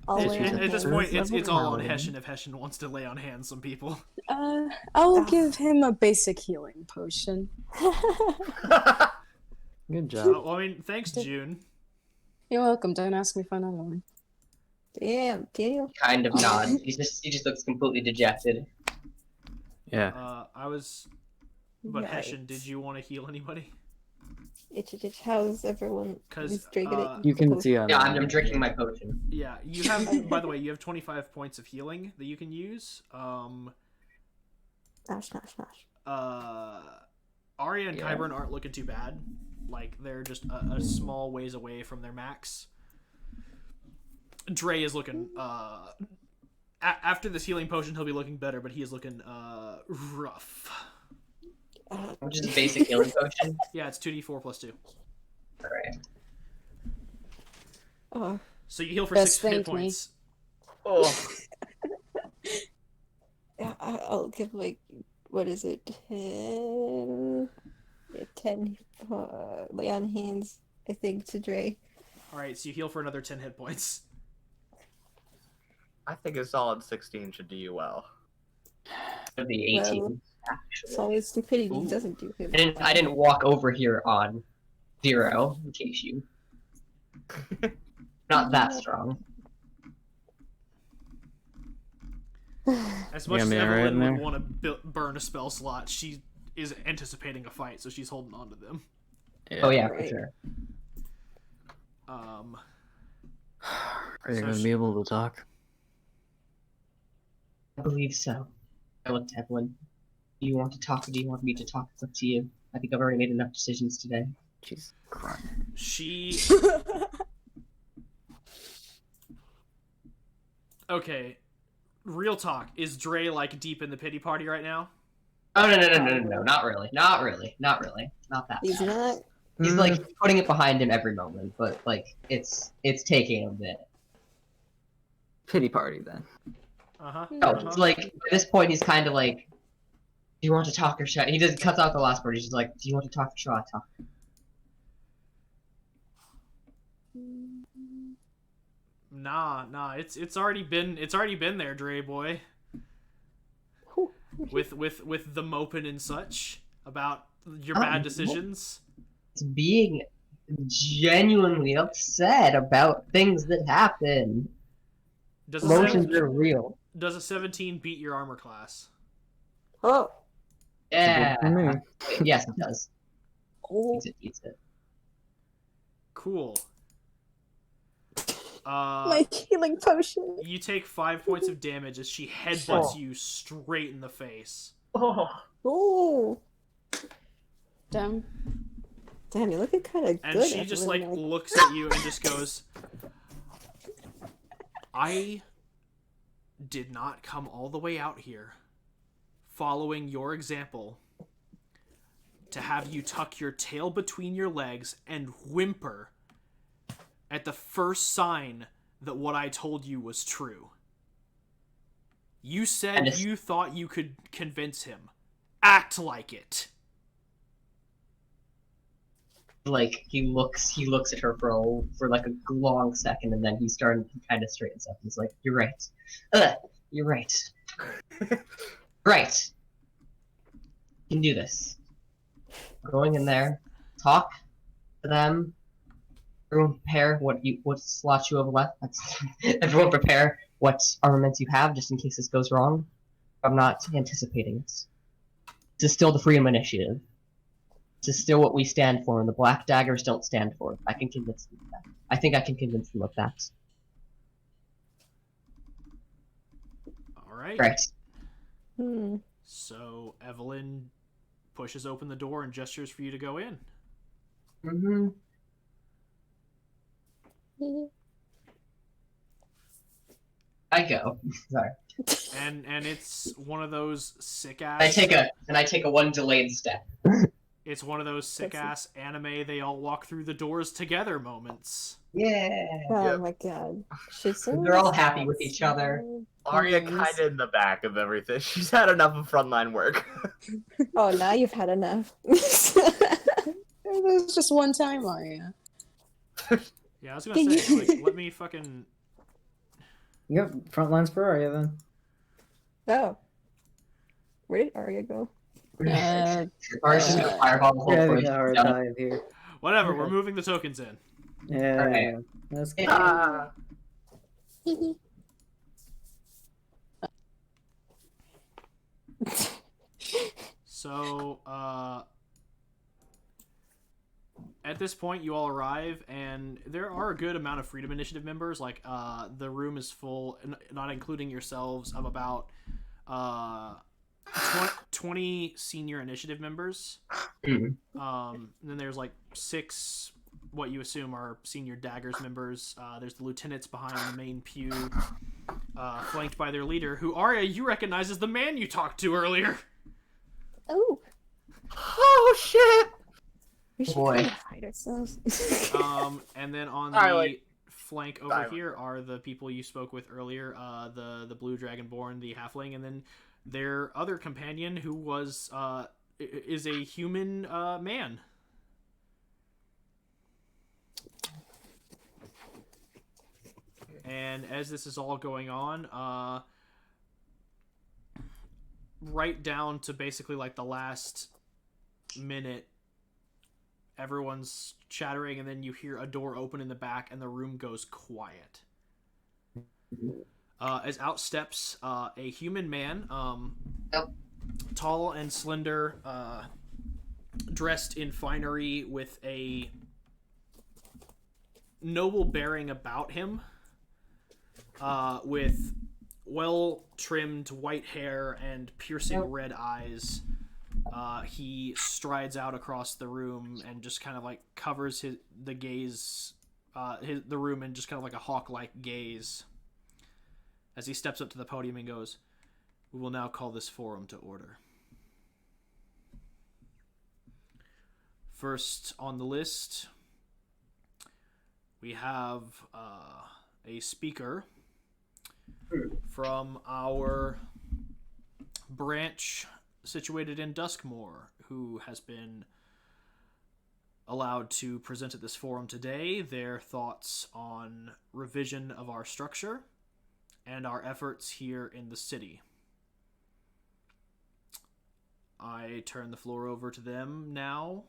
I'll At, lay on at this hands. point, it's all on Paladin. Hessian if Hessian wants to lay on hands some people. I'll Ah. give him a basic healing potion. Good job. Well, I mean, thanks, June. You're welcome. Don't ask me for another one. Damn, Daniel. Kind of nods. He just looks completely dejected. Yeah. But Hessian, Yikes. did you want to heal anybody? How's everyone? 'Cause, Who's drinking it? You can see on. Yeah, I'm drinking my potion. Yeah, you have. By the way, you have 25 points of healing that you can use. Nosh. Arya and Yeah. Kyburn aren't looking too bad. Like, they're just a small ways away from their max. Dray is looking, after this healing potion, he'll be looking better, but he is looking, rough. Which is a basic healing potion. Yeah, it's 2d4 plus 2. Alright. Oh, So you heal for Best 6 hit thank me. points. Oh, yeah, I'll give like, what is it? 10 lay on hands, I think, to Dre. Alright, so you heal for another 10 hit points. I think a solid 16 should do you well. It'd be 18. Well, actually. Solid stupidity Ooh. doesn't do him. I didn't walk over here on 0, in case you. Not that strong. As much Yeah, as man, right Evelyn in would there. want to burn a spell slot, she is anticipating a fight, so she's holding on to them. Oh yeah, for Right. sure. Are you So gonna she- be able to talk? I believe so. I looked at Evelyn. Do you want to talk or do you want me to talk? It's up to you. I think I've already made enough decisions today. Jeez. Christ. She. Okay. Real talk. Is Dre, like, deep in the pity party right now? Oh no, not really. Not that He's bad. not. He's like putting it behind him every moment, but like it's taking a bit. Pity party then. Uh-huh. No, uh-huh. it's like at this point he's kind of like, do you want to talk or shall he just cuts out the last part? He's just like, do you want to talk or shall I talk? Nah. It's already been there, Dre boy. With the moping and such about your bad decisions. It's being genuinely upset about things that happen. Does a, Emotions 17, are real. does a 17 beat your armor class? Oh. Yeah. For me. Yes, it does. Oh. Beats it. Cool. My healing potion. You take 5 points of damage as she headbutts you straight in the face. Oh. Oh. Damn. Damn, you're looking kind of And good. she just, Evelyn, like, looks at you and just goes, I did not come all the way out here following your example to have you tuck your tail between your legs and whimper at the first sign that what I told you was true. You said you thought you could convince him. Act like it. Like he looks at her for like a long second, and then he kind of straightens up. He's like, "You're right. You're right. Right. You can do this. We're going in there, talk to them. Everyone prepare what slots you have left. Everyone prepare what armaments you have, just in case this goes wrong. I'm not anticipating it. This is still the Freedom Initiative. This is still what we stand for, and the Black Daggers don't stand for it. I can convince them of that. I think I can convince them of that. Alright. Right. Hmm. So Evelyn pushes open the door and gestures for you to go in. Mm-hmm. I go. Sorry. And it's one of those sick ass. I take a one delayed step. It's one of those sick ass anime they all walk through the doors together moments. Yeah. Oh Yep. my god. She's so They're all happy with each other. Arya Nice. kind of in the back of everything. She's had enough of frontline work. Oh, now you've had enough. It was just one time, Arya. Yeah, I was gonna say, like, let me fucking. Yep, front lines for Arya then. Oh. Where did Arya go? Uh, Arya's just gonna fireball the whole We're having place. a hard down. time here. Whatever, we're moving the tokens in. Yeah, Alright. that's good. Ah. So, at this point, you all arrive, and there are a good amount of Freedom Initiative members. Like, the room is full, not including yourselves, of about 20 senior initiative members. Mhm. And then there's like 6, what you assume are senior daggers members. There's the lieutenants behind the main pew, flanked by their leader, who Arya you recognize as the man you talked to earlier. Oh, Oh shit! we should Boy. probably hide ourselves. And then on Silent. the flank over Silent. here are the people you spoke with earlier, the blue dragonborn, the halfling, and then their other companion, who was is a human man. And as this is all going on, right down to basically like the last minute, everyone's chattering, and then you hear a door open in the back, and the room goes quiet. As out steps a human man, Yep. tall and slender, dressed in finery with a noble bearing about him, with well-trimmed white hair and piercing red eyes. He strides out across the room and just kind of like covers the room in just kind of like a hawk-like gaze as he steps up to the podium and goes, "We will now call this forum to order. First on the list, we have a speaker from our branch situated in Duskmoor, who has been allowed to present at this forum today their thoughts on revision of our structure and our efforts here in the city. I turn the floor over to them now,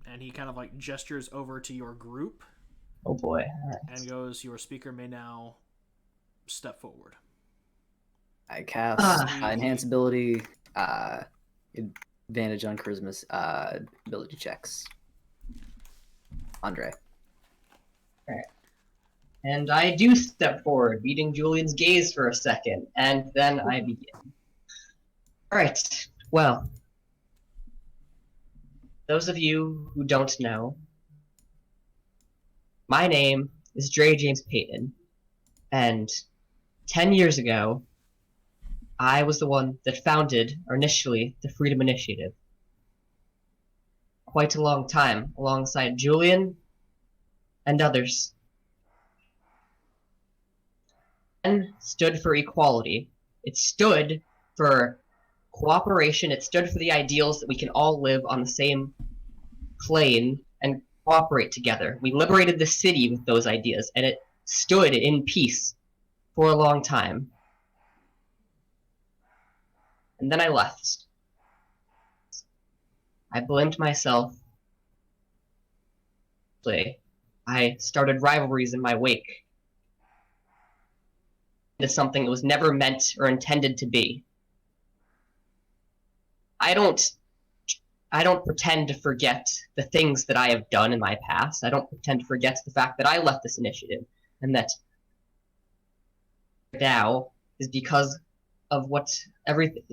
and he kind of like gestures over to your group Oh boy. and goes, "Your speaker may now step forward." I cast enhance ability, advantage on charisma ability checks. Andre. And I do step forward, meeting Julian's gaze for a second, and then I begin. Alright, well, those of you who don't know, my name is Dray James Payton, and 10 years ago, I was the one that founded, or initially, the Freedom Initiative. Quite a long time, alongside Julian and others. N stood for equality. It stood for cooperation. It stood for the ideals that we can all live on the same plane and cooperate together. We liberated the city with those ideas, and it stood in peace for a long time. And then I left. I blamed myself. I started rivalries in my wake. Into something that was never meant or intended to be. I don't pretend to forget the things that I have done in my past. I don't pretend to forget the fact that I left this initiative, and that now is because of what everything.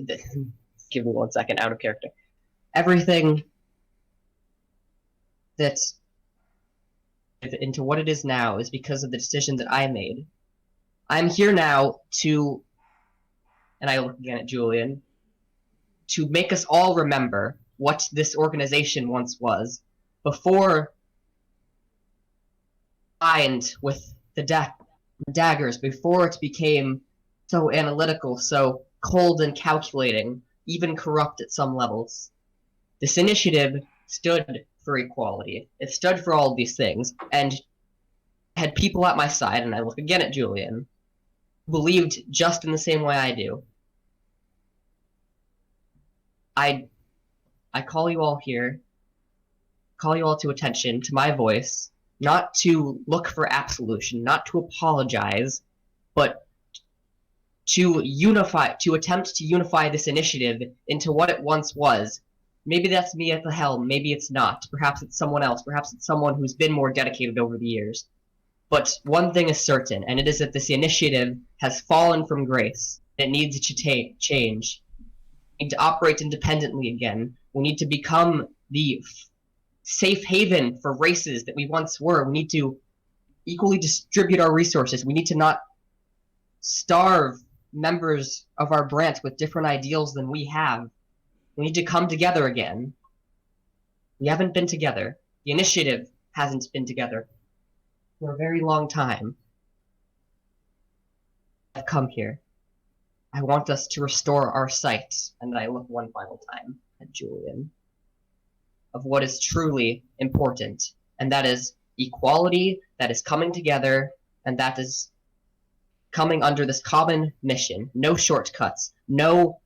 Give me 1 second, out of character. Everything that's into what it is now is because of the decision that I made. I'm here now to, and I look again at Julian, to make us all remember what this organization once was, before mind with the daggers before it became so analytical, so cold and calculating, even corrupt at some levels. This initiative stood for equality. It stood for all of these things, and had people at my side, and I look again at Julian, who believed just in the same way I do. I call you all here, call you all to attention, to my voice, not to look for absolution, not to apologize, but to unify, to attempt to unify this initiative into what it once was. Maybe that's me at the helm, maybe it's not. Perhaps it's someone else, perhaps it's someone who's been more dedicated over the years. But one thing is certain, and it is that this initiative has fallen from grace. It needs to change. We need to operate independently again. We need to become the safe haven for races that we once were. We need to equally distribute our resources. We need to not starve members of our branch with different ideals than we have. We need to come together again. We haven't been together. The initiative hasn't been together for a very long time. I've come here. I want us to restore our sight, and then I look one final time at Julian, of what is truly important, and that is equality, that is coming together, and that is coming under this common mission. No shortcuts, no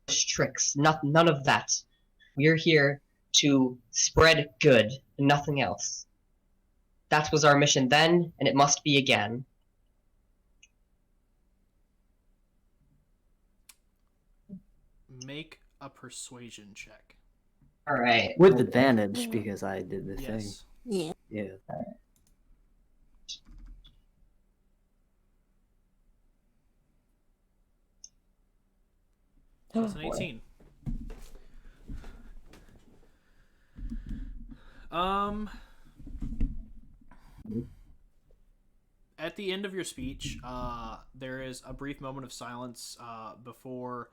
tricks, none of that. We're here to spread good, and nothing else. That was our mission then, and it must be again. Make a persuasion check. Alright. With advantage, because I did the thing. Yes. Yeah. Yeah. It's an 18. At the end of your speech, there is a brief moment of silence before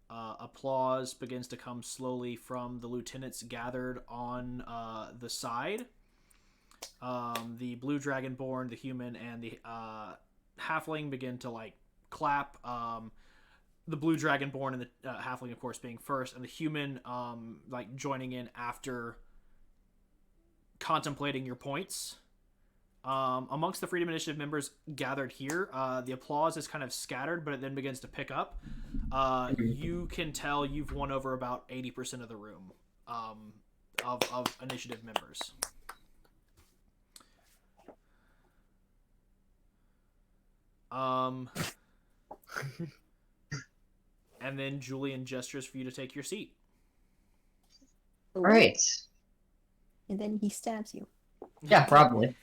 applause begins to come slowly from the lieutenants gathered on the side. The blue dragonborn, the human, and the halfling begin to like clap. The blue dragonborn and the halfling, of course, being first, and the human like joining in after contemplating your points. Amongst the Freedom Initiative members gathered here, the applause is kind of scattered, but it then begins to pick up. You can tell you've won over about 80% of the room of initiative members. And then Julian gestures for you to take your seat. Alright. And then he stabs you. Yeah, probably.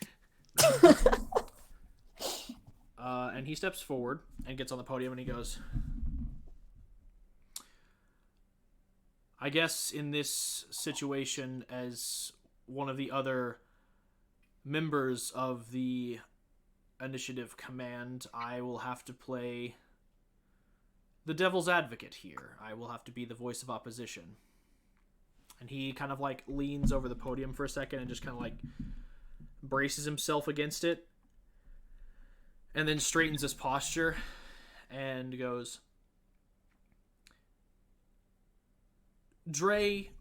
And he steps forward and gets on the podium and he goes, I guess in this situation, as one of the other members of the initiative command, I will have to play the devil's advocate here. I will have to be the voice of opposition. And he kind of like leans over the podium for a second and just kind of like braces himself against it, and then straightens his posture and goes, Dray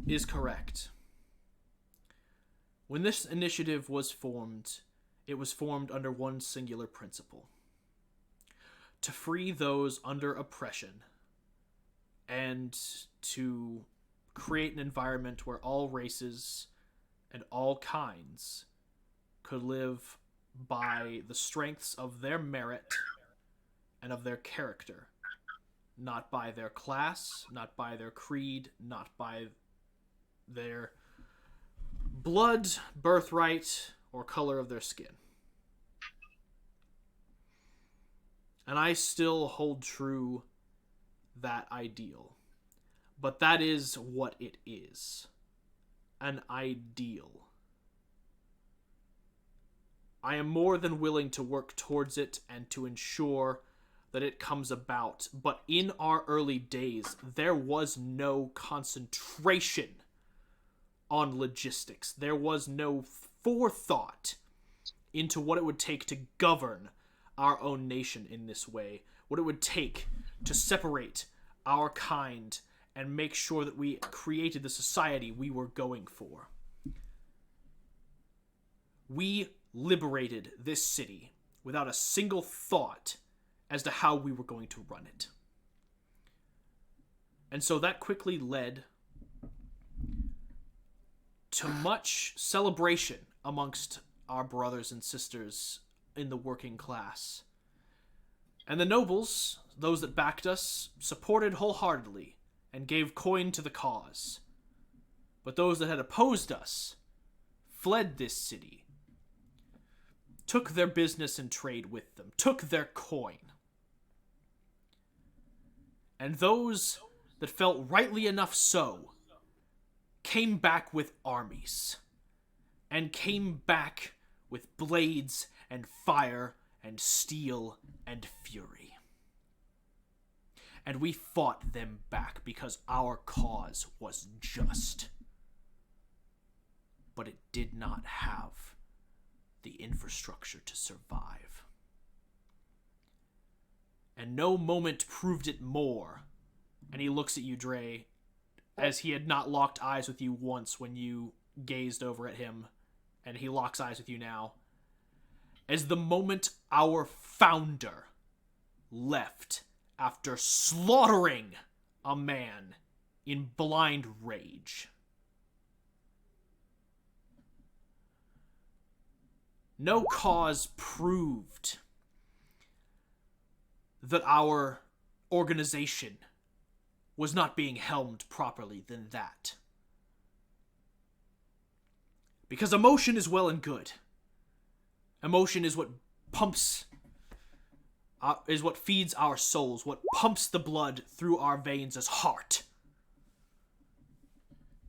is correct. When this initiative was formed, it was formed under one singular principle: to free those under oppression and to create an environment where all races and all kinds could live by the strengths of their merit and of their character, not by their class, not by their creed, not by their blood, birthright, or color of their skin. And I still hold true that ideal. But that is what it is. An ideal. I am more than willing to work towards it and to ensure that it comes about. But in our early days, there was no concentration on logistics. There was no forethought into what it would take to govern our own nation in this way, what it would take to separate our kind and make sure that we created the society we were going for. We liberated this city without a single thought as to how we were going to run it. And so that quickly led to much celebration amongst our brothers and sisters in the working class. And the nobles, those that backed us, supported wholeheartedly and gave coin to the cause. But those that had opposed us fled this city, took their business and trade with them, took their coin. And those that felt rightly enough so came back with armies, and came back with blades and fire and steel and fury. And we fought them back because our cause was just. But it did not have the infrastructure to survive. And no moment proved it more. And he looks at you, Dray, as he had not locked eyes with you once when you gazed over at him, and he locks eyes with you now. As the moment our founder left after slaughtering a man in blind rage. No cause proved that our organization was not being helmed properly than that. Because emotion is well and good. Emotion is what pumps, is what feeds our souls, what pumps the blood through our veins as heart.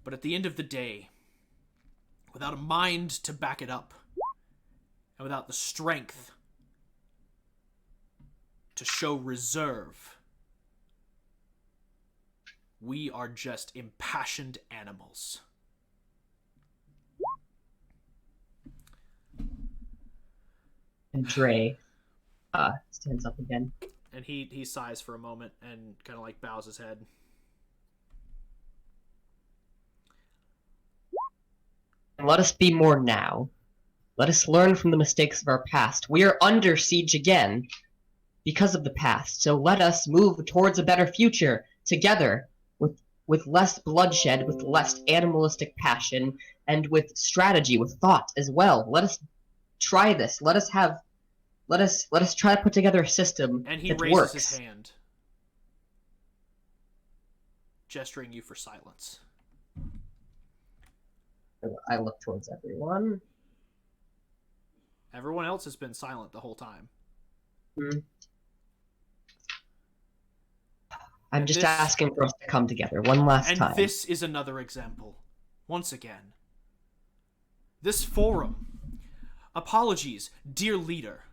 But at the end of the day, without a mind to back it up, and without the strength to show reserve, we are just impassioned animals. And Dray stands up again. And he sighs for a moment and kind of like bows his head. And let us be more now. Let us learn from the mistakes of our past. We are under siege again because of the past. So let us move towards a better future together, with less bloodshed, with less animalistic passion, and with strategy, with thought as well. Let us try this. Let us try to put together a system And he that raises works. his hand, gesturing you for silence. I look towards everyone. Everyone else has been silent the whole time. I'm And just this- asking for us to come together one last And time. this is another example. Once again. This forum. Apologies, dear leader.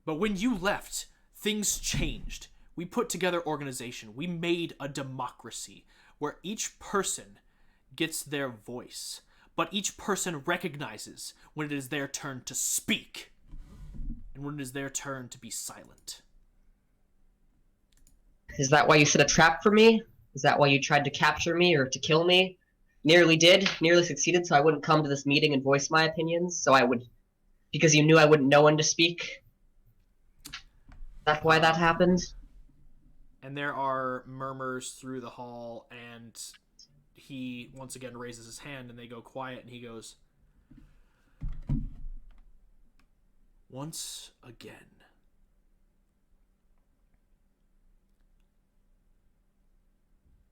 But when you left, things changed. We put together organization. We made a democracy where each person gets their voice, but each person recognizes when it is their turn to speak and when it is their turn to be silent. Is that why you set a trap for me? Is that why you tried to capture me or to kill me? Nearly did, nearly succeeded, so I wouldn't come to this meeting and voice my opinions, because you knew I wouldn't know when to speak? That's why that happened? And there are murmurs through the hall, and he once again raises his hand, and they go quiet, and he goes, "Once again,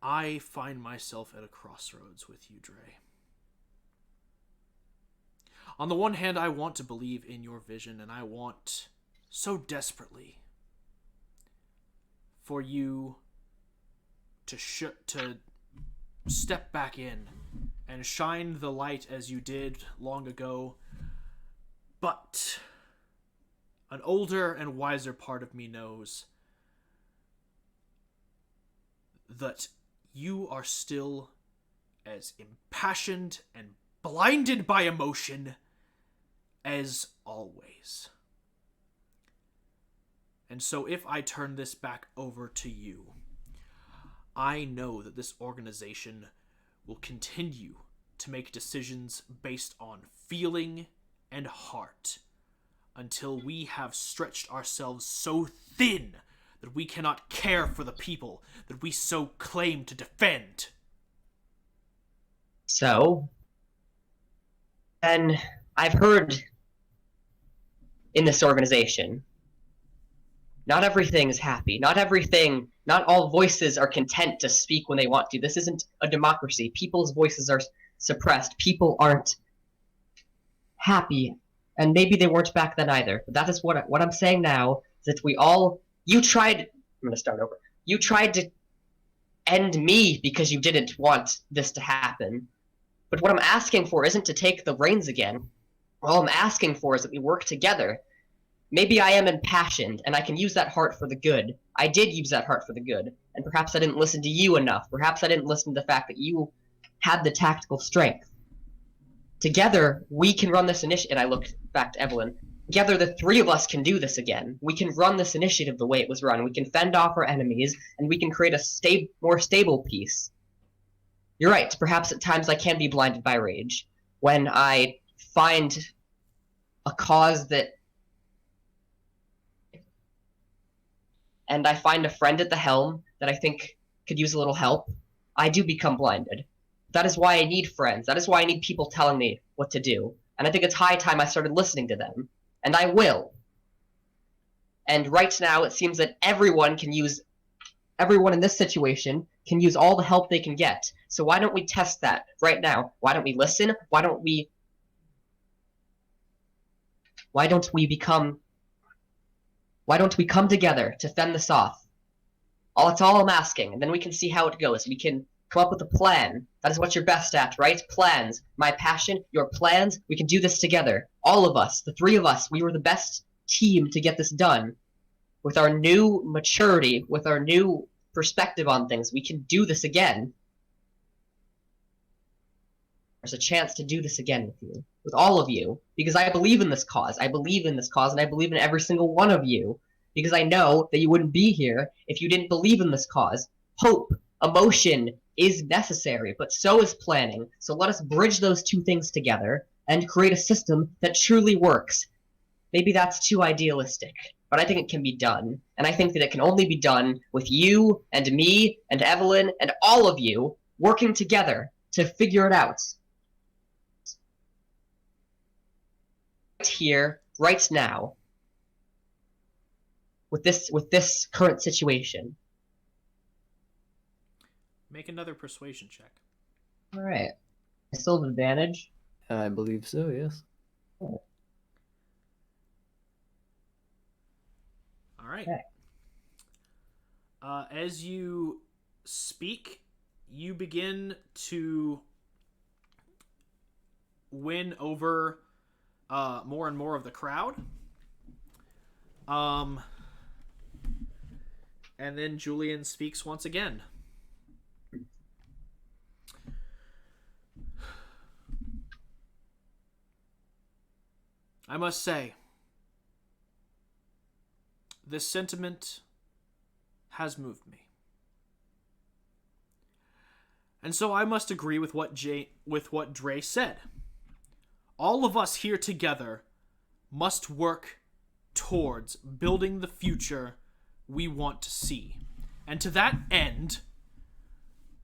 I find myself at a crossroads with you, Dray. On the one hand, I want to believe in your vision, and I want so desperately for you to step back in and shine the light as you did long ago. But an older and wiser part of me knows that you are still as impassioned and blinded by emotion as always. And so if I turn this back over to you, I know that this organization will continue to make decisions based on feeling and heart until we have stretched ourselves so thin that we cannot care for the people that we so claim to defend. So, then I've heard in this organization, not everything is happy. Not all voices are content to speak when they want to. This isn't a democracy. People's voices are suppressed. People aren't happy. And maybe they weren't back then either. But that is what I'm saying now, is that you tried, I'm going to start over. You tried to end me because you didn't want this to happen. But what I'm asking for isn't to take the reins again. All I'm asking for is that we work together. Maybe I am impassioned, and I can use that heart for the good. I did use that heart for the good, and perhaps I didn't listen to you enough. Perhaps I didn't listen to the fact that you had the tactical strength. Together, we can run this initiative, and I looked back to Evelyn. Together, the three of us can do this again. We can run this initiative the way it was run. We can fend off our enemies, and we can create a more stable peace. You're right, perhaps at times I can be blinded by rage. When I find a cause and I find a friend at the helm that I think could use a little help, I do become blinded. That is why I need friends. That is why I need people telling me what to do. And I think it's high time I started listening to them. And I will. And right now, it seems that everyone in this situation can use all the help they can get. So why don't we test that right now? Why don't we listen? Why don't we come together to fend this off? That's all I'm asking, and then we can see how it goes. We can come up with a plan. That is what you're best at, right? Plans. My passion, your plans. We can do this together. All of us, the three of us, we were the best team to get this done. With our new maturity, with our new perspective on things, we can do this again. There's a chance to do this again with you. With all of you. Because I believe in this cause. I believe in this cause, and I believe in every single one of you. Because I know that you wouldn't be here if you didn't believe in this cause. Hope, emotion is necessary, but so is planning. So let us bridge those two things together and create a system that truly works. Maybe that's too idealistic, but I think it can be done. And I think that it can only be done with you and me and Evelyn and all of you working together to figure it out. Right here, right now, with this current situation. Make another persuasion check. All right. I still have advantage. I believe so, yes. Oh. All right. Okay. As you speak, you begin to win over more and more of the crowd. And then Julian speaks once again. I must say, this sentiment has moved me. And so I must agree with what Dray said. All of us here together must work towards building the future we want to see. And to that end,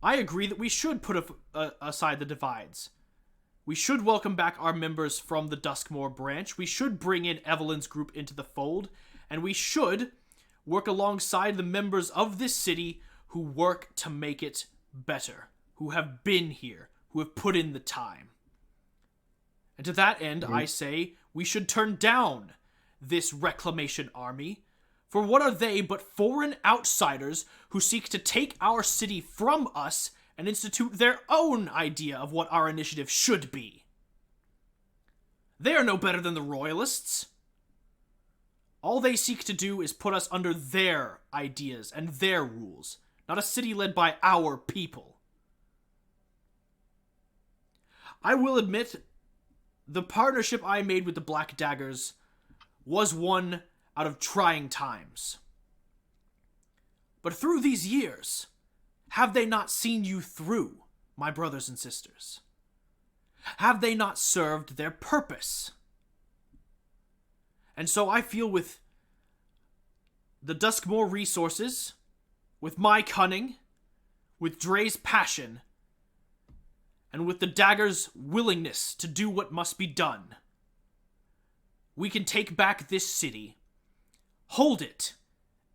I agree that we should put aside the divides. We should welcome back our members from the Duskmoor branch. We should bring in Evelyn's group into the fold. And we should work alongside the members of this city who work to make it better, who have been here, who have put in the time. And to that end, I say we should turn down this reclamation army, for what are they but foreign outsiders who seek to take our city from us and institute their own idea of what our initiative should be? They are no better than the royalists. All they seek to do is put us under their ideas and their rules, not a city led by our people. I will admit, the partnership I made with the Black Daggers was one out of trying times. But through these years, have they not seen you through, my brothers and sisters? Have they not served their purpose? And so I feel with the Duskmore resources, with my cunning, with Dray's passion, and with the Dagger's willingness to do what must be done, we can take back this city, hold it,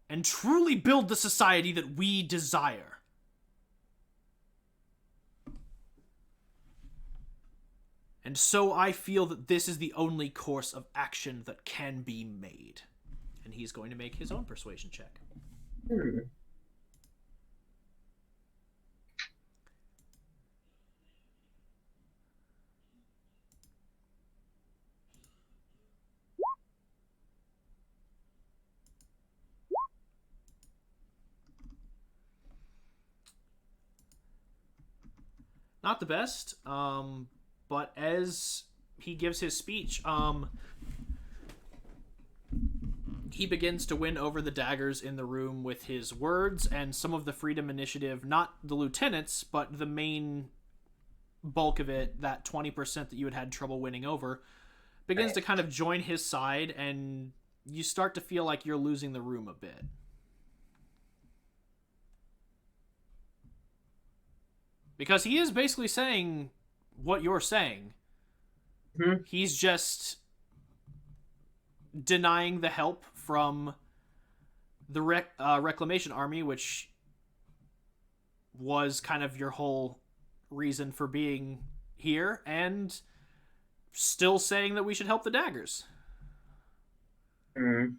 and truly build the society that we desire. And so I feel that this is the only course of action that can be made. And he's going to make his own persuasion check. Not the best, but as he gives his speech, he begins to win over the Daggers in the room with his words, and some of the Freedom Initiative, not the lieutenants, but the main bulk of it, that 20% that you had trouble winning over, begins to kind of join his side, and you start to feel like you're losing the room a bit. Because he is basically saying what you're saying. Mm-hmm. He's just denying the help from the Reclamation Army, which was kind of your whole reason for being here, and still saying that we should help the Daggers. Mm.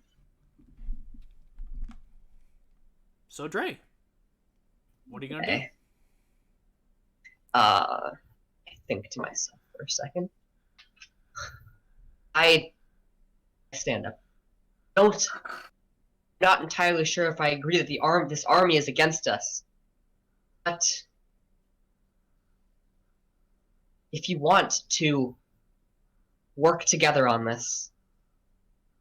So, Dray, what are you going to do? I think to myself for a second. I stand up. Not entirely sure if I agree that this army is against us. But if you want to work together on this,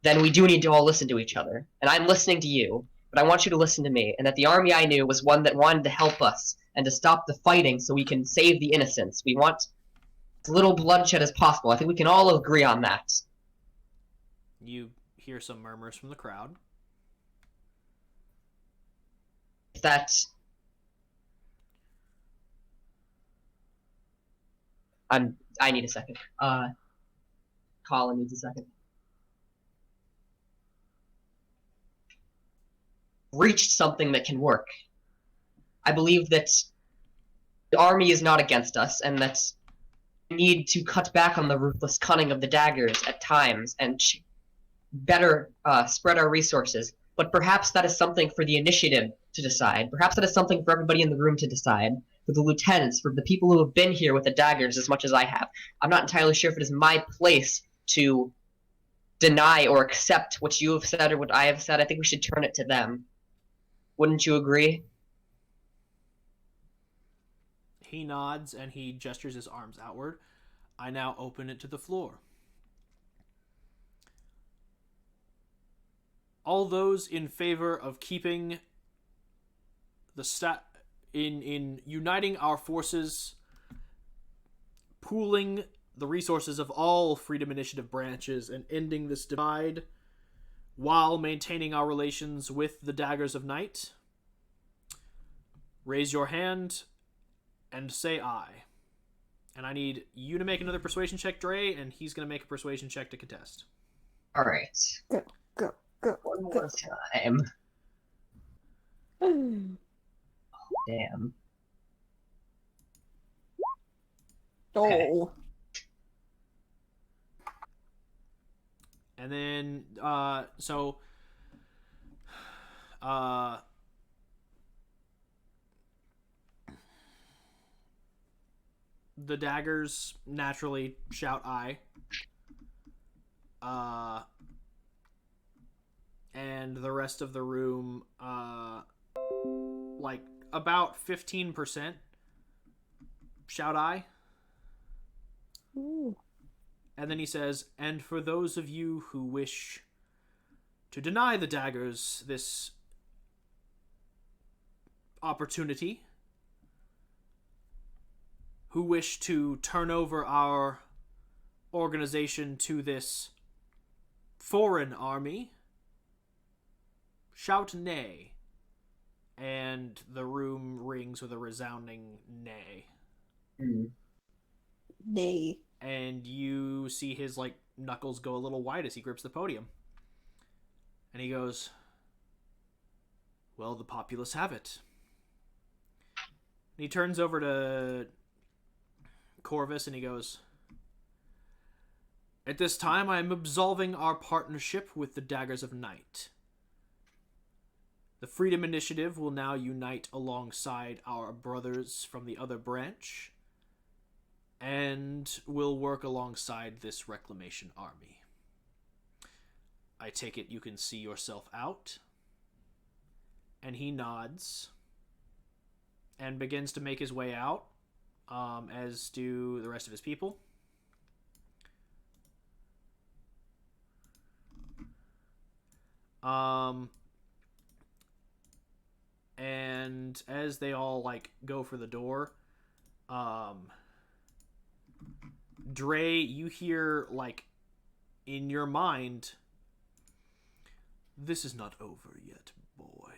then we do need to all listen to each other. And I'm listening to you, but I want you to listen to me, and that the army I knew was one that wanted to help us and to stop the fighting so we can save the innocents. We want as little bloodshed as possible. I think we can all agree on that. You hear some murmurs from the crowd. I need a second. Colin needs a second. Reached something that can work. I believe that the army is not against us, and that we need to cut back on the ruthless cunning of the Daggers at times, and better spread our resources. But perhaps that is something for the initiative to decide. Perhaps that is something for everybody in the room to decide. For the lieutenants, for the people who have been here with the Daggers as much as I have. I'm not entirely sure if it is my place to deny or accept what you have said or what I have said. I think we should turn it to them. Wouldn't you agree? He nods and he gestures his arms outward. I now open it to the floor. All those in favor of keeping the in uniting our forces, pooling the resources of all Freedom Initiative branches, and ending this divide while maintaining our relations with the Daggers of Night, raise your hand and say aye. And I need you to make another persuasion check, Dray, and he's going to make a persuasion check to contest. Alright. Go. One more time. Damn. Oh. And then, the Daggers naturally shout aye. And the rest of the room, like about 15% shout aye. Ooh. And then he says, and for those of you who wish to deny the daggers this opportunity, who wish to turn over our organization to this foreign army, shout nay. And the room rings with a resounding nay. Nay. And you see his like knuckles go a little white as he grips the podium. And he goes, well, the populace have it. And he turns over to Corvus and he goes, at this time I am absolving our partnership with the Daggers of Night. The Freedom Initiative will now unite alongside our brothers from the other branch and will work alongside this reclamation army. I take it you can see yourself out? And he nods and begins to make his way out, as do the rest of his people. And as they all like go for the door, Dray, you hear like in your mind, this is not over yet, boy.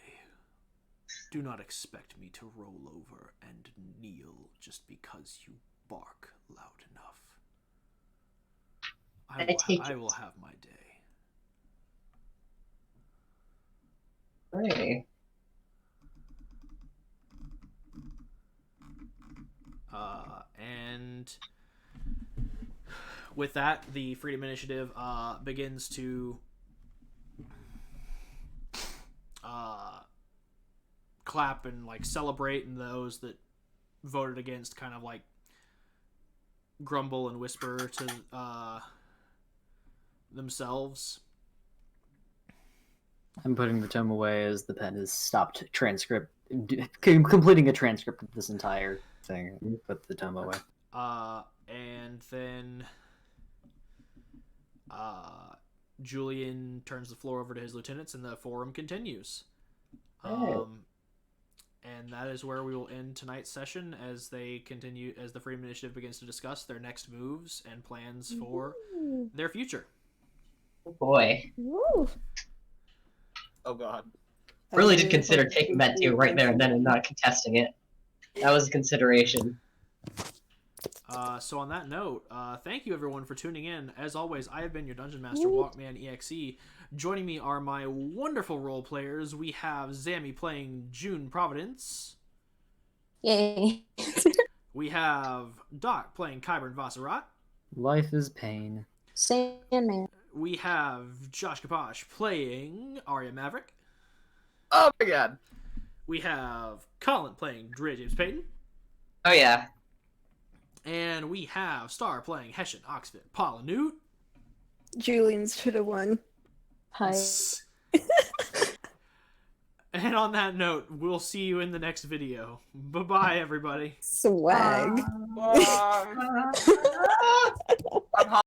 Do not expect me to roll over and kneel just because you bark loud enough. I will have my day. Hey. And with that, the Freedom Initiative begins to clap and like celebrate, and those that voted against kind of like grumble and whisper to themselves. I'm putting the tome away as the pen has stopped completing a transcript of this entire thing. Put the tome away. And then Julian turns the floor over to his lieutenants, and the forum continues. And that is where we will end tonight's session as they continue, as the Freedom Initiative begins to discuss their next moves and plans for their future. Oh boy. Woo. Oh god. Really did consider taking that deal right there and then and not contesting it. That was a consideration. So on that note, thank you everyone for tuning in. As always, I have been your Dungeon Master, Walkman EXE. Joining me are my wonderful role players. We have Zammy playing June Providence. Yay. We have Doc playing Kyburn Vassarat. Life is pain. Sandman. We have Josh Kaposh playing Arya Maverick. Oh my god. We have Colin playing Dray James Payton. Oh yeah. And we have Star playing Hessian Oxford Paula Newt. Julian's should have won. Hi. And on that note, we'll see you in the next video. Bye-bye, everybody. Swag. I'm